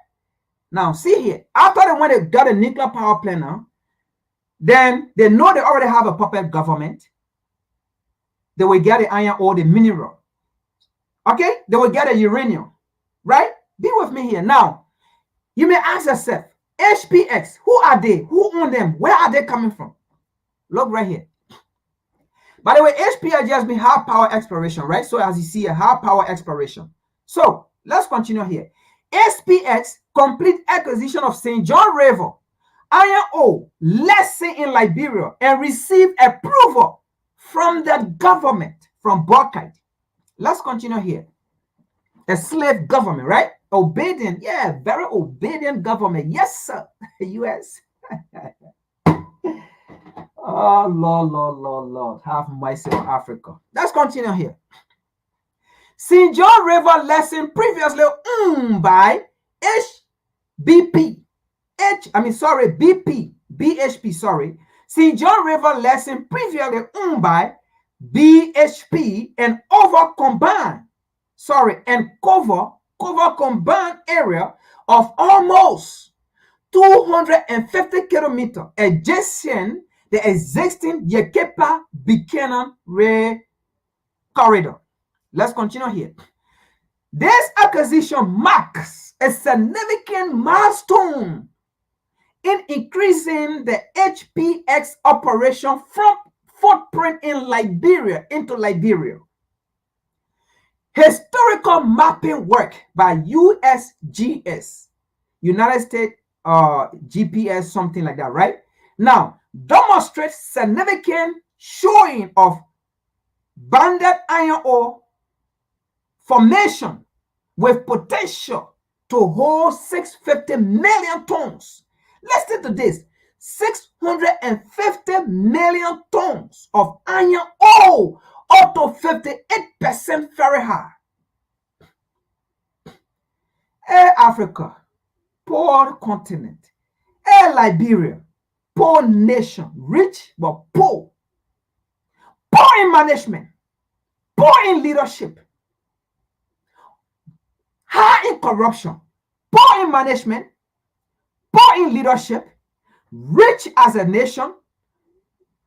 Now, see here. After they when they got a nuclear power plant now, then they know they already have a puppet government. They will get the iron ore, the mineral. Okay? They will get the uranium, right? Be with me here. Now, you may ask yourself, HPX, who are they? Who own them? Where are they coming from? Look right here. By the way, HPX just means high power exploration, right? So as you see, a high power exploration. So let's continue here. SPX complete acquisition of St. John River iron ore lesson in Liberia and received approval from the government, from Boakai. Let's continue here. A slave government, right? Obedient, yeah, very obedient government. Yes, sir. US. Oh, Lord, have mercy on Africa. Let's continue here. St. John River lesson previously by BHP. St. John River lesson previously by BHP and cover combined area of almost 250 kilometers adjacent the existing Yekepa Buchanan Rail Corridor. Let's continue here. This acquisition marks a significant milestone in increasing the HPX operation from footprint in Liberia into Liberia. Historical mapping work by USGS, United States GPS, something like that, right? Now, demonstrates significant showing of banded iron ore formation with potential to hold 650 million tons. Listen to this, 650 million tons of iron ore, up to 58% Fahrenheit. Hey, Africa, poor continent. Hey, Liberia, poor nation, rich but poor. Poor in management, poor in leadership, high in corruption, poor in management, poor in leadership, rich as a nation,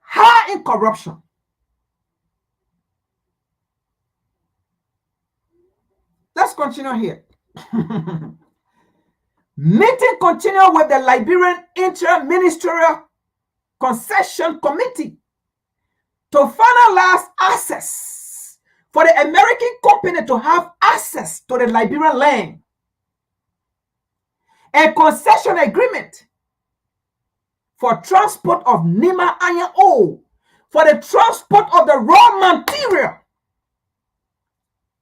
high in corruption. Let's continue here. Meeting continue with the Liberian Inter-Ministerial Concession Committee to finalize access for the American company to have access to the Liberian land. A concession agreement for transport of Nima iron ore, for the transport of the raw material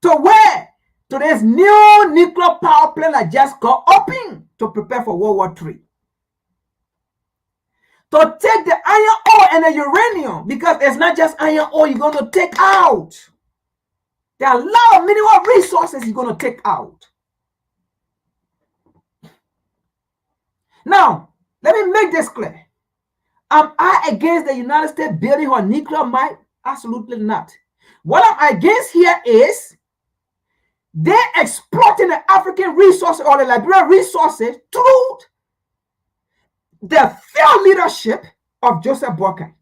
to where? To this new nuclear power plant that just got open to prepare for WW3. To take the iron ore and the uranium, because it's not just iron ore you're going to take out. There are a lot of mineral resources you're going to take out. Now, let me make this clear. Am I against the United States building a nuclear mine? Absolutely not. What I'm against here is they're exploiting the African resources or the Liberian resources through the failed leadership of Joseph Boakai,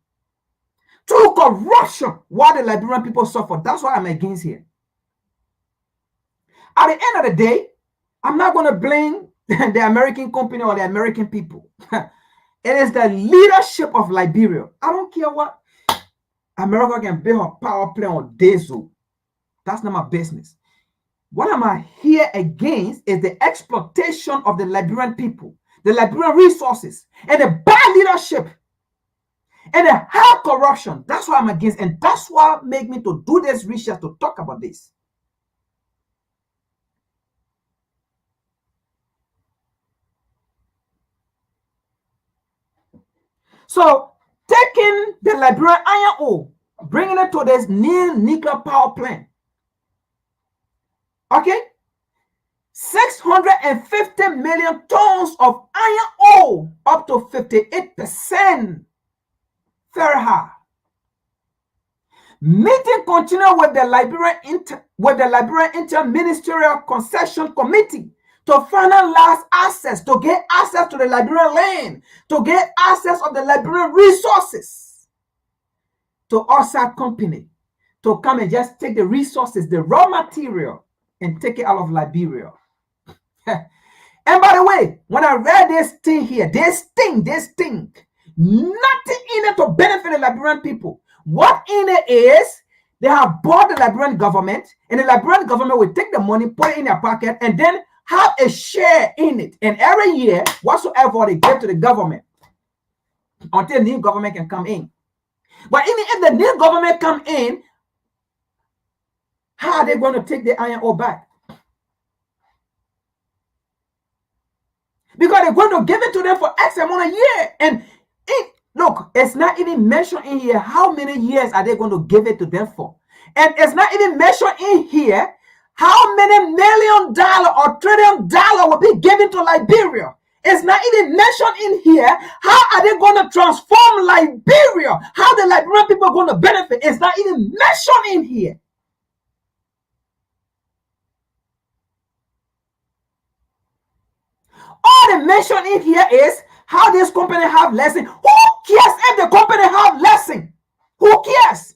through corruption, while the Liberian people suffer. That's what I'm against here. At the end of the day, I'm not going to blame the American company or the American people. It is the leadership of Liberia. I don't care what America can build a power plant on diesel. That's not my business. What am I here against is the exploitation of the Liberian people, the Liberian resources, and the bad leadership, and the high corruption. That's what I'm against, and that's what made me to do this research to talk about this. So, taking the Liberian iron ore, bringing it to this new nuclear power plant. Okay? 650 million tons of iron ore, up to 58% Fahrenheit. Meeting continue with the Liberian Inter-Ministerial Concession Committee to finalize access, to get access to the Liberian land, to get access of the Liberian resources to outside company to come and just take the resources, the raw material, and take it out of Liberia. And by the way, when I read this thing here, this thing, nothing in it to benefit the Liberian people. What in it is, they have bought the Liberian government, and the Liberian government will take the money, put it in their pocket, and then have a share in it. And every year, whatsoever they give to the government, until the new government can come in. But even if the new government come in, how are they going to take the iron ore back? Because they're going to give it to them for X amount a year. And Look, it's not even mentioned in here how many years are they going to give it to them for. And it's not even mentioned in here how many $1 million or $1 trillion will be given to Liberia. It's not even mentioned in here how are they going to transform Liberia, how the Liberian people are going to benefit. It's not even mentioned in here. All the mention in here is how this company have lesson. Who cares if the company have lesson? Who cares?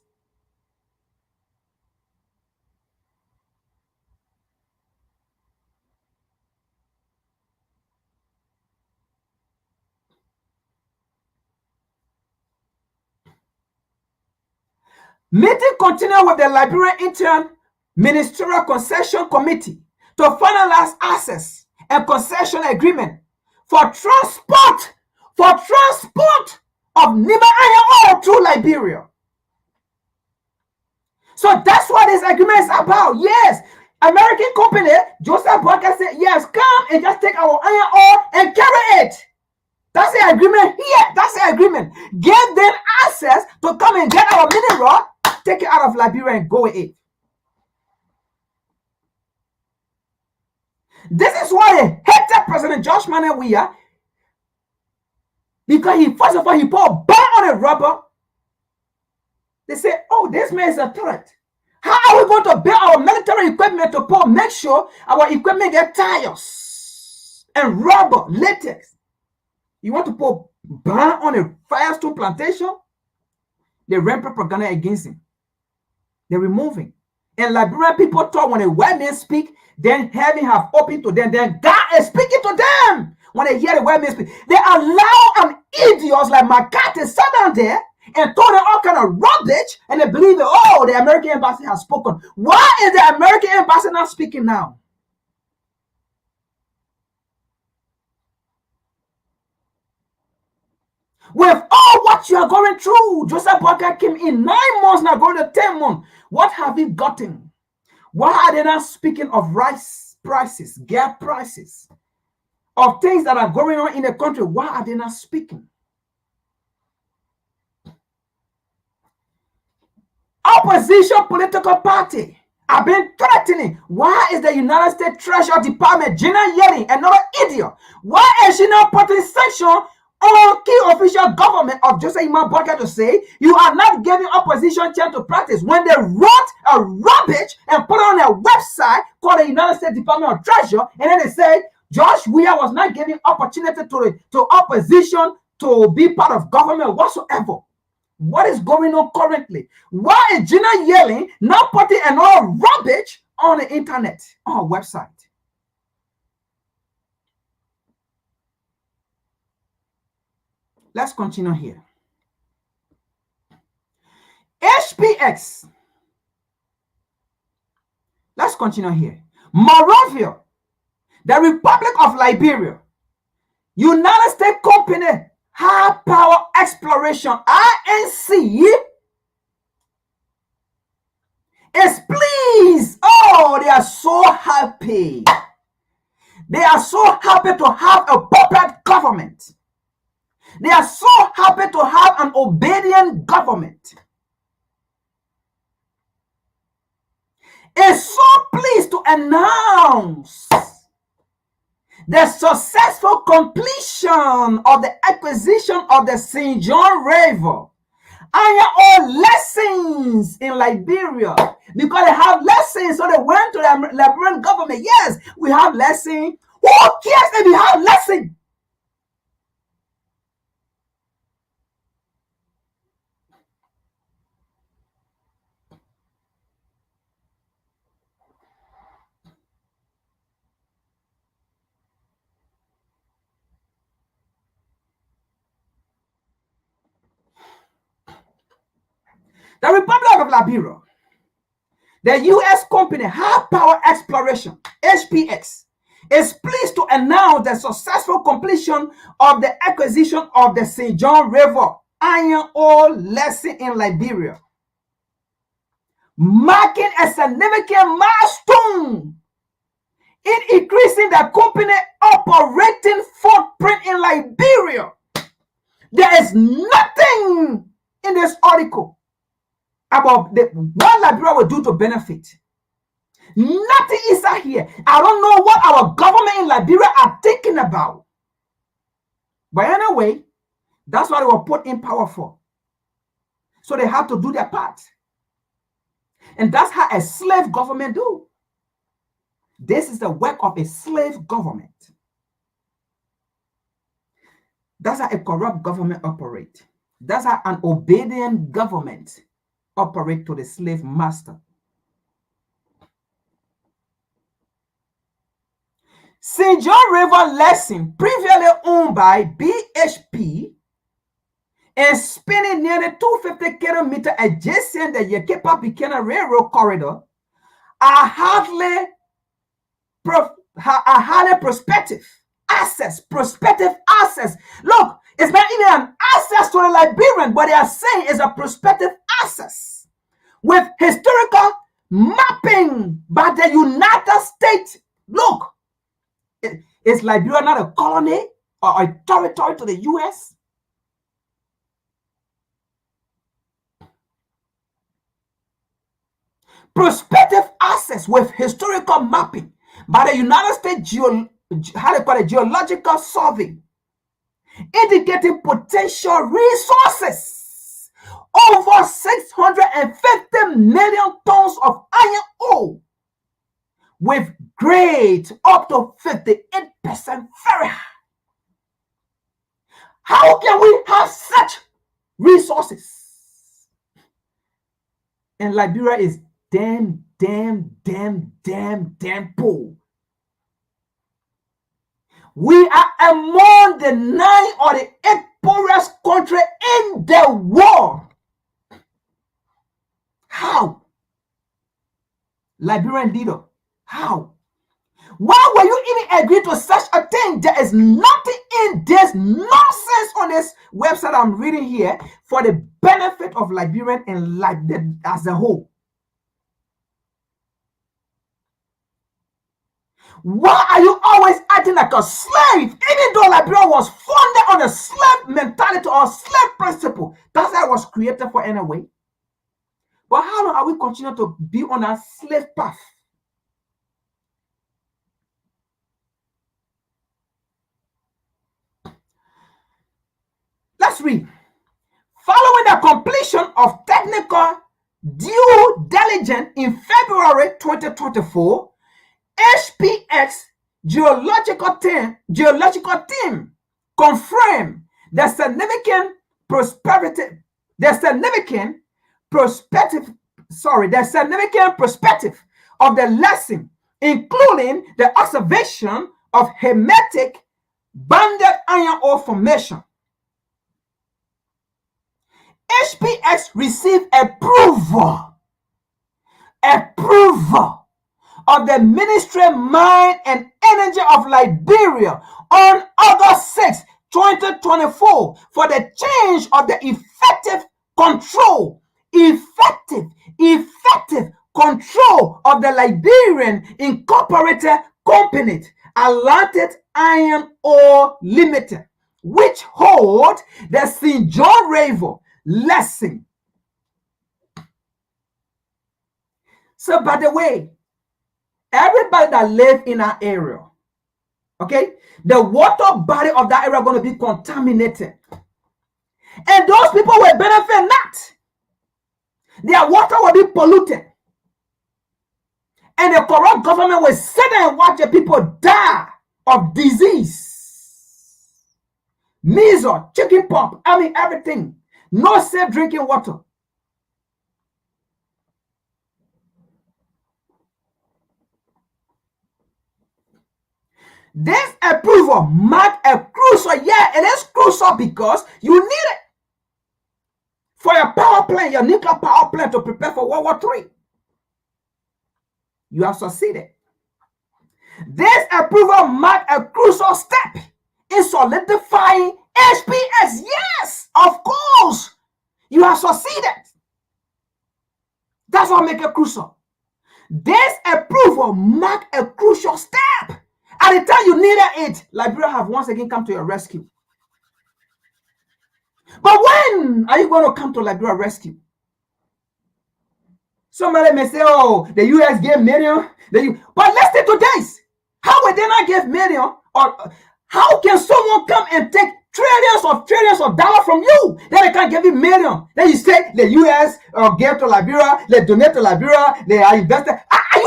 Meeting continued with the Liberian Intern Ministerial Concession Committee to finalize access and concession agreement for transport of Nima iron ore through Liberia. So that's what this agreement is about. Yes, American company, Joseph Barker said, yes, come and just take our iron ore and carry it. That's the agreement here. That's the agreement. Give them access to come and get our mineral, take it out of Liberia and go with it. This is why they hated President Josh Manawia, because he, first of all, he put a ban on the rubber. They say, oh, this man is a threat. How are we going to build our military equipment to make sure our equipment get tires and rubber, latex? You want to put ban on a Firestone plantation? They ran propaganda against him. They're removing. And Liberian people thought when a white man speak, then heaven have opened to them. Then God is speaking to them. When they hear the white man speak, they allow an idiots like McCarthy sat down there and told them all kind of rubbish, and they believe that, oh, the American embassy has spoken. Why is the American embassy not speaking now? With all what you are going through, Joseph Barker came in 9 months, now going to 10 months. What have you gotten? Why are they not speaking of rice prices, gas prices, of things that are going on in the country? Why are they not speaking? Opposition political party have been threatening. Why is the United States Treasury Department, Gina Yelling, another idiot? Why is she not putting sanction on key official government of Joseph Iman Barker to say you are not giving opposition chance to practice, when they wrote a rubbish and put it on their website called the United States Department of Treasury, and then they said Josh Weah was not giving opportunity to opposition to be part of government whatsoever. What is going on currently? Why is Gina Yelling not putting another rubbish on the internet, on her website? Let's continue here. HPX. Let's continue here. Moravia, the Republic of Liberia, United States Company, High Power Exploration, INC, is pleased. Oh, they are so happy. They are so happy to have a puppet government. They are so happy to have an obedient government. Is so pleased to announce the successful completion of the acquisition of the St. John River iron ore lessons in Liberia, because they have lessons. So they went to the Liberian government. Yes, we have lessons. Who cares if we have lessons? The Republic of Liberia, the U.S. company High Power Exploration, HPX, is pleased to announce the successful completion of the acquisition of the St. John River iron ore lesson in Liberia, marking a significant milestone in increasing the company operating footprint in Liberia. There is nothing in this article about what Liberia will do to benefit. Nothing is out here. I don't know what our government in Liberia are thinking about. But anyway, that's what they were put in power for. So they have to do their part. And that's how a slave government do. This is the work of a slave government. That's how a corrupt government operates. That's how an obedient government operates to the slave master. St. John River Lesson, previously owned by BHP, and spinning nearly 250 kilometers adjacent the Yekepa-Bikena Railroad corridor, are highly prospective access. Look, it's not even an access to the Liberian, but they are saying it's a prospective access with historical mapping by the United States. Look, is Liberia not a colony or a territory to the U.S.? Prospective access with historical mapping by the United States Geological Survey, indicating potential resources over 650 million tons of iron ore with grade up to 58% very high. How can we have such resources? And Liberia is damn poor. We are among the 9 or the 8 poorest country in the world. How? Liberian leader, how? Why will you even agree to such a thing? There is nothing in this nonsense on this website I'm reading here for the benefit of Liberian and Liberia as a whole. Why are you always acting like a slave? Even though Liberia was founded on a slave mentality or slave principle. That's how it was created for anyway. But how long are we continuing to be on a slave path? Let's read. Following the completion of technical due diligence in February 2024, HPX geological team confirmed the significant perspective of the lesson, including the observation of hermetic banded iron ore formation. HPX received approval of the Ministry of Mine and Energy of Liberia on August 6, 2024 for the change of the effective control of the Liberian Incorporated Company, Atlantic Iron Ore Limited, which hold the St. John River lesson. So, by the way, everybody that live in our area, okay, the water body of that area are going to be contaminated. And those people will benefit not. Their water will be polluted. And the corrupt government will sit there and watch the people die of disease. Measles, chicken pox, everything. No safe drinking water. This approval marked a crucial, it is crucial because you need it for your power plant, your nuclear power plant to prepare for World War III. You have succeeded. This approval marked a crucial step in solidifying HPX. Yes, of course, you have succeeded. That's what makes it crucial. This approval marked a crucial step. At the time you needed it, Liberia have once again come to your rescue. But when are you going to come to Liberia rescue? Somebody may say, oh, the US gave million. But let's take to this. How would they not give million? Or how can someone come and take trillions of dollars from you? Then they can't give you million. Then you say the US gave to Liberia, they donate to Liberia, they are invested. Are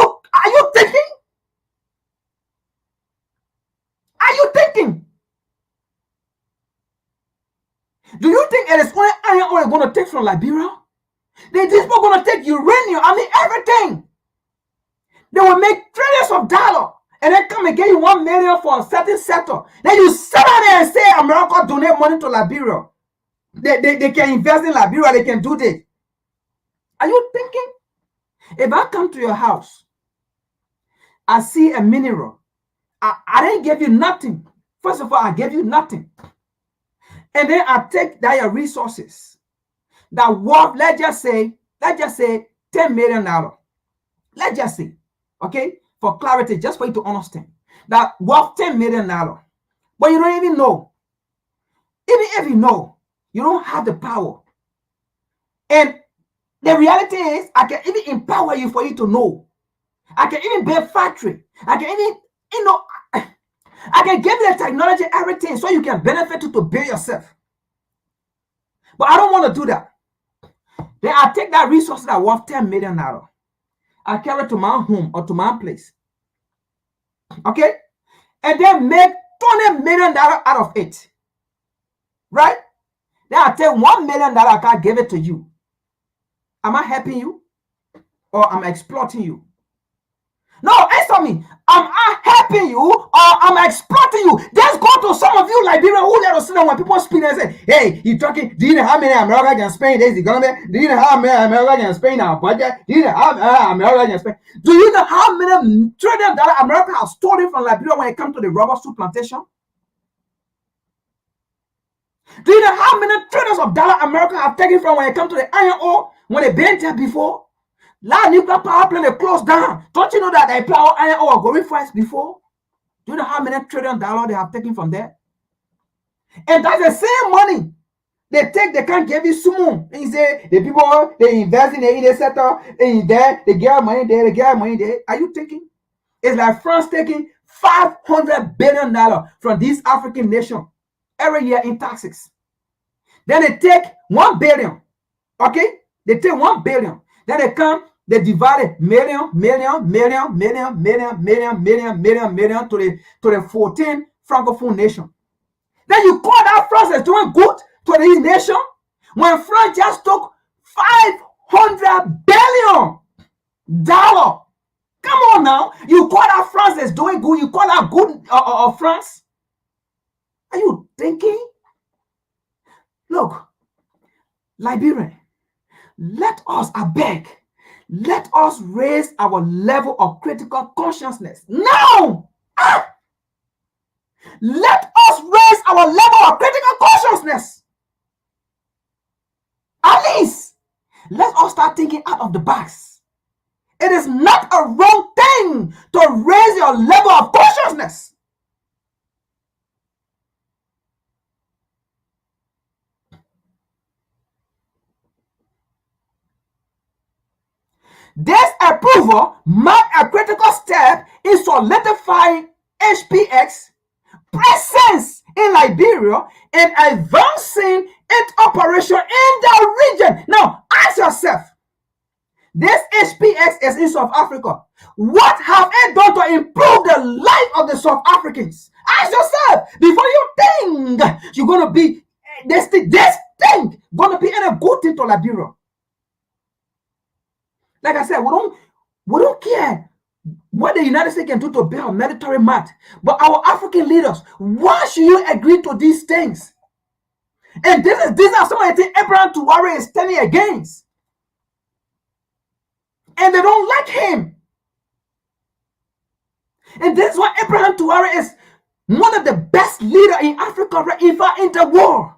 you thinking? Are you thinking? Do you think it is only iron ore going to take from Liberia? These people going to take uranium, everything. They will make trillions of dollars and then come and give you 1 million for a certain sector. Then you sit down there and say America donate money to Liberia. They can invest in Liberia, they can do this. Are you thinking? If I come to your house, I see a mineral. I didn't give you nothing. First of all, I gave you nothing. And then I take that your resources that worth, let's just say $10 million. Let's just say, okay, for clarity, just for you to understand, that worth $10 million. But you don't even know. Even if you know, you don't have the power. And the reality is, I can even empower you for you to know. I can even build factory. I can even, I can give you the technology, everything, so you can benefit to build yourself. But I don't want to do that. Then I take that resource that worth $10 million. I carry it to my home or to my place. Okay? And then make $20 million out of it. Right? Then I take $1 million, I can't give it to you. Am I helping you? Or am I exploiting you? No, answer me. Am I helping you or am I exploiting you? Just go to some of you Liberians who let us know when people speak and say, hey, you talking, do you know how many America can spend this economy? Do you know how many America can spend our budget? Do you know how America can spend? Do you know how many $1 trillion America has stolen from Liberia when it comes to the rubber suit plantation? Do you know how many trillions of dollars America have taken from when it comes to the iron ore when they've been there before? That nuclear power plant they closed down. Don't you know that they power iron ore going first before? Do you know how many $1 trillion they have taken from there? And that's the same money they take, they can't give you sumo. And you say the people they invest in the sector, in there, they get money there, they get money there. Are you thinking? It's like France taking $500 billion from these African nations every year in taxes. Then they take 1 billion. Okay? They take 1 billion. Then they come, they divide it million to the 14 Francophone nation. Then you call that France is doing good to these nations when France just took $500 billion. Come on now. You call that France is doing good. You call that good France? Are you thinking? Look, Liberia, let us, I beg, let us raise our level of critical consciousness. No! Let us raise our level of critical consciousness. At least, let us start thinking out of the box. It is not a wrong thing to raise your level of consciousness. This approval marked a critical step in solidifying HPX presence in Liberia and advancing its operation in the region. Now, ask yourself, this HPX is in South Africa. What have it done to improve the life of the South Africans? Ask yourself before you think you're going to be this thing going to be any good thing to Liberia. Like I said, we don't care what the United States can do to build a military might. But our African leaders, why should you agree to these things? And these are some of the things Abraham Traore is standing against. And they don't like him. And this is why Abraham Traore is one of the best leaders in Africa, right, in the world.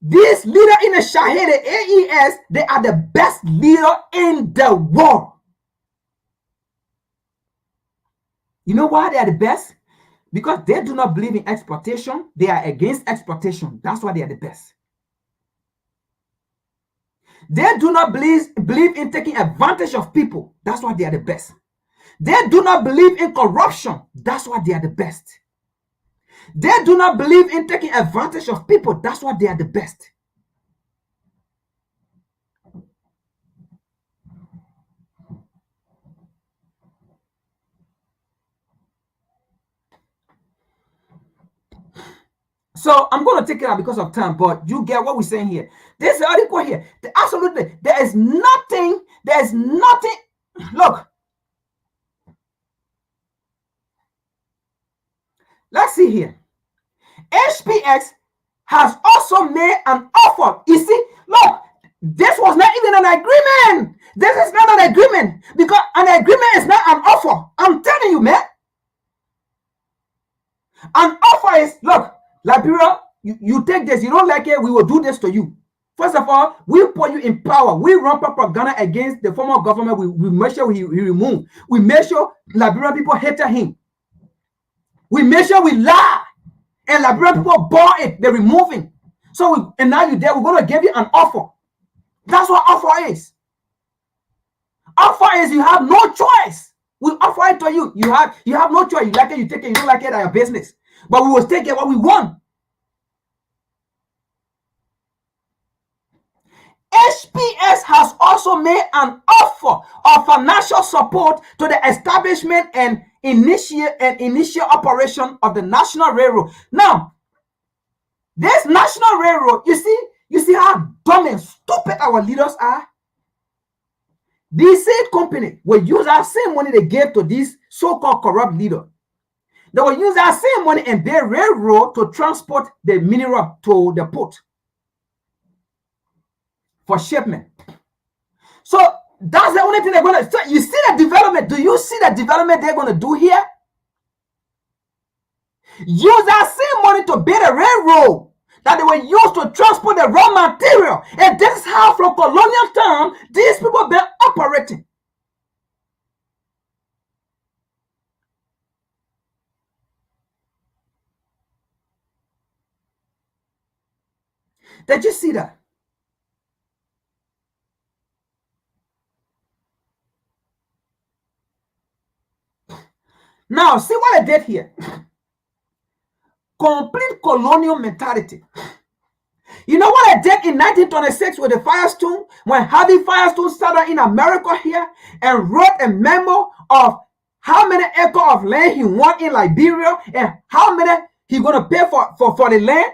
These leaders in the Shahid, the AES, they are the best leader in the world. You know why they are the best? Because they do not believe in exploitation. They are against exploitation. That's why they are the best. They do not believe in taking advantage of people. That's why they are the best. They do not believe in corruption. That's why they are the best. They do not believe in taking advantage of people. That's why they are the best. So I'm going to take it out because of time, but you get what we're saying here. This article here, absolutely, there is nothing. Look, let's see here. HPX has also made an offer. You see, look, this was not even an agreement. This is not an agreement because an agreement is not an offer. I'm telling you, man. An offer is, look, Liberia, you take this, you don't like it, we will do this to you. First of all, we put you in power. We run propaganda against the former government. We make sure he remove. We make sure Liberian people hated him. We make sure we lie. And Liberian people bought it. They remove him. So, and now you're there, we're going to give you an offer. That's what offer is. Offer is you have no choice. We offer it to you. You have no choice. You like it, you take it. You don't like it, that's your business. But we will take it what we want. HPS has also made an offer of financial support to the establishment and initial operation of the National Railroad. Now, this National Railroad, you see how dumb and stupid our leaders are? This same company will use that same money they gave to this so-called corrupt leader. They will use that same money and their railroad to transport the mineral to the port for shipment. So that's the only thing they're going to. So you see the development. Do you see the development they're going to do here? Use that same money to build a railroad that they will use to transport the raw material. And this is how from colonial time these people have been operating. Did you see that? Now, see what I did here. Complete colonial mentality. You know what I did in 1926 with the Firestone? When Harvey Firestone started in America here and wrote a memo of how many acres of land he want in Liberia and how many he going to pay for the land.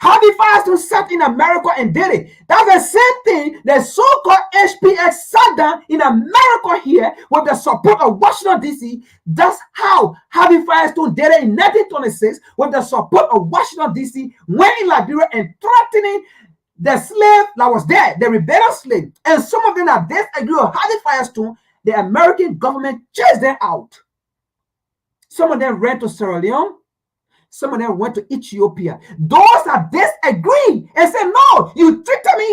Harvey Firestone sat in America and did it. That's the same thing the so-called HPX sat down in America here with the support of Washington, D.C. That's how Harvey Firestone did it in 1926 with the support of Washington, D.C. went in Liberia and threatening the slave that was there, the rebellious slave. And some of them that disagree with Harvey Firestone, the American government chased them out. Some of them ran to Sierra Leone. Some of them went to Ethiopia. Those that disagree and say, no, you treated me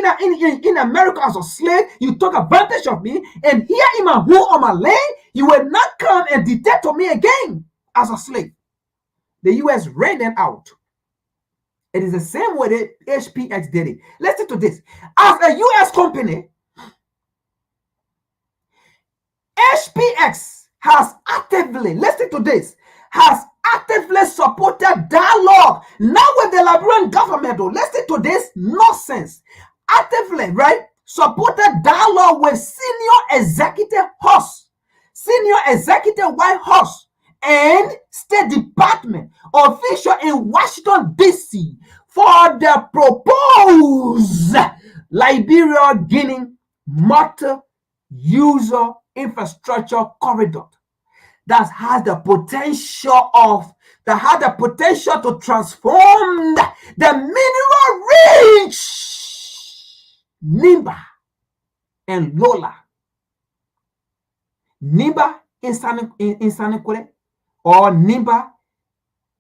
in America as a slave. You took advantage of me. And here in my home, on my land, you will not come and dictate to me again as a slave. The U.S. ran them out. It is the same way the HPX did it. Listen to this. As a U.S. company, HPX has actively, listen to this, has actively supported dialogue, not with the Liberian government, though. Listen to this nonsense. Actively, right, supported dialogue with senior executive White House and State Department official in Washington, D.C. for the proposed Liberia-Guinea multi-user infrastructure corridor that has the potential to transform the mineral-rich Nimba and Lola. Nimba in Sanekule, or Nimba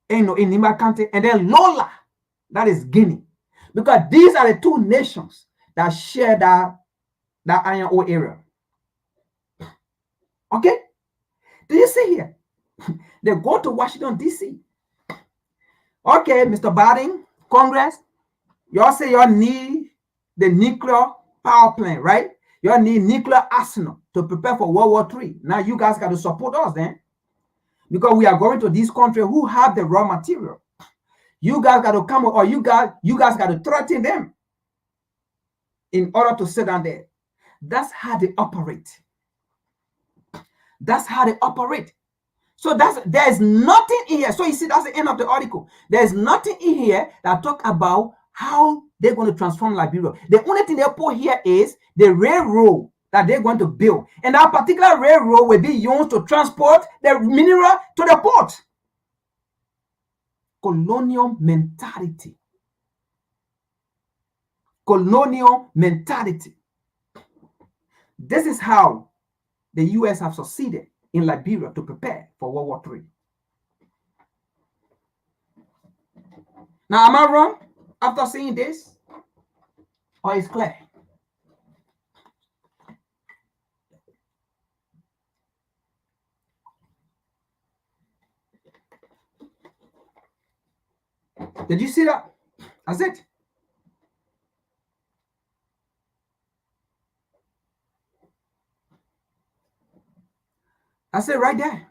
in Nimba County, and then Lola, that is Guinea. Because these are the two nations that share that iron ore area. Okay? Do you see here? They go to Washington, D.C. Okay, Mr. Biden, Congress, y'all say y'all need the nuclear power plant, right? Y'all need nuclear arsenal to prepare for World War III. Now you guys got to support us then, because we are going to this country who have the raw material. You guys got to come, or you guys got to threaten them in order to sit down there. That's how they operate. That's how they operate. So there's nothing in here. So you see, that's the end of the article. There's nothing in here that talk about how they're going to transform Liberia. The only thing they put here is the railroad that they're going to build. And that particular railroad will be used to transport the mineral to the port. Colonial mentality. Colonial mentality. This is how the U.S. have succeeded in Liberia to prepare for World War III. Now, am I wrong after seeing this? Or is clear? Did you see that? That's it. That's it right there.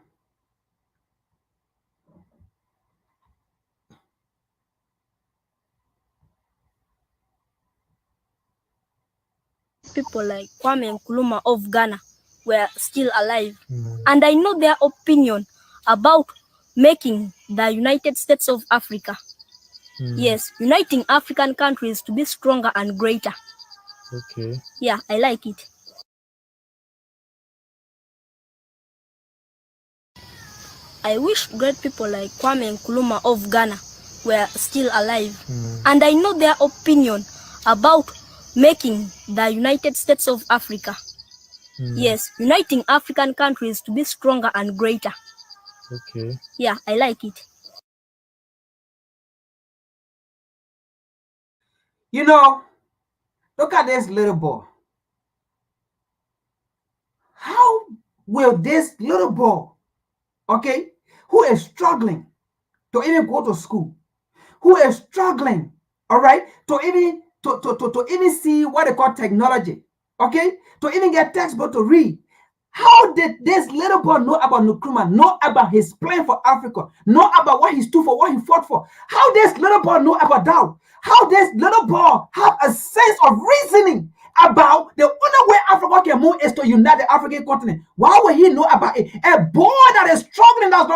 People like Kwame Nkrumah of Ghana were still alive. And I know their opinion about making the United States of Africa. Yes, uniting African countries to be stronger and greater. Okay. Yeah, I like it. I wish great people like Kwame Nkrumah of Ghana were still alive. And I know their opinion about making the United States of Africa. Yes, uniting African countries to be stronger and greater. Okay. Yeah, I like it. You know, look at this little boy. How will this little boy, okay, who is struggling to even go to school, who is struggling, all right, to even see what they call technology, okay, to even get textbook to read. How did this little boy know about Nkrumah, know about his plan for Africa, know about what he stood for, what he fought for? How this little boy know about that? How this little boy have a sense of reasoning about the only way Africa can move is to unite the African continent? Why would he know about it? A boy that is struggling does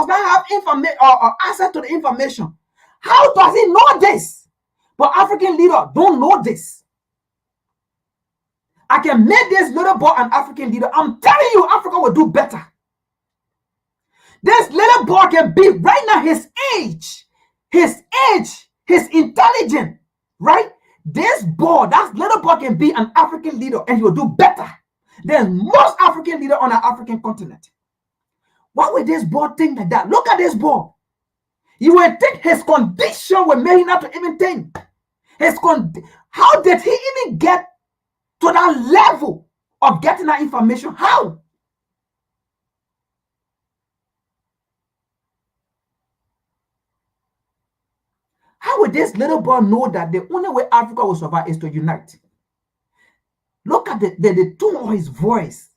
not have information or access to the information. How does he know this? But African leaders don't know this. I can make this little boy an African leader. I'm telling you, Africa will do better. This little boy can be right now his age, his intelligence, right? This boy, that little boy can be an African leader and he will do better than most African leaders on our African continent. Why would this boy think like that? Look at this boy. You will think his condition will make him not to even think. How did he even get to that level of getting that information? How? How would this little boy know that the only way Africa will survive is to unite? Look at the tone of his voice.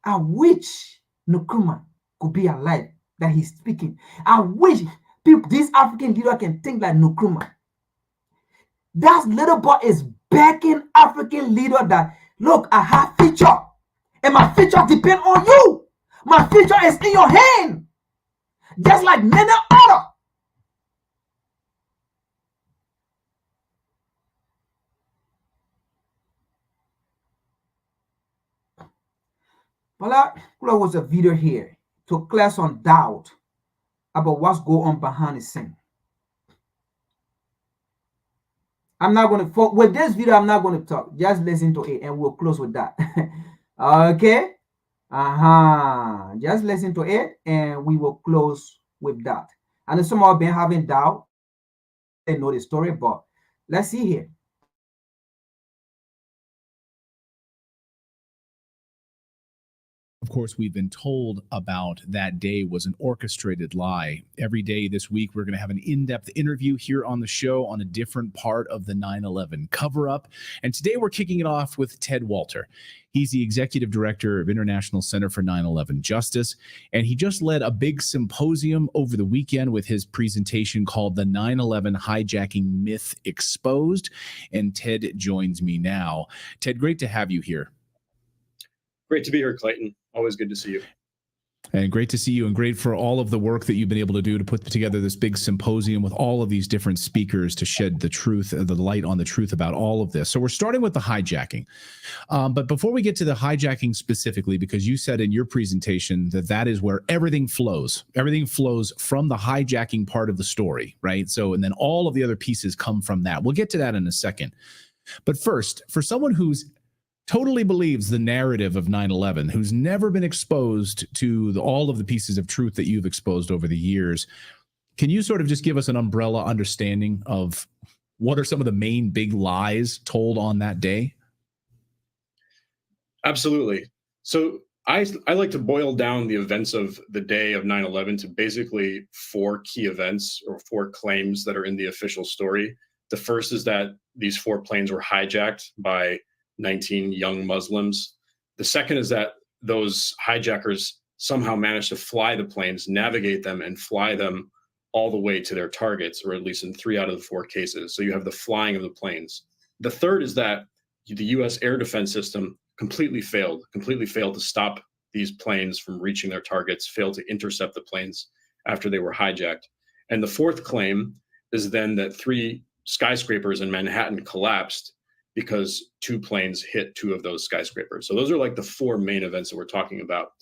I wish Nkrumah could be alive, that he's speaking. I wish this African leader can think like Nkrumah. That little boy is begging African leader that, look, I have future, and my future depends on you. My future is in your hand, just like many other. Well, that was a video here to clear some doubt about what's going on behind the scene. I'm not going to, with this video, I'm not going to talk. Just listen to it and we'll close with that. Okay? Just listen to it and we will close with that. I know some of you have been having doubt. They know the story, but let's see here. course, we've been told about that day was an orchestrated lie. Every day this week, we're going to have an in-depth interview here on the show on a different part of the 9/11 cover-up. And today we're kicking it off with Ted Walter. He's the executive director of International Center for 9/11 Justice, and he just led a big symposium over the weekend with his presentation called The 9/11 Hijacking Myth Exposed. And Ted joins me now. Ted, great to have you here. Great to be here, Clayton. Always good to see you. And great to see you, and great for all of the work that you've been able to do to put together this big symposium with all of these different speakers to shed the truth, the light on the truth about all of this. So we're starting with the hijacking. But before we get to the hijacking specifically, because you said in your presentation that that is where everything flows. Everything flows from the hijacking part of the story, right? So, and then all of the other pieces come from that. We'll get to that in a second. But first, for someone who's totally believes the narrative of 9/11, who's never been exposed to all of the pieces of truth that you've exposed over the years, can you sort of just give us an umbrella understanding of what are some of the main big lies told on that day? Absolutely. So I like to boil down the events of the day of 9/11 to basically 4 key events or 4 claims that are in the official story. The first is that these 4 planes were hijacked by 19 young Muslims. The second is that those hijackers somehow managed to fly the planes, navigate them, and fly them all the way to their targets, or at least in 3 out of the 4 cases. So you have the flying of the planes. The third is that the U.S. air defense system completely failed to stop these planes from reaching their targets, failed to intercept the planes after they were hijacked. And the fourth claim is then that 3 skyscrapers in Manhattan collapsed because 2 planes hit 2 of those skyscrapers. So those are like the 4 main events that we're talking about.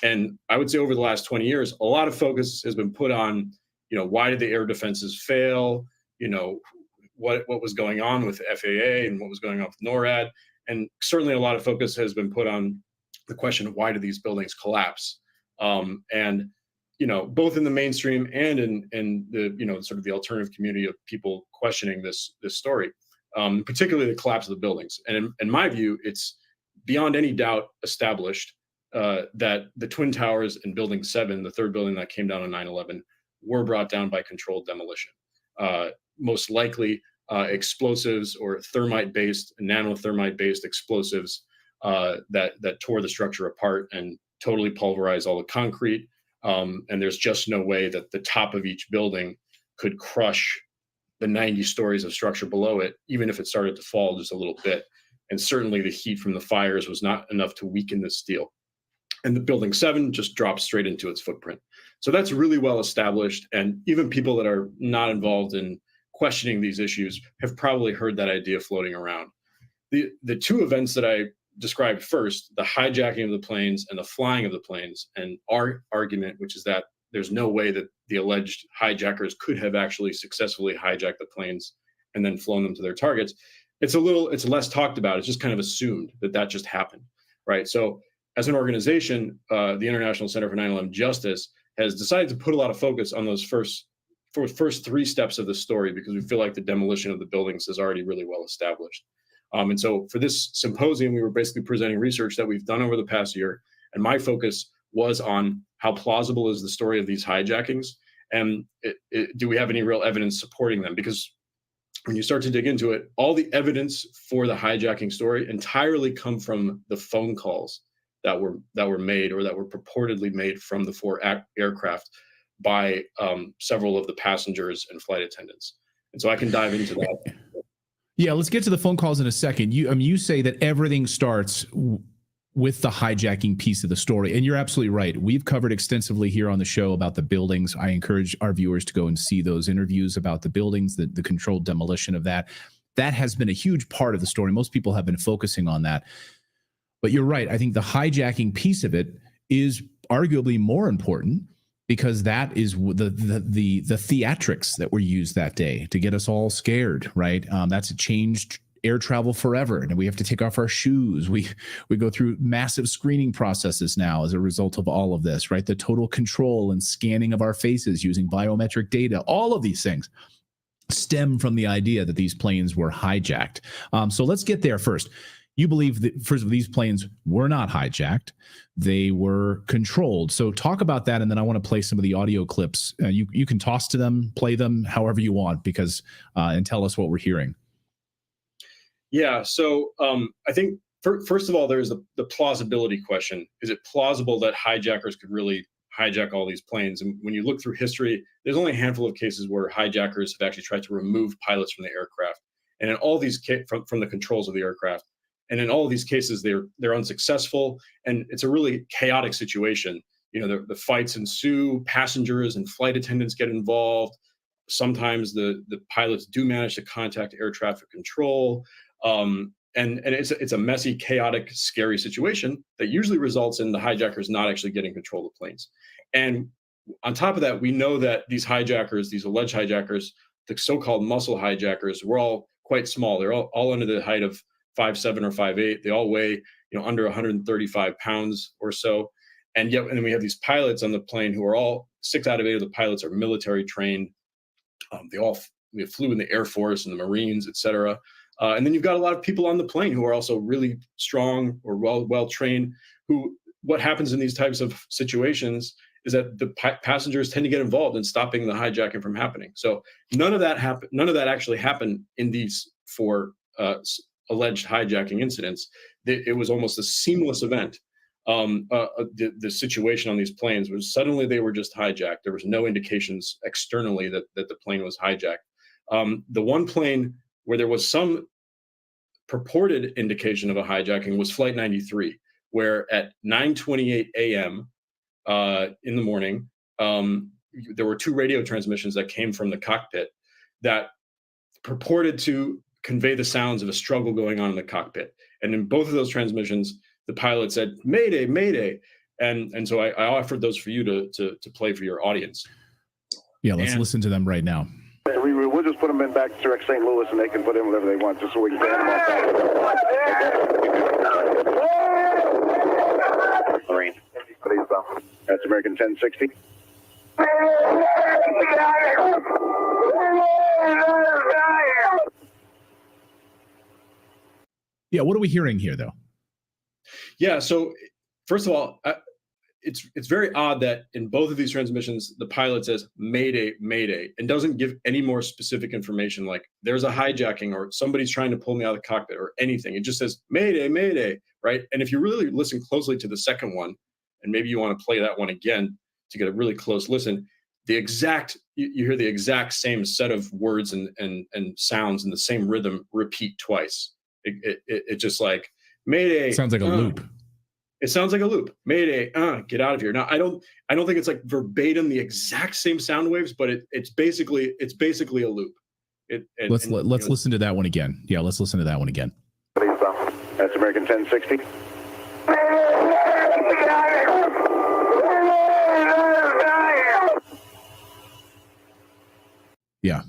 And I would say over the last 20 years, a lot of focus has been put on, why did the air defenses fail? What was going on with the FAA and what was going on with NORAD? And certainly a lot of focus has been put on the question of why do these buildings collapse? And both in the mainstream and in the sort of the alternative community of people questioning this story. Particularly the collapse of the buildings. And in my view, it's beyond any doubt established that the Twin Towers and Building 7, the 3rd building that came down on 9/11, were brought down by controlled demolition. Most likely explosives or thermite-based, nanothermite-based explosives that tore the structure apart and totally pulverized all the concrete. And there's just no way that the top of each building could crush the 90 stories of structure below it, even if it started to fall just a little bit. And certainly the heat from the fires was not enough to weaken the steel. And the Building 7 just dropped straight into its footprint. So that's really well established. And even people that are not involved in questioning these issues have probably heard that idea floating around. The 2 events that I described first, the hijacking of the planes and the flying of the planes, and our argument, which is that there's no way that the alleged hijackers could have actually successfully hijacked the planes and then flown them to their targets. It's less talked about. It's just kind of assumed that just happened, right? So as an organization, the International Center for 9/11 Justice has decided to put a lot of focus on those first 3 steps of the story because we feel like the demolition of the buildings is already really well established. And so for this symposium, we were basically presenting research that we've done over the past year. And my focus was on how plausible is the story of these hijackings, and do we have any real evidence supporting them? Because when you start to dig into it, all the evidence for the hijacking story entirely come from the phone calls that were made or that were purportedly made from the 4 aircraft by several of the passengers and flight attendants. And so I can dive into that. Yeah, let's get to the phone calls in a second. You say that everything starts with the hijacking piece of the story. And you're absolutely right. We've covered extensively here on the show about the buildings. I encourage our viewers to go and see those interviews about the buildings, the controlled demolition of that. That has been a huge part of the story. Most people have been focusing on that. But you're right. I think the hijacking piece of it is arguably more important because that is the theatrics that were used that day to get us all scared, right? That's changed air travel forever, and we have to take off our shoes. We go through massive screening processes now as a result of all of this, right? The total control and scanning of our faces using biometric data, all of these things stem from the idea that these planes were hijacked. So let's get there first. You believe that, first of all, these planes were not hijacked. They were controlled. So talk about that, and then I want to play some of the audio clips. You can toss to them, play them however you want, because and tell us what we're hearing. Yeah, so I think, first of all, there's the plausibility question. Is it plausible that hijackers could really hijack all these planes? And when you look through history, there's only a handful of cases where hijackers have actually tried to remove pilots from the aircraft. And in all these from the controls of the aircraft. And in all of these cases, they're unsuccessful, and it's a really chaotic situation. You know, the fights ensue, passengers and flight attendants get involved. Sometimes the pilots do manage to contact air traffic control, and it's a messy, chaotic, scary situation that usually results in the hijackers not actually getting control of the planes. And on top of that, we know that these hijackers, these alleged hijackers, the so-called muscle hijackers, were all quite small. They're all under the height of 5'7" or 5'8". They all weigh, under 135 pounds or so. And then we have these pilots on the plane who are all 6 out of 8 of the pilots are military trained. We flew in the Air Force and the Marines, et cetera. And then you've got a lot of people on the plane who are also really strong or well trained. What happens in these types of situations is that the passengers tend to get involved in stopping the hijacking from happening. So none of that happened. None of that actually happened in these 4 alleged hijacking incidents. It was almost a seamless event. The situation on these planes was suddenly they were just hijacked. There was no indications externally that the plane was hijacked. The one plane where there was some purported indication of a hijacking was Flight 93, where at 9:28 a.m. In the morning, there were 2 radio transmissions that came from the cockpit that purported to convey the sounds of a struggle going on in the cockpit. And in both of those transmissions, the pilot said, "Mayday, Mayday." And so I offered those for you to play for your audience. Yeah, let's listen to them right now. We'll just put them in back direct St. Louis, and they can put in whatever they want, just so we can ban them off back. Marine. That's American 1060. Yeah, what are we hearing here, though? Yeah, so first of all, it's very odd that in both of these transmissions, the pilot says "Mayday, Mayday," and doesn't give any more specific information like there's a hijacking or somebody's trying to pull me out of the cockpit or anything. It just says "Mayday, Mayday," right? And if you really listen closely to the second one, and maybe you want to play that one again to get a really close listen, you hear the exact same set of words and sounds in the same rhythm repeat twice. It just like "Mayday." Sounds like a loop. It sounds like a loop. "Mayday, get out of here." Now, I don't think it's like verbatim the exact same sound waves, but it's basically a loop. Let's listen to that one again. Yeah, let's listen to that one again. That's American 1060. Yeah,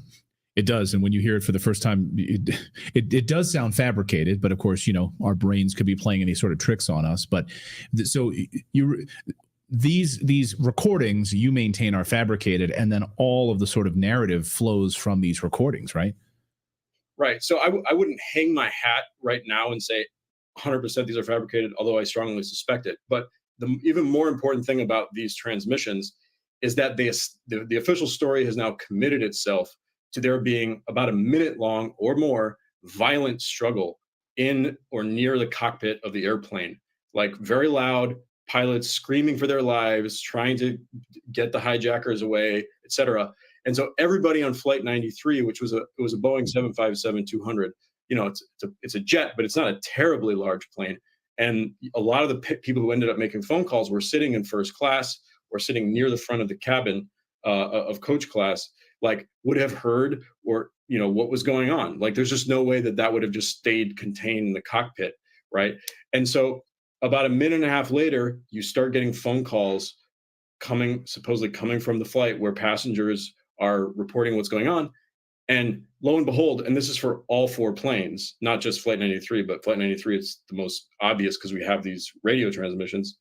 it does. And when you hear it for the first time, it does sound fabricated. But of course, our brains could be playing any sort of tricks on us. But so these recordings you maintain are fabricated, and then all of the sort of narrative flows from these recordings, right? Right. So I wouldn't hang my hat right now and say 100% these are fabricated, although I strongly suspect it. But the even more important thing about these transmissions is that the official story has now committed itself to there being about a minute long or more violent struggle in or near the cockpit of the airplane, like very loud, pilots screaming for their lives, trying to get the hijackers away, etc. And so everybody on Flight 93, which was a Boeing 757-200, it's a jet, but it's not a terribly large plane. And a lot of the people who ended up making phone calls were sitting in first class or sitting near the front of the cabin of coach class, like would have heard or what was going on. Like there's just no way that would have just stayed contained in the cockpit, right? And so about a minute and a half later, you start getting phone calls supposedly coming from the flight where passengers are reporting what's going on. And lo and behold, and this is for all 4 planes, not just Flight 93, but Flight 93 is the most obvious because we have these radio transmissions.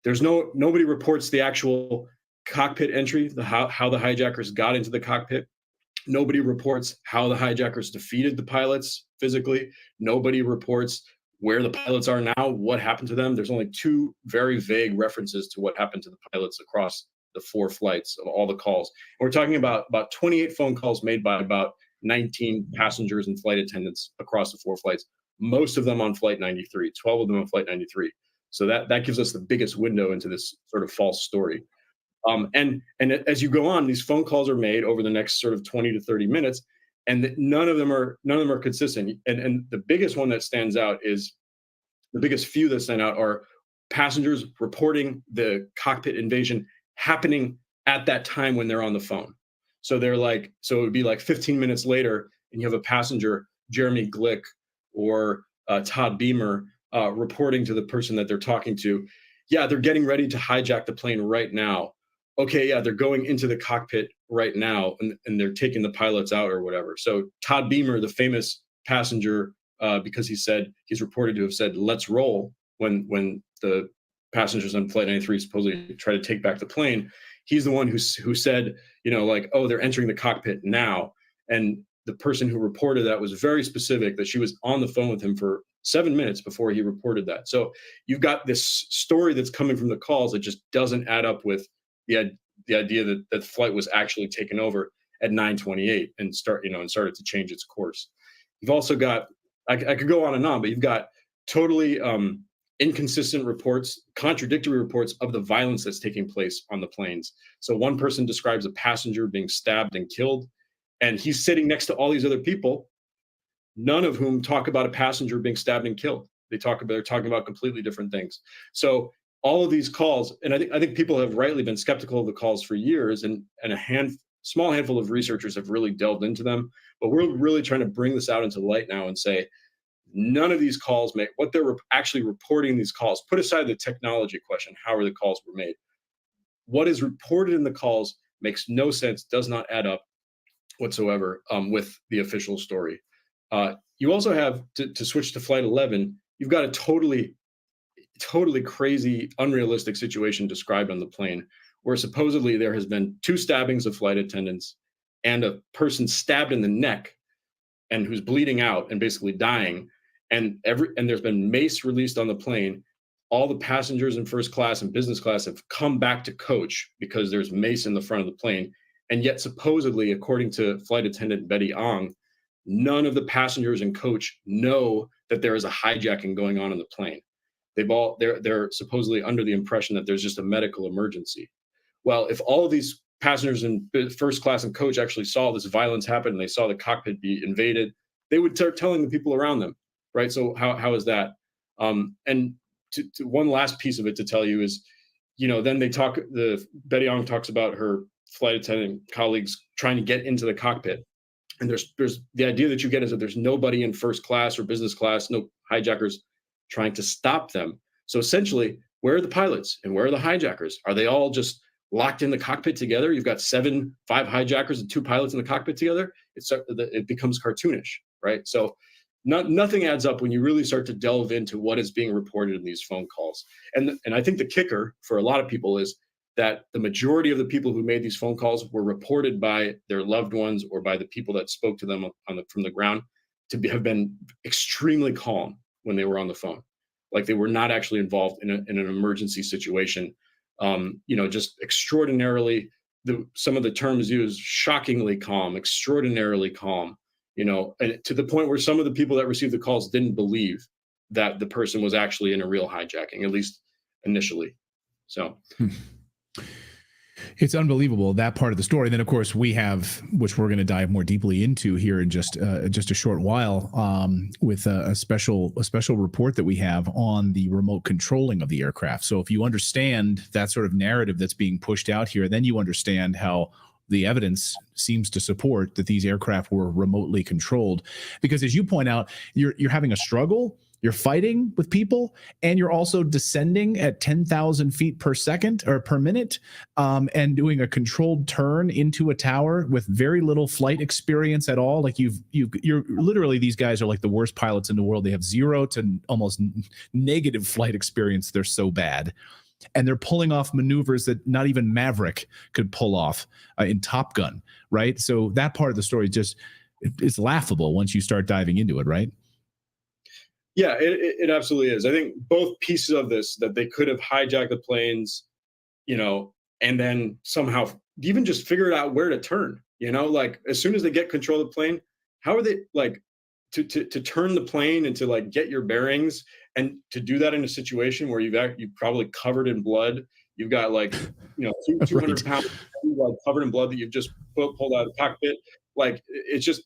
Nobody reports the actual cockpit entry, how the hijackers got into the cockpit. Nobody reports how the hijackers defeated the pilots physically. Nobody reports where the pilots are now, what happened to them. There's only 2 very vague references to what happened to the pilots across the 4 flights of all the calls. And we're talking about 28 phone calls made by about 19 passengers and flight attendants across the 4 flights, most of them on Flight 93, 12 of them on Flight 93. So that gives us the biggest window into this sort of false story. And as you go on, these phone calls are made over the next sort of 20 to 30 minutes, and none of them are consistent. And the biggest one that stands out is the biggest few that stand out are passengers reporting the cockpit invasion happening at that time when they're on the phone. So they're like, so it would be like 15 minutes later, and you have a passenger, Jeremy Glick or Todd Beamer, reporting to the person that they're talking to, yeah, they're getting ready to hijack the plane right now. Okay, yeah, they're going into the cockpit right now, and they're taking the pilots out or whatever. So Todd Beamer, the famous passenger, because he's reported to have said, "Let's roll," when the passengers on Flight 93 supposedly try to take back the plane. He's the one who said, like, oh, they're entering the cockpit now. And the person who reported that was very specific that she was on the phone with him for 7 minutes before he reported that. So you've got this story that's coming from the calls that just doesn't add up with the idea that the flight was actually taken over at 9:28 and started to change its course. You've also got, I could go on and on, but you've got totally inconsistent reports, contradictory reports of the violence that's taking place on the planes. So one person describes a passenger being stabbed and killed, and he's sitting next to all these other people, none of whom talk about a passenger being stabbed and killed. They're talking about completely different things. So all of these calls, and I think people have rightly been skeptical of the calls for years, and a small handful of researchers have really delved into them. But we're really trying to bring this out into light now and say, none of these calls make what they're actually reporting these calls. Put aside the technology question, how are the calls were made? What is reported in the calls makes no sense, does not add up whatsoever with the official story. You also have, to switch to Flight 11, you've got a totally crazy, unrealistic situation described on the plane, where supposedly there has been 2 stabbings of flight attendants and a person stabbed in the neck and who's bleeding out and basically dying. And there's been mace released on the plane. All the passengers in first class and business class have come back to coach because there's mace in the front of the plane. And yet, supposedly, according to flight attendant Betty Ong, none of the passengers in coach know that there is a hijacking going on in the plane. They're supposedly under the impression that there's just a medical emergency. Well, if all of these passengers in first class and coach actually saw this violence happen and they saw the cockpit be invaded, they would start telling the people around them, right? So how is that? And to one last piece of it to tell you is, then Betty Ong talks about her flight attendant colleagues trying to get into the cockpit. And there's the idea that you get is that there's nobody in first class or business class, no hijackers trying to stop them. So essentially, where are the pilots and where are the hijackers? Are they all just locked in the cockpit together? You've got 5 hijackers and 2 pilots in the cockpit together. It becomes cartoonish, right? So nothing adds up when you really start to delve into what is being reported in these phone calls. And I think the kicker for a lot of people is that the majority of the people who made these phone calls were reported by their loved ones or by the people that spoke to them from the ground have been extremely calm when they were on the phone. Like they were not actually involved in an emergency situation. Just extraordinarily, some of the terms used, shockingly calm, extraordinarily calm, and to the point where some of the people that received the calls didn't believe that the person was actually in a real hijacking, at least initially. So. It's unbelievable, that part of the story. Then, of course, we have, which we're going to dive more deeply into here in just a short while, with a special report that we have on the remote controlling of the aircraft. So if you understand that sort of narrative that's being pushed out here, then you understand how the evidence seems to support that these aircraft were remotely controlled. Because as you point out, you're having a struggle. You're fighting with people, and you're also descending at 10,000 feet per second or per minute, and doing a controlled turn into a tower with very little flight experience at all. Like you're literally, these guys are like the worst pilots in the world. They have 0 to almost negative flight experience. They're so bad. And they're pulling off maneuvers that not even Maverick could pull off in Top Gun, right? So that part of the story it's laughable once you start diving into it, right? Yeah, it absolutely is. I think both pieces of this, that they could have hijacked the planes, and then somehow even just figured out where to turn, like as soon as they get control of the plane, how are they like to turn the plane and to like get your bearings, and to do that in a situation where you're probably covered in blood. You've got like, 200 pounds like covered in blood that you've just pulled out of the cockpit. Like it's just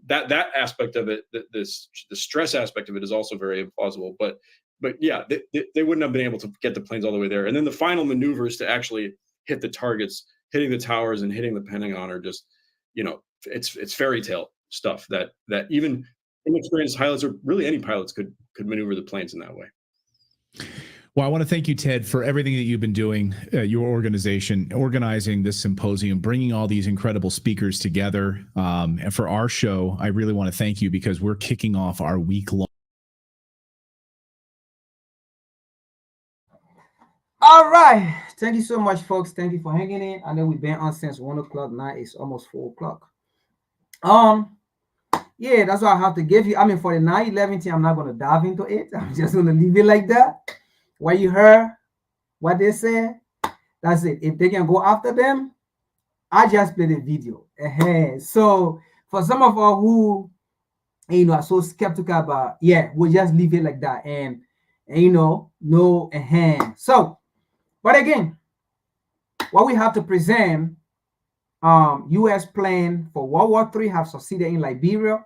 that aspect of it, the stress aspect of it is also very implausible. But yeah, they wouldn't have been able to get the planes all the way there. And then the final maneuvers to actually hit the targets, hitting the towers and hitting the Pentagon are just, it's fairy tale stuff that even inexperienced pilots, or really any pilots, could maneuver the planes in that way. Well, I want to thank you, Ted, for everything that you've been doing, your organization, organizing this symposium, bringing all these incredible speakers together. And for our show, I really want to thank you because we're kicking off our week-long. All right. Thank you so much, folks. Thank you for hanging in. I know we've been on since 1 o'clock. Now it's almost 4 o'clock. Yeah, that's what I have to give you. I mean, for the 9/11 thing, I'm not going to dive into it. I'm just going to leave it like that. What you heard, what they said, that's it. If they can go after them, I just played a video. So for some of us who, are so skeptical about, we'll just leave it like that. And no. So, but again, what we have to present, U.S. plan for World War III have succeeded in Liberia.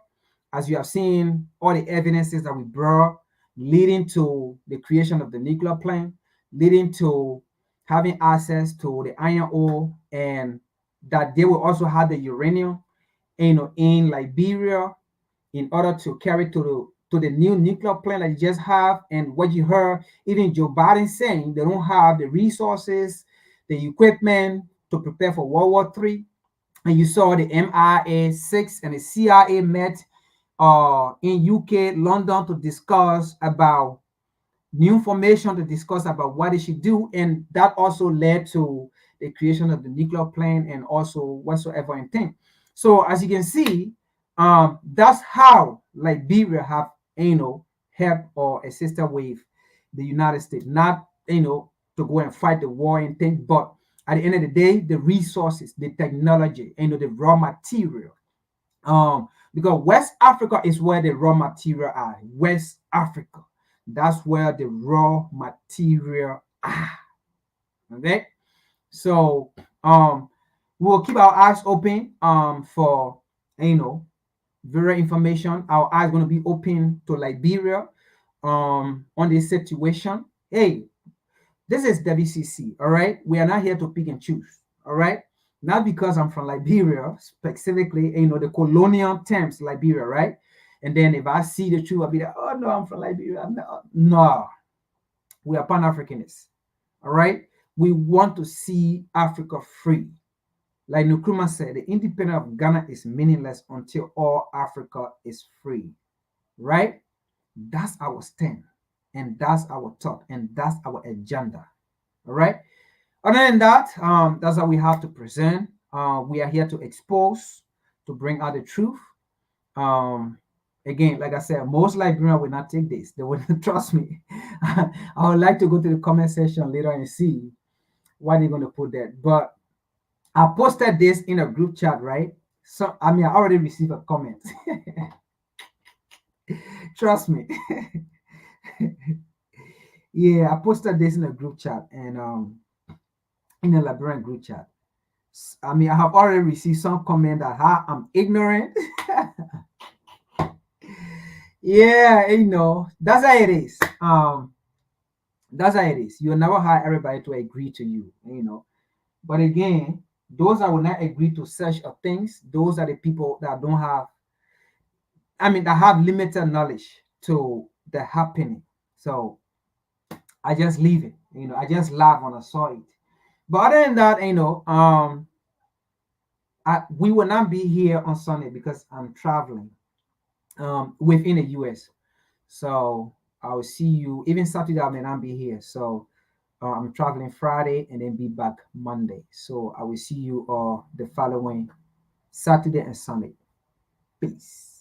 As you have seen, all the evidences that we brought leading to the creation of the nuclear plant, leading to having access to the iron ore, and that they will also have the uranium, in Liberia in order to carry to the new nuclear plant that you just have. And what you heard, even Joe Biden saying they don't have the resources, the equipment to prepare for World War III. And you saw the MI6 and the CIA met in UK, London, to discuss about new information, to discuss about what they should do. And that also led to the creation of the nuclear plant and also whatsoever and thing. So as you can see, that's how Liberia have, helped or assisted with the United States. Not, to go and fight the war and thing, but at the end of the day, the resources, the technology, the raw material. Because West Africa is where the raw material are. West Africa, that's where the raw material are. Okay, so we'll keep our eyes open for very information. Our eyes going to be open to Liberia on this situation. Hey, this is WCC, all right? We are not here to pick and choose, all right? Not because I'm from Liberia, specifically, the colonial terms, Liberia, right? And then if I see the truth, I'll be like, oh, no, I'm from Liberia. No, we are Pan-Africanists, all right? We want to see Africa free. Like Nkrumah said, the independence of Ghana is meaningless until all Africa is free, right? That's our stand, and that's our thought, and that's our agenda, all right? Other than that, that's what we have to present. We are here to expose, to bring out the truth. Again, like I said, most Liberians will not take this. They wouldn't trust me. I would like to go to the comment section later and see why they're going to put that. But I posted this in a group chat, right? So, I already received a comment. Trust me. Yeah, I posted this in a group chat and in a Liberian group chat. I have already received some comment that I'm ignorant. Yeah, that's how it is. That's how it is. You'll never have everybody to agree to you, But again, those that will not agree to such things, those are the people that don't have, that have limited knowledge to the happening. So I just leave it, I just laugh when I saw it. But other than that, we will not be here on Sunday because I'm traveling within the US. So I will see you, even Saturday I may not be here. So I'm traveling Friday and then be back Monday. So I will see you the following Saturday and Sunday. Peace.